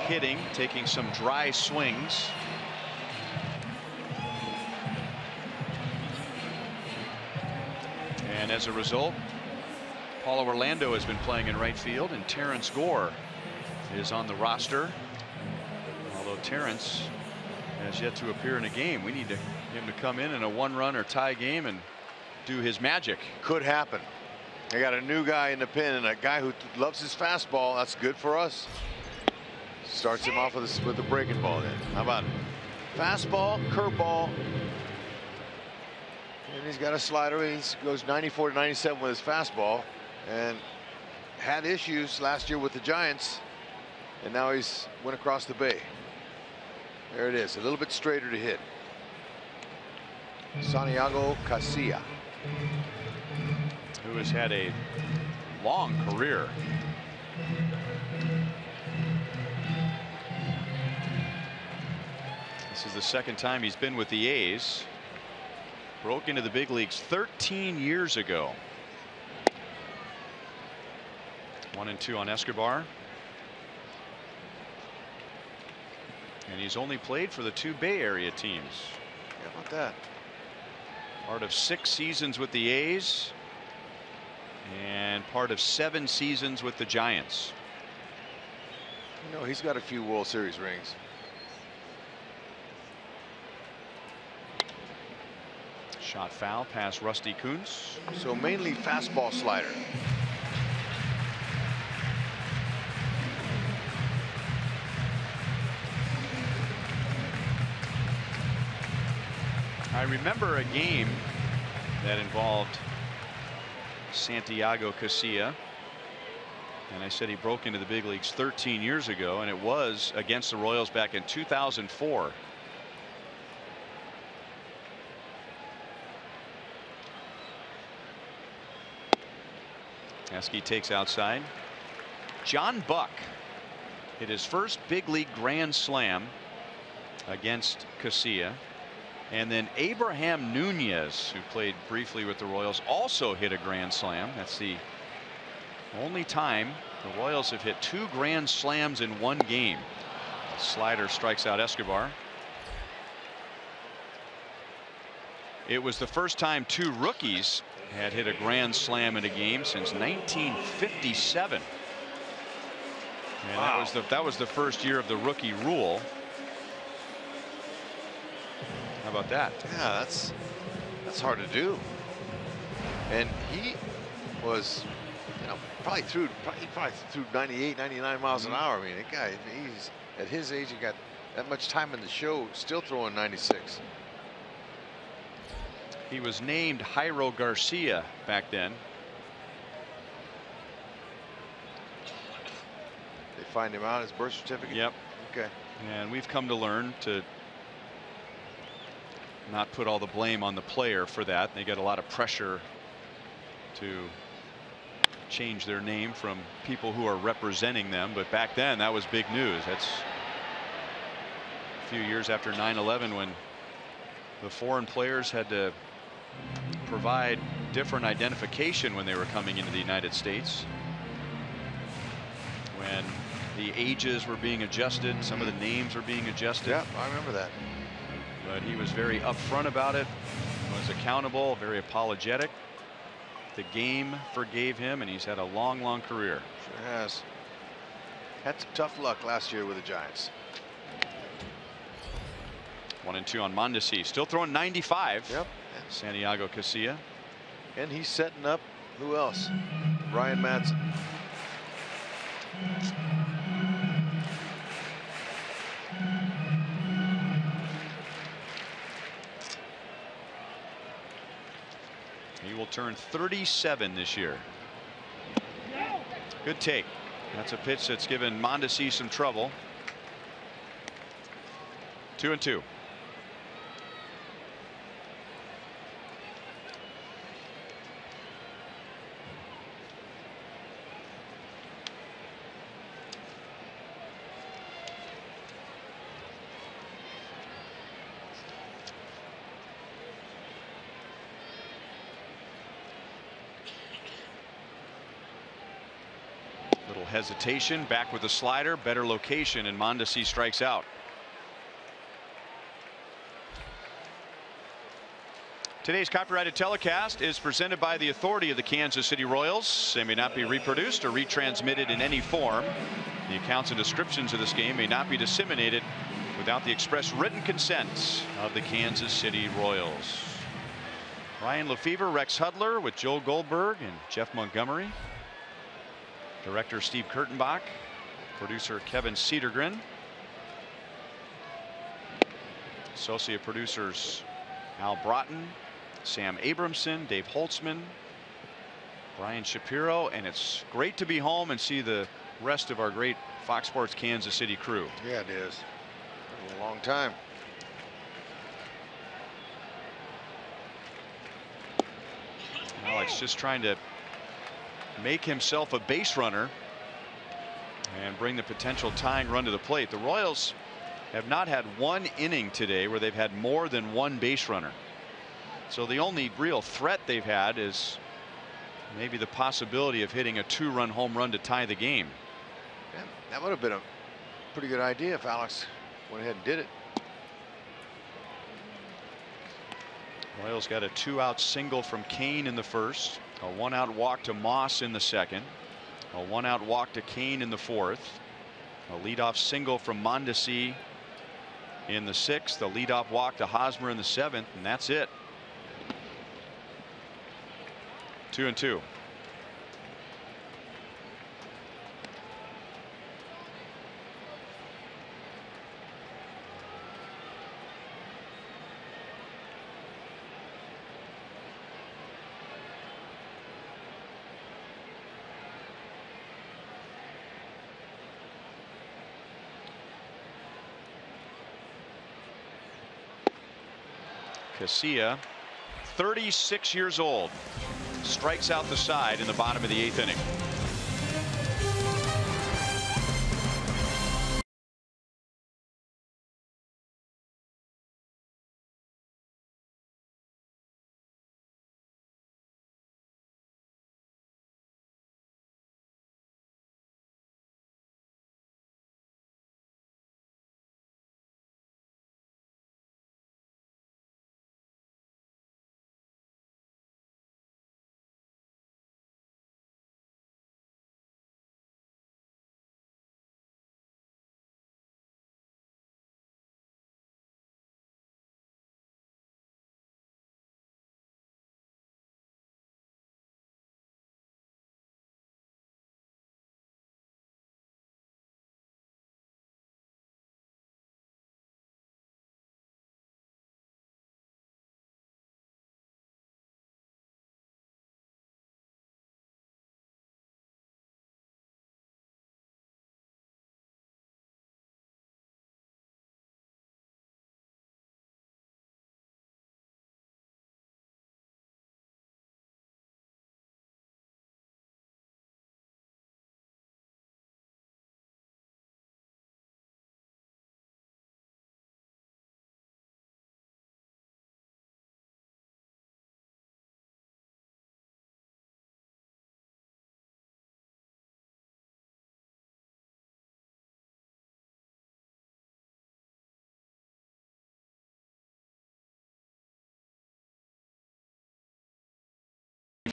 hitting, taking some dry swings. And as a result, Paulo Orlando has been playing in right field, and Terrence Gore is on the roster. Although Terrence has yet to appear in a game. We need him to come in a one-run or tie game and do his magic. Could happen. They got a new guy in the pen, and a guy who loves his fastball. That's good for us. Starts him off with a breaking ball. Then how about it? Fastball, curveball, and he's got a slider. He goes 94 to 97 with his fastball, and had issues last year with the Giants, and now he's went across the bay. There it is, a little bit straighter to hit. Santiago Casilla, who has had a long career. This is the second time he's been with the A's. Broke into the big leagues 13 years ago. 1-2 on Escobar. And he's only played for the 2 Bay Area teams. How about that? Part of 6 seasons with the A's and part of 7 seasons with the Giants. You know, he's got a few World Series rings. Shot foul past Rusty Kuntz. So mainly fastball, slider. I remember a game that involved Santiago Casilla, and I said he broke into the big leagues 13 years ago, and it was against the Royals back in 2004. Askey takes outside. John Buck hit his first big league grand slam against Casilla. And then Abraham Nunez, who played briefly with the Royals, also hit a grand slam. That's the only time the Royals have hit 2 grand slams in one game. The slider strikes out Escobar. It was the first time 2 rookies had hit a grand slam in a game since 1957. And wow. that was the first year of the rookie rule. How about that? Yeah, that's hard to do. And he was, you know, probably threw 98, 99 miles an hour. I mean, that guy, he's at his age, he got that much time in the show, still throwing 96. He was named Jairo Garcia back then. They find him out, his birth certificate? Yep. Okay. And we've come to learn to not put all the blame on the player for that. They get a lot of pressure to change their name from people who are representing them. But back then, that was big news. That's a few years after 9/11, when the foreign players had to provide different identification when they were coming into the United States. When the ages were being adjusted, some of the names were being adjusted. Yeah, I remember that. But he was very upfront about it, was accountable, very apologetic. The game forgave him, and he's had a long career. Sure has. Had some tough luck last year with the Giants. 1-2 on Mondesi. Still throwing 95. Yep. Santiago Casilla. And he's setting up, who else? Ryan Madsen. He will turn 37 this year. Good take. That's a pitch that's given Mondesi some trouble. 2-2. Little hesitation, back with the slider, better location, and Mondesi strikes out. Today's copyrighted telecast is presented by the authority of the Kansas City Royals. They may not be reproduced or retransmitted in any form. The accounts and descriptions of this game may not be disseminated without the express written consent of the Kansas City Royals. Ryan Lefevre, Rex Hudler with Joel Goldberg and Jeff Montgomery. Director Steve Kurtenbach, producer Kevin Cedergren, associate producers Al Broughton, Sam Abramson, Dave Holtzman, Brian Shapiro, and it's great to be home and see the rest of our great Fox Sports Kansas City crew. Yeah, it is. Been a long time. Alex just trying to make himself a base runner and bring the potential tying run to the plate. The Royals have not had one inning today where they've had more than one base runner. So the only real threat they've had is maybe the possibility of hitting a 2-run home run to tie the game. Yeah, that would have been a pretty good idea if Alex went ahead and did it. Royals got a 2-out single from Kane in the first, a 1-out walk to Moss in the second, a 1-out walk to Kane in the fourth, a leadoff single from Mondesi in the sixth, a leadoff walk to Hosmer in the seventh, and that's it. 2-2. KCA, 36 years old, strikes out the side in the bottom of the 8th inning.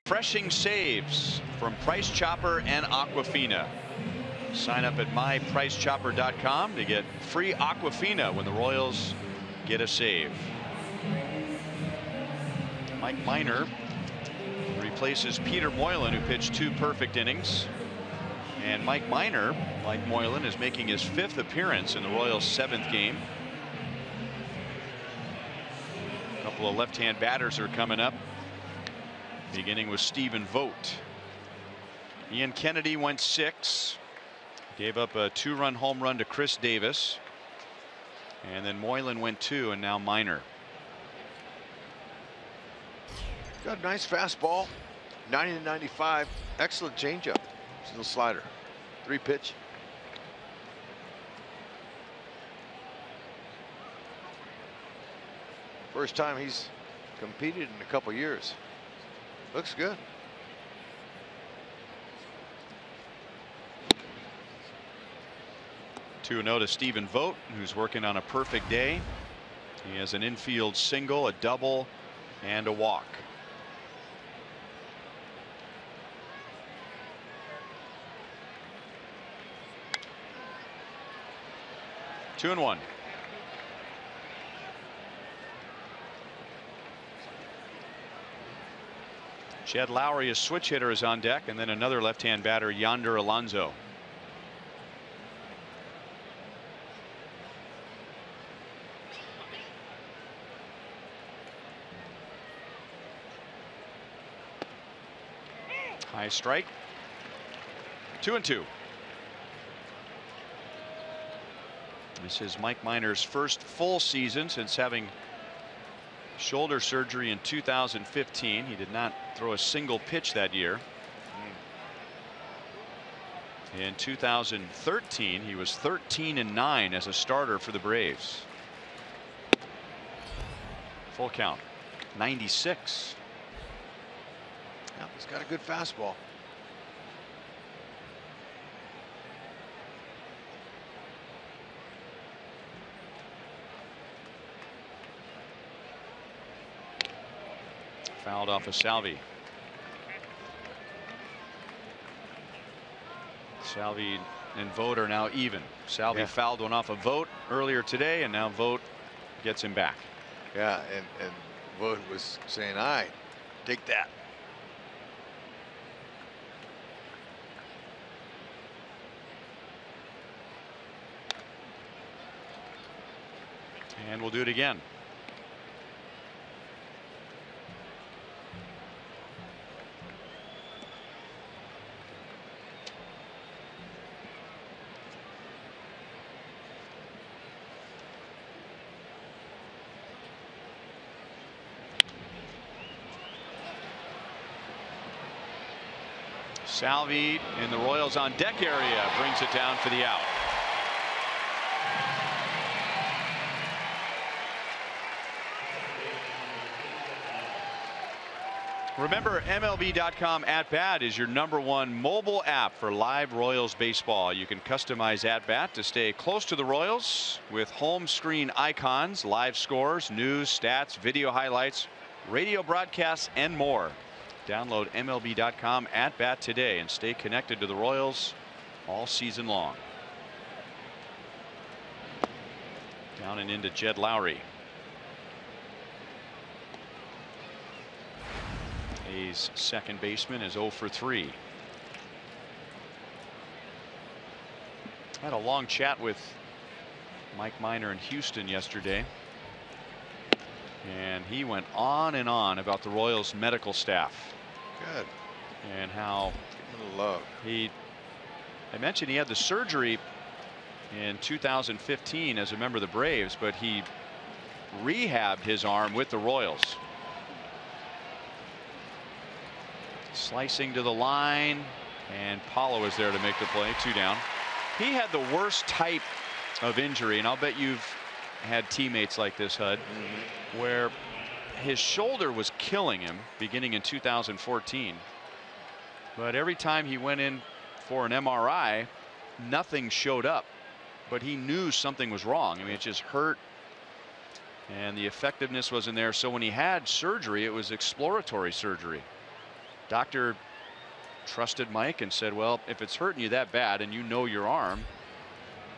Refreshing saves from Price Chopper and Aquafina. Sign up at mypricechopper.com to get free Aquafina when the Royals get a save. Mike Minor replaces Peter Moylan, who pitched 2 perfect innings. And Mike Minor, like Moylan, is making his 5th appearance in the Royals' 7th game. A couple of left-hand batters are coming up, beginning with Stephen Vogt. Ian Kennedy went 6, gave up a 2-run home run to Chris Davis, and then Moylan went 2, and now Minor. Got a nice fastball, 90-95, excellent changeup, little slider, 3-pitch. First time he's competed in a couple years. Looks good. 2-0 to Stephen Vogt, who's working on a perfect day. He has an infield single, a double, and a walk. Two and one. Jed Lowry, a switch hitter, is on deck, and then another left-hand batter, Yonder Alonso. High strike. 2-2. This is Mike Minor's first full season since having shoulder surgery in 2015. He did not throw a single pitch that year. In 2013, he was 13-9 as a starter for the Braves. Full count. 96. Yeah, he's got a good fastball. Fouled off of Salvi. Salvi and Vogt are now even. Salvi fouled one off of Vogt earlier today, and now Vogt gets him back. Yeah, and Vogt was saying, "All right, take that." And we'll do it again. Salvi in the Royals on deck area brings it down for the out. Remember, MLB.com At Bat is your #1 mobile app for live Royals baseball. You can customize At Bat to stay close to the Royals with home screen icons, live scores, news, stats, video highlights, radio broadcasts, and more. Download MLB.com At Bat today and stay connected to the Royals all season long. Down and into Jed Lowry. A's second baseman is 0 for 3. Had a long chat with Mike Minor in Houston yesterday, and he went on and on about the Royals medical staff. Good. And how love. I mentioned he had the surgery in 2015 as a member of the Braves, but he rehabbed his arm with the Royals. Slicing to the line, and Paulo is there to make the play. 2 down. He had the worst type of injury, and I'll bet you've had teammates like this, Hud, where his shoulder was killing him beginning in 2014. But every time he went in for an MRI, nothing showed up. But he knew something was wrong. I mean, it just hurt, and the effectiveness wasn't there. So when he had surgery, it was exploratory surgery. Doctor trusted Mike and said, well, if it's hurting you that bad and you know your arm.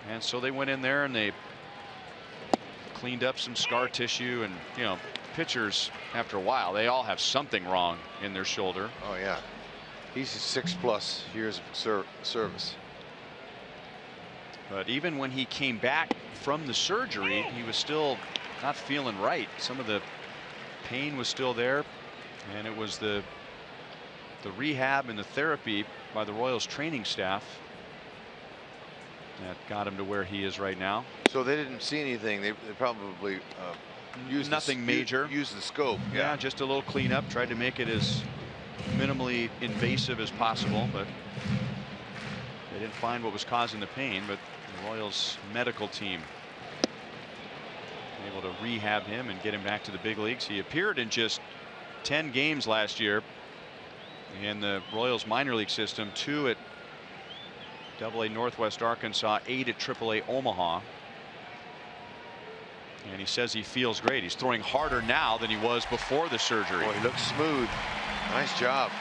And so they went in there and they cleaned up some scar tissue, and you know, pitchers after a while, they all have something wrong in their shoulder. Oh yeah, he's 6+ years of service. But even when he came back from the surgery, he was still not feeling right. Some of the pain was still there, and it was the rehab and the therapy by the Royals training staff that got him to where he is right now. So they didn't see anything. They probably used nothing major. Used the scope. Yeah, just a little cleanup. Tried to make it as minimally invasive as possible, but they didn't find what was causing the pain. But the Royals medical team able to rehab him and get him back to the big leagues. He appeared in just 10 games last year in the Royals minor league system, 2 at AA Northwest Arkansas, 8 at AAA Omaha. And he says he feels great. He's throwing harder now than he was before the surgery. Boy, he looks smooth. Nice job.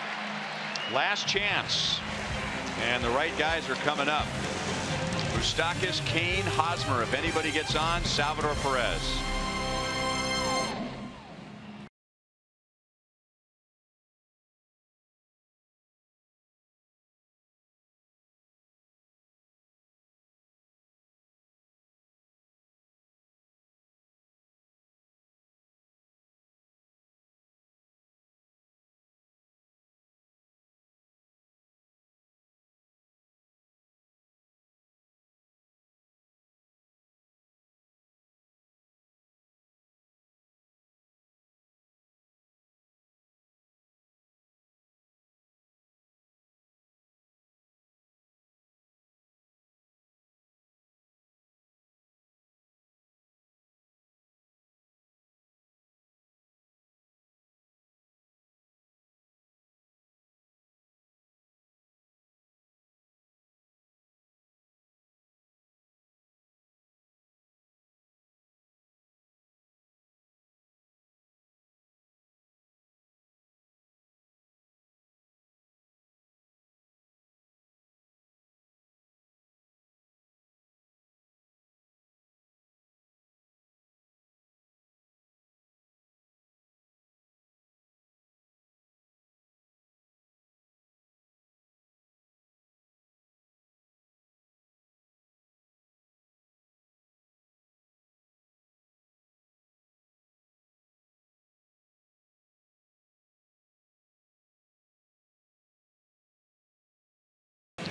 Last chance. And the right guys are coming up. Moustakas, Kane, Hosmer. If anybody gets on, Salvador Perez.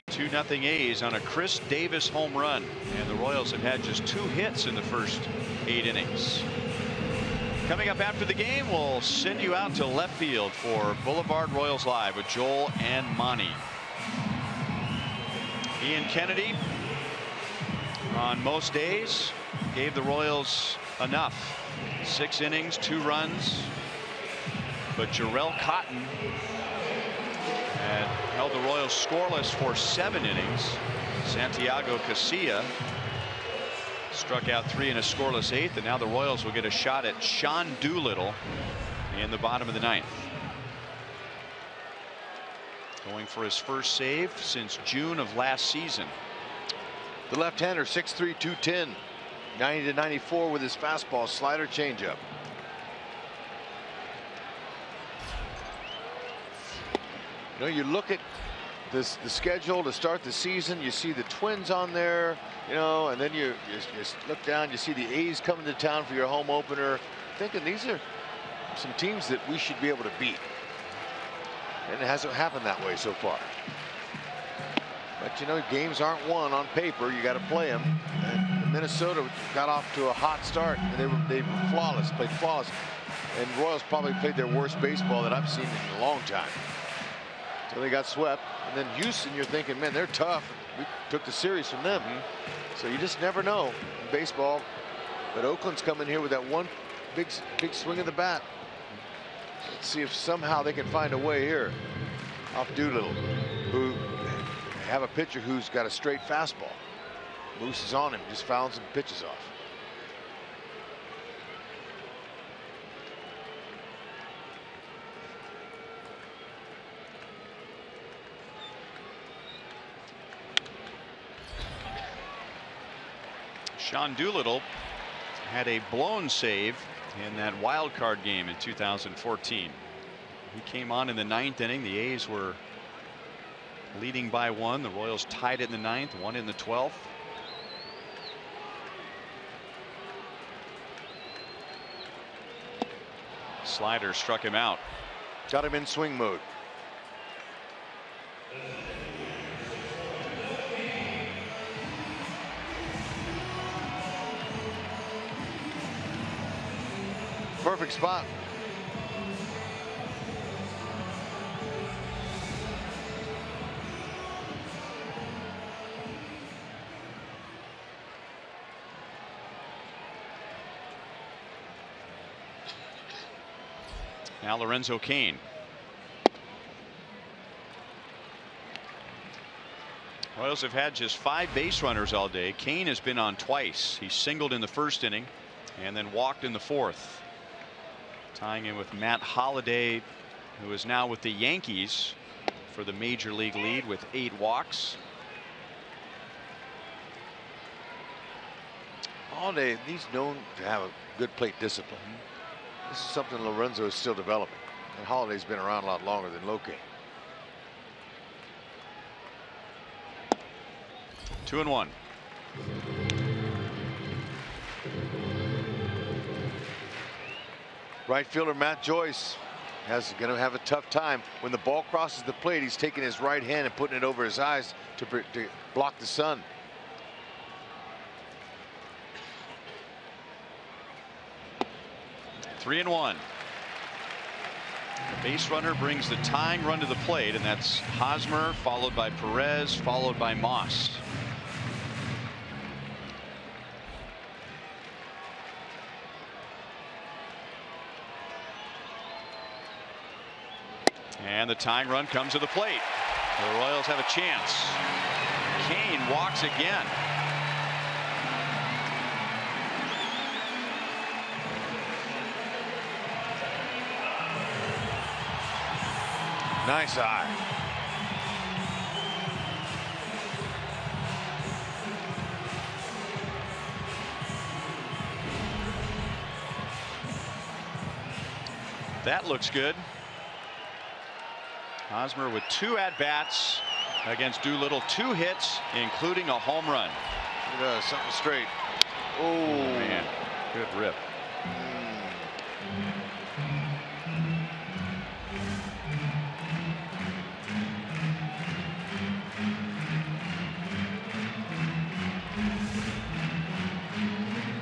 Two 2-0 A's on a Chris Davis home run, and the Royals have had just 2 hits in the first 8 innings. Coming up after the game, we'll send you out to left field for Boulevard Royals Live with Joel and Monty. Ian Kennedy on most days gave the Royals enough. 6 innings, 2 runs, but Jarrell Cotton had held the Royals scoreless for 7 innings. Santiago Casilla struck out 3 in a scoreless 8th, and now the Royals will get a shot at Sean Doolittle in the bottom of the 9th. Going for his first save since June of last season. The left-hander, 6'3", 210, 90-94 with his fastball, slider, changeup. You know, you look at the schedule to start the season, you see the Twins on there, you know, and then you look down, you see the A's coming to town for your home opener, thinking these are some teams that we should be able to beat. And it hasn't happened that way so far. But you know, games aren't won on paper. You got to play them. And Minnesota got off to a hot start. And they were flawless, played flawless. And Royals probably played their worst baseball that I've seen in a long time. So they got swept. And then Houston, you're thinking, man, they're tough. We took the series from them. So you just never know in baseball. But Oakland's coming here with that one big swing of the bat. Let's see if somehow they can find a way here off Doolittle, who have a pitcher who's got a straight fastball. Moose is on him, just fouls and pitches off. Sean Doolittle had a blown save in that wild card game in 2014. He came on in the 9th inning. The A's were leading by 1. The Royals tied it in the 9th, 1 in the 12th. Slider struck him out. Got him in swing mode. Perfect spot. Now Lorenzo Cain. Royals Royals have had just 5 base runners all day. Kane has been on twice. He singled in the first inning and then walked in the fourth, tying in with Matt Holliday, who is now with the Yankees for the major league lead with 8 walks. Holliday, he's known to have a good plate discipline. This is something Lorenzo is still developing, and Holliday's been around a lot longer than Loke. 2-1. Right fielder Matt Joyce is going to have a tough time when the ball crosses the plate. He's taking his right hand and putting it over his eyes to block the sun. Three and one. The base runner brings the tying run to the plate, and that's Hosmer, followed by Perez, followed by Moss. And the tying run comes to the plate. The Royals have a chance. Kane walks again. Nice eye. That looks good. Hosmer with 2 at-bats against Doolittle, 2 hits, including a home run. Something straight. Oh, man, good rip.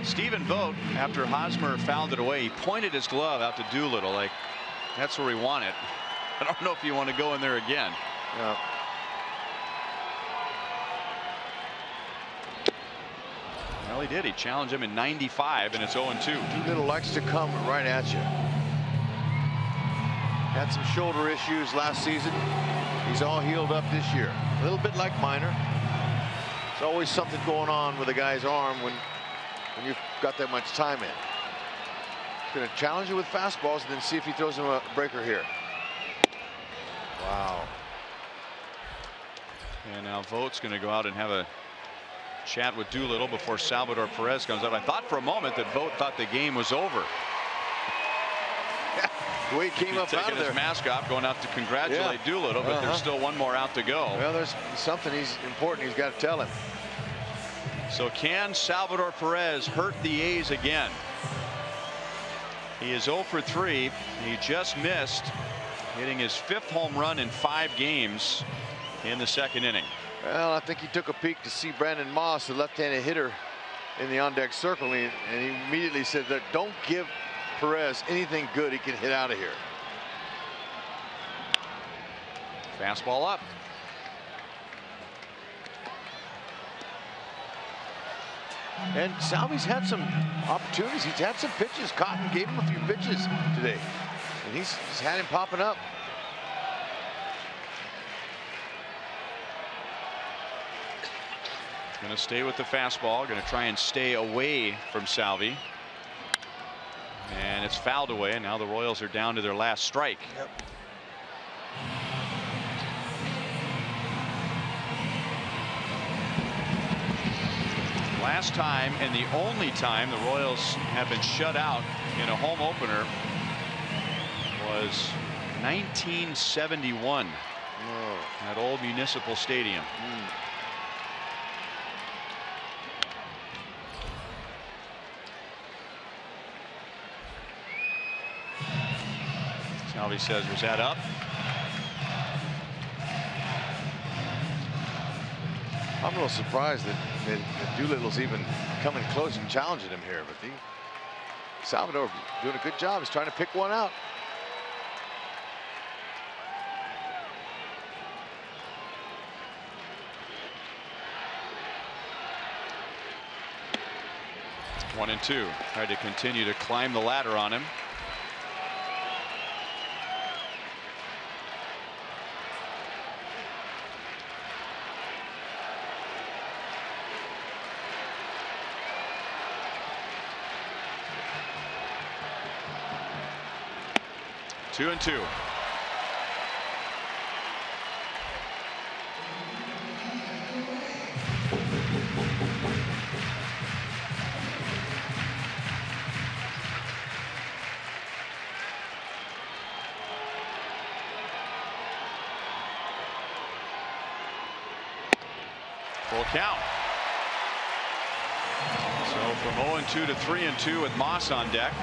Stephen Vogt, after Hosmer fouled it away, he pointed his glove out to Doolittle like that's where we want it. I don't know if you want to go in there again. Yeah. Well, he did. He challenged him in '95, and it's 0-2. Doolittle likes to come right at you. Had some shoulder issues last season. He's all healed up this year. A little bit like Minor. There's always something going on with a guy's arm when you've got that much time in. He's going to challenge you with fastballs and then see if he throws him a breaker here. Wow. And now Vogt's going to go out and have a chat with Doolittle before Salvador Perez comes up. I thought for a moment that Vogt thought the game was over. The way he came up out of there. Taking his mask off, going out to congratulate Doolittle, but there's still one more out to go. Well, there's something important he's got to tell him. So can Salvador Perez hurt the A's again? He is 0 for 3. He just missed, hitting his 5th home run in 5 games in the 2nd inning. Well, I think he took a peek to see Brandon Moss, the left-handed hitter, in the on-deck circle, and he immediately said that don't give Perez anything good he can hit out of here. Fastball up. And Salvy's had some opportunities. He's had some pitches. Cotton gave him a few pitches today, and he's had him popping up. Going to stay with the fastball. Going to try and stay away from Salvy. And it's fouled away, and now the Royals are down to their last strike. Yep. Last time, and the only time the Royals have been shut out in a home opener, was 1971 at Old Municipal Stadium. Salvy says, was that up? I'm a little surprised that Doolittle's even coming close and challenging him here, but Salvador doing a good job. He's trying to pick one out. One and two. Tried to continue to climb the ladder on him. 2-2. Full count. So from 0-2 to 3-2 with Moss on deck.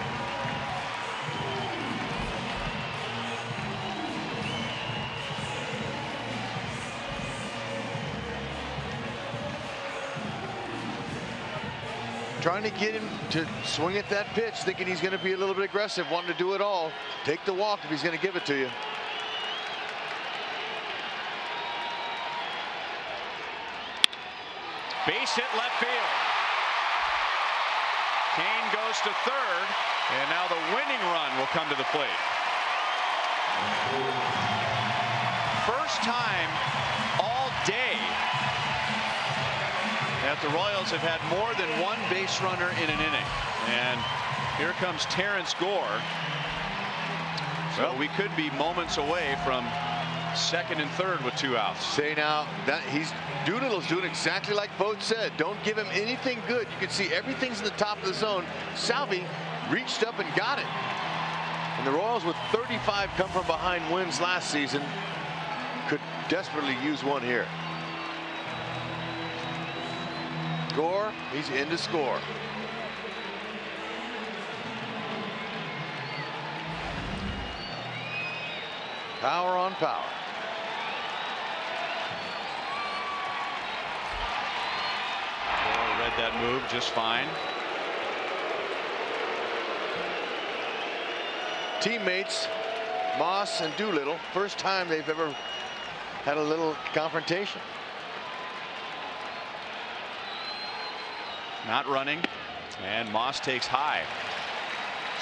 Trying to get him to swing at that pitch, thinking he's going to be a little bit aggressive, wanting to do it all. Take the walk if he's going to give it to you. Base hit left field. Kane goes to third, and now the winning run will come to the plate. First time all day that the Royals have had more than one base runner in an inning. And here comes Terrence Gore. So we could be moments away from second and third with 2 outs. Say now that Doolittle's doing exactly like Boat said. Don't give him anything good. You can see everything's in the top of the zone. Salvi reached up and got it. And the Royals, with 35 come from behind wins last season, could desperately use one here. Gore, he's in to score. Power on power. Gore read that move just fine. Teammates Moss and Doolittle, first time they've ever had a little confrontation. Not running, and Moss takes high.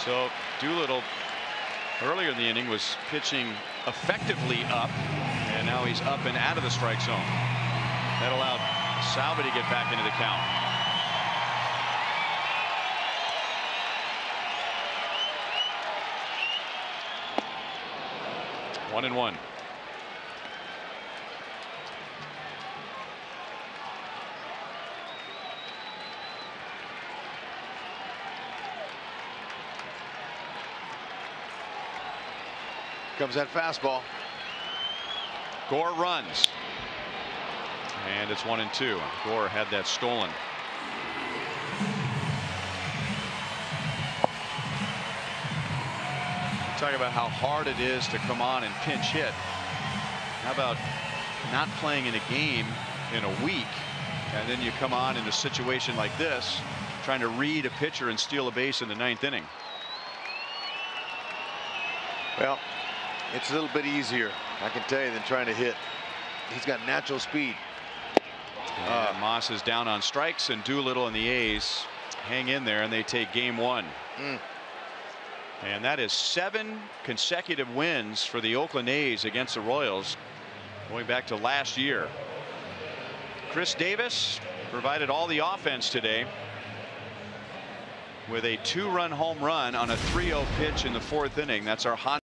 So Doolittle earlier in the inning was pitching effectively up, and now he's up and out of the strike zone. That allowed Salvi to get back into the count. One and one. Comes that fastball. Gore runs, and it's 1-2. Gore had that stolen. Talk about how hard it is to come on and pinch hit. How about not playing in a game in a week, and then you come on in a situation like this, trying to read a pitcher and steal a base in the 9th inning. Well, it's a little bit easier, I can tell you, than trying to hit. He's got natural speed. Moss is down on strikes, and Doolittle and the A's hang in there, and they take game 1. And that is 7 consecutive wins for the Oakland A's against the Royals, going back to last year. Chris Davis provided all the offense today with a 2-run home run on a 3-0 pitch in the 4th inning. That's our